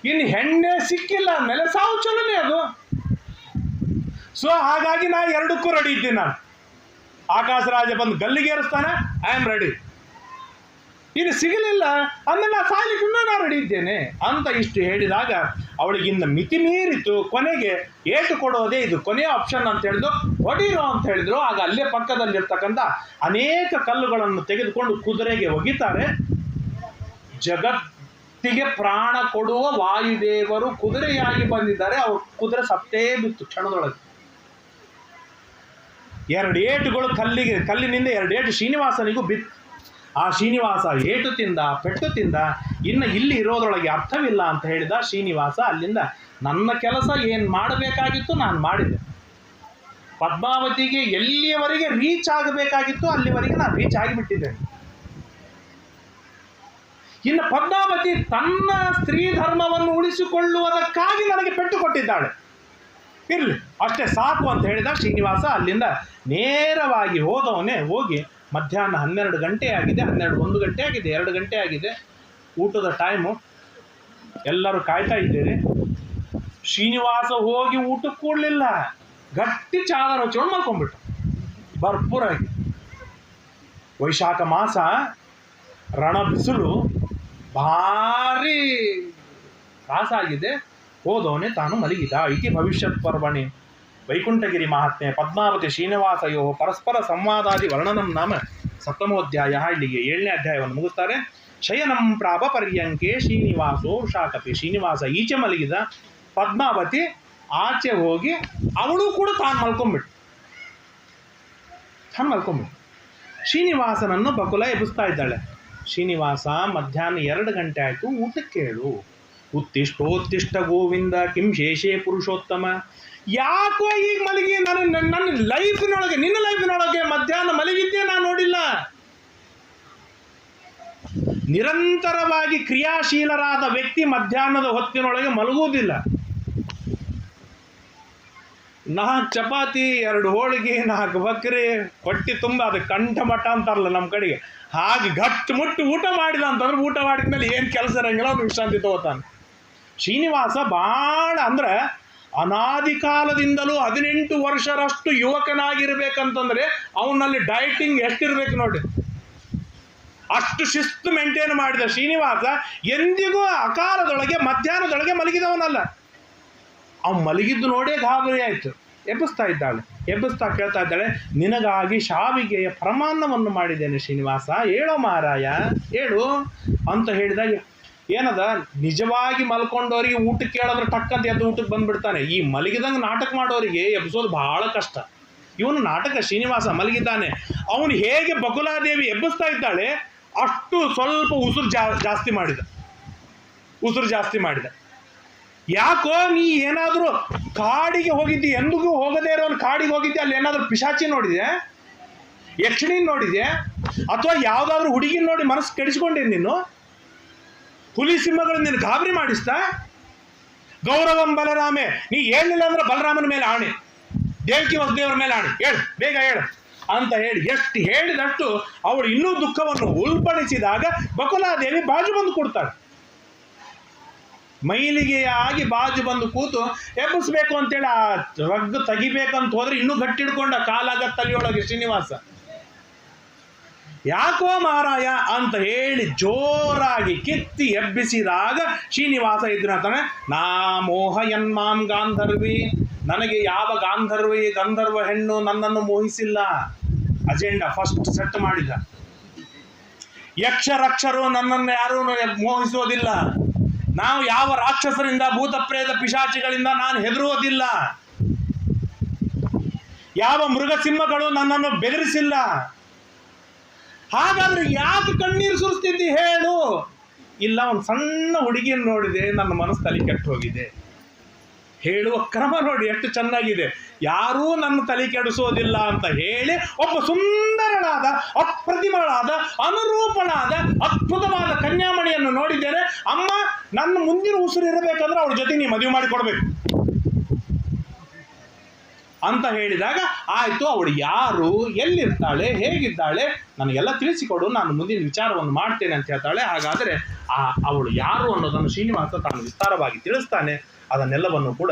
ಇನ್ನು ಹೆಣ್ಣೆ ಸಿಕ್ಕಿಲ್ಲ ಅಂದಮೇಲೆ ಸಾವು ಚಲೋನೇ ಅದು. ಸೊ ಹಾಗಾಗಿ ನಾ ಎರಡಕ್ಕೂ ರೆಡಿ ಇದ್ದೀನಿ. ನಾನು ಆಕಾಶರಾಜ ಬಂದು ಗಲ್ಲಿಗೆ ಏರಿಸ್ತಾನೆ, ಐ ಆಮ್ ರೆಡಿ. ಇನ್ನು ಸಿಗಲಿಲ್ಲ ಅಂದ್ರೆ ನಾ ಸಾಯ್ಲಿಕ್ಕೂ ನಾನು ರೆಡಿ ಇದ್ದೇನೆ ಅಂತ ಇಷ್ಟು ಹೇಳಿದಾಗ ಅವಳಿಗಿನ್ನ ಮಿತಿ ಮೀರಿತು. ಕೊನೆಗೆ ಏಟು ಕೊಡೋದೇ ಇದು ಕೊನೆಯ ಆಪ್ಷನ್ ಅಂತ ಹೇಳಿದ್ರು. ಹೊಡಿರೋ ಅಂತ ಹೇಳಿದ್ರು. ಆಗ ಅಲ್ಲೇ ಪಕ್ಕದಲ್ಲಿರ್ತಕ್ಕಂಥ ಅನೇಕ ಕಲ್ಲುಗಳನ್ನು ತೆಗೆದುಕೊಂಡು ಕುದುರೆಗೆ ಒಗಿತಾರೆ. ಜಗತ್ತಿಗೆ ಪ್ರಾಣ ಕೊಡುವ ವಾಯುದೇವರು ಕುದುರೆಯಾಗಿ ಬಂದಿದ್ದಾರೆ. ಅವ್ರ ಕುದುರೆ ಸತ್ತೇ ಬಿತ್ತು ಕ್ಷಣದೊಳಗೆ. ಎರಡು ಏಟುಗಳು ಕಲ್ಲಿನಿಂದ ಎರಡು ಏಟು ಶ್ರೀನಿವಾಸನಿಗೂ ಬಿತ್ತು. ಆ ಶ್ರೀನಿವಾಸ ಏಟು ತಿಂದ, ಪೆಟ್ಟು ತಿಂದ. ಇನ್ನು ಇಲ್ಲಿ ಇರೋದ್ರೊಳಗೆ ಅರ್ಥವಿಲ್ಲ ಅಂತ ಹೇಳಿದ ಶ್ರೀನಿವಾಸ. ಅಲ್ಲಿಂದ ನನ್ನ ಕೆಲಸ ಏನು ಮಾಡಬೇಕಾಗಿತ್ತು ನಾನು ಮಾಡಿದೆ. ಪದ್ಮಾವತಿಗೆ ಎಲ್ಲಿಯವರೆಗೆ ರೀಚ್ ಆಗಬೇಕಾಗಿತ್ತು ಅಲ್ಲಿವರೆಗೆ ನಾನು ರೀಚ್ ಆಗಿಬಿಟ್ಟಿದ್ದೇನೆ. ಇನ್ನು ಪದ್ಮಾವತಿ ತನ್ನ ಸ್ತ್ರೀ ಧರ್ಮವನ್ನು ಉಳಿಸಿಕೊಳ್ಳುವುದಕ್ಕಾಗಿ ನನಗೆ ಪೆಟ್ಟು ಕೊಟ್ಟಿದ್ದಾಳೆ. ಇರಲಿ, ಅಷ್ಟೇ ಸಾಕು ಅಂತ ಹೇಳಿದ ಶ್ರೀನಿವಾಸ. ಅಲ್ಲಿಂದ ನೇರವಾಗಿ ಹೋದವನೇ ಹೋಗಿ ಮಧ್ಯಾಹ್ನ 12 ಗಂಟೆ ಆಗಿದೆ, 1 ಗಂಟೆ ಆಗಿದೆ, 2 ಗಂಟೆ ಆಗಿದೆ, ಊಟದ ಟೈಮು. ಎಲ್ಲರೂ ಕಾಯ್ತಾ ಇದ್ದೀರಿ. ಶ್ರೀನಿವಾಸ ಹೋಗಿ ಊಟಕ್ಕೆ ಕೂಡಲಿಲ್ಲ. ಗಟ್ಟಿ ಚಾದರ ಹಚ್ಕೊಂಡು ಮಲ್ಕೊಂಡ್ಬಿಟ್ಟು ಭರ್ಪೂರಾಗಿ. ವೈಶಾಖ ಮಾಸ, ರಣ ಬಿಸಿಲು, ಭಾರಿ ತ್ರಾಸಾಗಿದೆ. ಹೋದವನೇ ತಾನು ಮಲಗಿದ. ಇತಿ ಭವಿಷ್ಯತ್ ಪರ್ವಣಿ ವೈಕುಂಠಗಿರಿ ಮಹಾತ್ಮೆ ಪದ್ಮಾವತಿ ಶ್ರೀನಿವಾಸಯೋ ಪರಸ್ಪರ ಸಂವಾದಾದಿ ವರ್ಣನಂ ನಾಮ ಸಪ್ತಮೋಧ್ಯಾಯ. ಇಲ್ಲಿಗೆ 7ನೇ ಅಧ್ಯಾಯವನ್ನು ಮುಗಿಸ್ತಾರೆ. ಶಯನಂ ಪ್ರಾಪ ಪರ್ಯಂಕೆ ಶ್ರೀನಿವಾಸೋ ಶಾಕಪಿ. ಶ್ರೀನಿವಾಸ ಈಚೆ ಮಲಗಿದ, ಪದ್ಮಾವತಿ ಆಚೆ ಹೋಗಿ ಅವಳು ಕೂಡ ತಾನು ಮಲ್ಕೊಂಡ್ಬಿಟ್ಟು. ಶ್ರೀನಿವಾಸನನ್ನು ಬಕುಲ ಎಬ್ಬಿಸ್ತಾ ಇದ್ದಾಳೆ. ಶ್ರೀನಿವಾಸ, ಮಧ್ಯಾಹ್ನ 2 ಗಂಟೆ ಆಯಿತು, ಊಟಕ್ಕೆ ಹೇಳು. ಉತ್ತಿಷ್ಟೋತ್ತಿಷ್ಟ ಗೋವಿಂದ ಕಿಂ ಶೇಷೇ ಪುರುಷೋತ್ತಮ. ಯಾಕೋ ಈಗ ಮಲಗಿ? ನನ್ನ ಲೈಫಿನೊಳಗೆ, ನಿನ್ನ ಲೈಫಿನೊಳಗೆ ಮಧ್ಯಾಹ್ನ ಮಲಗಿದ್ದೇ ನಾನು ನೋಡಿಲ್ಲ. ನಿರಂತರವಾಗಿ ಕ್ರಿಯಾಶೀಲರಾದ ವ್ಯಕ್ತಿ ಮಧ್ಯಾಹ್ನದ ಹೊತ್ತಿನೊಳಗೆ ಮಲಗುವುದಿಲ್ಲ. 4 ಚಪಾತಿ, 2 ಹೋಳಿಗೆ, 4 ಬಕ್ರಿ, ಹೊಟ್ಟೆ ತುಂಬ ಅದು ಕಂಠಮಠ ಅಂತಾರಲ್ಲ ನಮ್ಮ ಕಡೆಗೆ, ಹಾಗೆ ಗಟ್ಟು ಮುಟ್ಟು ಊಟ ಮಾಡಿದ ಅಂತಂದ್ರೆ ಊಟ ಮಾಡಿದ್ಮೇಲೆ ಏನು ಕೆಲಸ ಇರಂಗಿಲ್ಲ, ಅವ್ನು ವಿಶ್ರಾಂತಿ ತಗೋತಾನೆ. ಶ್ರೀನಿವಾಸ ಭಾಳ ಅಂದ್ರೆ ಅನಾದಿ ಕಾಲದಿಂದಲೂ 18 ವರ್ಷರಷ್ಟು ಯುವಕನಾಗಿರ್ಬೇಕಂತಂದ್ರೆ ಅವನಲ್ಲಿ ಡಯಟಿಂಗ್ ಎಷ್ಟಿರ್ಬೇಕು ನೋಡಿ. ಅಷ್ಟು ಶಿಸ್ತು ಮೇಂಟೈನ್ ಮಾಡಿದ ಶ್ರೀನಿವಾಸ ಎಂದಿಗೂ ಅಕಾಲದೊಳಗೆ ಮಧ್ಯಾಹ್ನದೊಳಗೆ ಮಲಗಿದವನಲ್ಲ. ಅವ್ನು ಮಲಗಿದ್ದು ನೋಡೇ ಗಾಬರಿ ಆಯಿತು. ಎಬ್ಬಿಸ್ತಾ ಇದ್ದಾಳೆ. ಎಬ್ಬಿಸ್ತಾ ಕೇಳ್ತಾ ಇದ್ದಾಳೆ, ನಿನಗಾಗಿ ಶಾವಿಗೆಯ ಪ್ರಮಾಣವನ್ನು ಮಾಡಿದ್ದೇನೆ ಶ್ರೀನಿವಾಸ, ಹೇಳೋ ಮಹಾರಾಯ ಹೇಳು ಅಂತ ಹೇಳಿದಾಗ, ಏನದ ನಿಜವಾಗಿ ಮಲ್ಕೊಂಡವರಿಗೆ ಊಟಕ್ಕೆ ಕೇಳಿದ್ರೆ ಟಕ್ಕಂತ ಎದ್ದು ಊಟಕ್ಕೆ ಬಂದುಬಿಡ್ತಾನೆ. ಈ ಮಲಗಿದಂಗೆ ನಾಟಕ ಮಾಡೋರಿಗೆ ಎಬ್ಬಿಸೋದು ಭಾಳ ಕಷ್ಟ. ಇವನು ನಾಟಕ ಶ್ರೀನಿವಾಸ ಮಲಗಿದ್ದಾನೆ. ಅವನು ಹೇಗೆ ಬಕುಲಾದೇವಿ ಎಬ್ಬಿಸ್ತಾ ಇದ್ದಾಳೆ ಅಷ್ಟು ಸ್ವಲ್ಪ ಉಸಿರು ಜಾಸ್ತಿ ಮಾಡಿದ. ಯಾಕೋ ನೀ ಏನಾದರೂ ಕಾಡಿಗೆ ಹೋಗಿದ್ದಿ, ಎಂದಿಗೂ ಹೋಗದೇ ಇರೋ ಕಾಡಿಗೆ ಹೋಗಿದ್ದೆ, ಅಲ್ಲಿ ಏನಾದರೂ ಪಿಶಾಚಿ ನೋಡಿದೆ, ಯಕ್ಷಿಣಿ ನೋಡಿದೆ, ಅಥವಾ ಯಾವುದಾದ್ರೂ ಹುಡುಗಿನ ನೋಡಿ ಮನಸ್ಸು ಕೆಡಿಸ್ಕೊಂಡೇನು ನೀನು? ಹುಲಿ ಸಿಂಹಗಳು ನಿನ್ನ ಗಾಬರಿ ಮಾಡಿಸ್ತಾ? ಗೌರವಂ ಬಲರಾಮೆ, ನೀ ಹೇಳಿಲ್ಲ ಅಂದ್ರೆ ಬಲರಾಮನ ಮೇಲೆ ಆಣೆ, ದೇವಕಿ ವಸುದೇವರ ಮೇಲೆ ಆಣೆ, ಹೇಳು ಬೇಗ ಹೇಳು ಅಂತ ಹೇಳಿ ಎಷ್ಟು ಹೇಳಿದಷ್ಟು ಅವಳು ಇನ್ನೂ ದುಃಖವನ್ನು ಉಲ್ಪಣಿಸಿದಾಗ ಬಕುಲಾದೇವಿ ಬಾಜು ಬಂದು ಕೊಡ್ತಾಳೆ. ಮೈಲಿಗೆಯಾಗಿ ಬಾಜು ಬಂದು ಕೂತು ಎಬ್ಬಿಸ್ಬೇಕು ಅಂತೇಳಿ ಆ ರಗ್ಗು ತೆಗಿಬೇಕಂತ ಹೋದ್ರೆ ಇನ್ನೂ ಗಟ್ಟಿ ಹಿಡ್ಕೊಂಡ ಕಾಲಾಗ ತಲೆಯೊಳಗೆ ಶ್ರೀನಿವಾಸ. ಯಾಕೋ ಮಹಾರಾಯ ಅಂತ ಹೇಳಿ ಜೋರಾಗಿ ಕಿತ್ತಿ ಎಬ್ಬಿಸಿದಾಗ ಶ್ರೀನಿವಾಸ ಇದ್ರಂತಾನೆ, ನಾ ಮೋಹಯನ್ಮಾಂ ಗಾಂಧರ್ವಿ, ನನಗೆ ಯಾವ ಗಂಧರ್ವ ಹೆಣ್ಣು ನನ್ನನ್ನು ಮೋಹಿಸಿಲ್ಲ. ಅಜೆಂಡಾ ಫಸ್ಟ್ ಸೆಟ್ ಮಾಡಿದ. ಯಕ್ಷರಕ್ಷರು ನನ್ನನ್ನು ಯಾರೂ ಮೋಹಿಸೋದಿಲ್ಲ. ನಾವು ಯಾವ ರಾಕ್ಷಸರಿಂದ, ಭೂತ ಪ್ರೇತ ಪಿಶಾಚಿಗಳಿಂದ ನಾನು ಹೆದರುವುದಿಲ್ಲ. ಯಾವ ಮೃಗಸಿಂಹಗಳು ನನ್ನನ್ನು ಬೆದರಿಸಿಲ್ಲ. ಹಾಗಾದ್ರೆ ಯಾಕೆ ಕಣ್ಣೀರು ಸುರಿಸ್ತಿದ್ದಿ ಹೇಳು? ಇಲ್ಲ ಒಂದು ಸಣ್ಣ ಹುಡುಗಿಯನ್ನು ನೋಡಿದೆ, ನನ್ನ ಮನಸ್ಸು ತಲೆ ಕೆಟ್ಟು ಹೋಗಿದೆ. ಹೇಳುವ ಕ್ರಮ ನೋಡಿ ಎಷ್ಟು ಚೆನ್ನಾಗಿದೆ. ಯಾರೂ ನನ್ನ ತಲೆ ಕೆಡಿಸೋದಿಲ್ಲ ಅಂತ ಹೇಳಿ ಒಬ್ಬ ಸುಂದರನಾದ, ಅಪ್ರತಿಮಳಾದ, ಅನುರೂಪಣಾದ, ಅದ್ಭುತವಾದ ಕನ್ಯಾಮಣಿಯನ್ನು ನೋಡಿದ್ದೇನೆ. ಅಮ್ಮ, ನನ್ನ ಮುಂದಿನ ಉಸಿರು ಇರಬೇಕಂದ್ರೆ ಅವಳ ಜೊತೆ ನೀ ಮದುವೆ ಮಾಡಿಕೊಡ್ಬೇಕು ಅಂತ ಹೇಳಿದಾಗ, ಆಯಿತು, ಅವಳು ಯಾರು, ಎಲ್ಲಿರ್ತಾಳೆ, ಹೇಗಿದ್ದಾಳೆ, ನನಗೆಲ್ಲ ತಿಳಿಸಿಕೊಡು, ನಾನು ಮುಂದಿನ ವಿಚಾರವನ್ನು ಮಾಡ್ತೇನೆ ಅಂತ ಹೇಳ್ತಾಳೆ. ಹಾಗಾದರೆ ಅವಳು ಯಾರು ಅನ್ನೋದನ್ನು ಶ್ರೀನಿವಾಸ ತಾನು ವಿಸ್ತಾರವಾಗಿ ತಿಳಿಸ್ತಾನೆ. ಅದನ್ನೆಲ್ಲವನ್ನು ಕೂಡ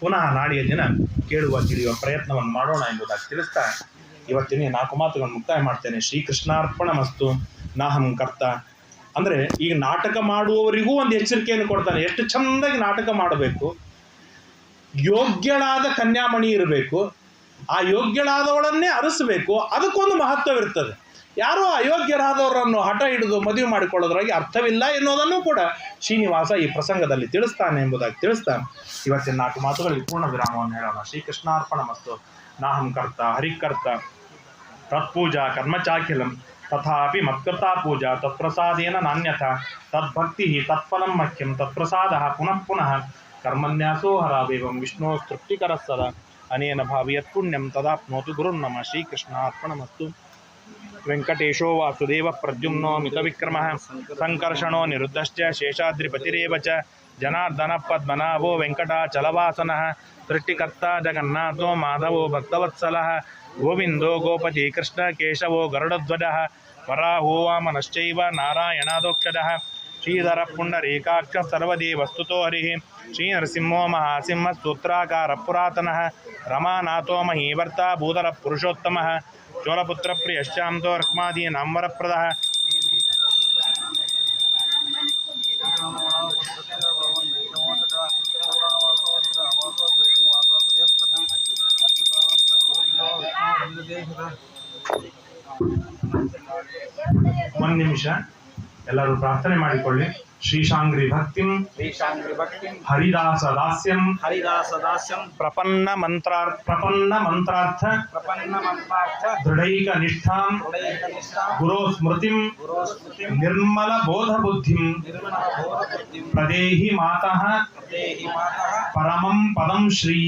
ಪುನಃ ನಾಡಿಯ ದಿನ ಕೇಳುವ ತಿಳಿಯುವ ಪ್ರಯತ್ನವನ್ನು ಮಾಡೋಣ ಎಂಬುದಾಗಿ ತಿಳಿಸ್ತಾ ಇವತ್ತಿನ 4 ಮಾತುಗಳನ್ನು ಮುಕ್ತಾಯ ಮಾಡ್ತೇನೆ. ಶ್ರೀಕೃಷ್ಣಾರ್ಪಣ ಮಸ್ತು. ನಾಹಂ ಕರ್ತ. ಅಂದರೆ ಈಗ ನಾಟಕ ಮಾಡುವವರಿಗೂ ಒಂದು ಎಚ್ಚರಿಕೆಯನ್ನು ಕೊಡ್ತಾನೆ. ಎಷ್ಟು ಚೆಂದಾಗಿ ನಾಟಕ ಮಾಡಬೇಕು, ಯೋಗ್ಯಳಾದ ಕನ್ಯಾಮಣಿ ಇರಬೇಕು, ಆ ಯೋಗ್ಯಳಾದವಳನ್ನೇ ಅರಸಬೇಕು, ಅದಕ್ಕೊಂದು ಮಹತ್ವವಿರ್ತದೆ. ಯಾರೋ ಅಯೋಗ್ಯರಾದವರನ್ನು ಹಠ ಹಿಡಿದು ಮದುವೆ ಮಾಡಿಕೊಳ್ಳೋದ್ರಾಗಿ ಅರ್ಥವಿಲ್ಲ ಎನ್ನುವುದನ್ನು ಕೂಡ ಶ್ರೀನಿವಾಸ ಈ ಪ್ರಸಂಗದಲ್ಲಿ ತಿಳಿಸ್ತಾನೆ ಎಂಬುದಾಗಿ ತಿಳಿಸ್ತಾನೆ. ಇವತ್ತಿನ 4 ಮಾತುಗಳಿಗೆ ಪೂರ್ಣ ವಿರಾಮವನ್ನು ಹೇಳೋಣ. ಶ್ರೀಕೃಷ್ಣಾರ್ಪಣ ಮಸ್ತು. ನಾಹಂ ಕರ್ತ ಹರಿಕರ್ತ ತತ್ಪೂಜಾ ಕರ್ಮಚಾಖಿಲಂ ತಥಾಪಿ ಮತ್ಕೃತಾ ಪೂಜಾ ತತ್ಪ್ರಸಾದೇನ ನಾನ್ಯಥಾ ತದ್ಭಕ್ತಿ ತತ್ಫಲಂ ಮಖ್ಯಂ ತತ್ಪ್ರಸಾದ ಪುನಃ ಪುನಃ ಕರ್ಮನ್ಯಾಸೋ ಹರಾವೇವಂ ವಿಷ್ಣು ತೃಪ್ತಿಕರ ಸದಾ ಅನೇನ ಭಾವಿಯತ್ ಪುಣ್ಯಂ ತದಾಪ್ನೋತು ಗುರುರ್ನಮ. ಶ್ರೀಕೃಷ್ಣಾರ್ಪಣಮಸ್ತು. ವೆಂಕಟೇಶೋ ವಾಸುದೇವ ಪ್ರದ್ಯುಮ್ನೋ ಮಿತವಿಕ್ರಮಃ ಸಂಕರ್ಷಣೋ ನಿರುದ್ಧಶ್ಚ ಶೇಷಾದ್ರಿಪತಿರೇವ ಚ ಜನಾರ್ದನ ಪದ್ಮನಾಭೋ ವೆಂಕಟಾಚಲವಾಸನಃ ಸೃಷ್ಟಿಕರ್ತಾ ಜಗನ್ನಾಥೋ ಮಾಧವೋ ಭಕ್ತವತ್ಸಲಃ ಗೋವಿಂದೋ ಗೋಪತಿ ಕೃಷ್ಣ ಕೇಶವೋ ಗರುಡಧ್ವಜಃ ವರಾಹೋ ವಾಮನಶ್ಚೈವ ನಾರಾಯಣಾದೋಕ್ಷಜಃ ಶ್ರೀಧರ ಪುಂಡರೀಕಾಕ್ಷ ಸರ್ವದೇವಸ್ತುತೋ ಹರಿಃ ಶ್ರೀನರಸಿಂಹೋ ಮಹಾಸಿಂಹ ಸ್ತೋತ್ರಾಕಾರ ಪುರಾತನಃ ರಮಾನಾಥೋ ಮಹೀವರ್ತಾ ಭೂಧರ ಪುರುಷೋತ್ತಮಃ ಚೋಲಪುತ್ರ ಪ್ರಿಯಶ್ಚಾಂತೋ ರಕ್ಮಾದೀನಾಂ ವರಪ್ರದಃ ಒಂದು ನಿಮಿಷ ಎಲ್ಲರೂ ಪ್ರಾರ್ಥನೆ ಮಾಡಿಕೊಳ್ಳಿ. ಶ್ರೀಶಾಂಗ್ರಿ ಭಕ್ತಿಂ ಹರಿದಾಸ ದಾಸ್ಯಂ ಪ್ರಪನ್ನ ಮಂತ್ರಾರ್ಥ ದೃಢೈಕ ನಿಷ್ಠಾಂ ಗುರೋ ಸ್ಮೃತಿಂ ನಿರ್ಮಲ ಬೋಧ ಬುದ್ಧಿಂ ಪ್ರದೇಹಿ ಮಾತಃ ಪರಮಂ ಪದಂ ಶ್ರೀ.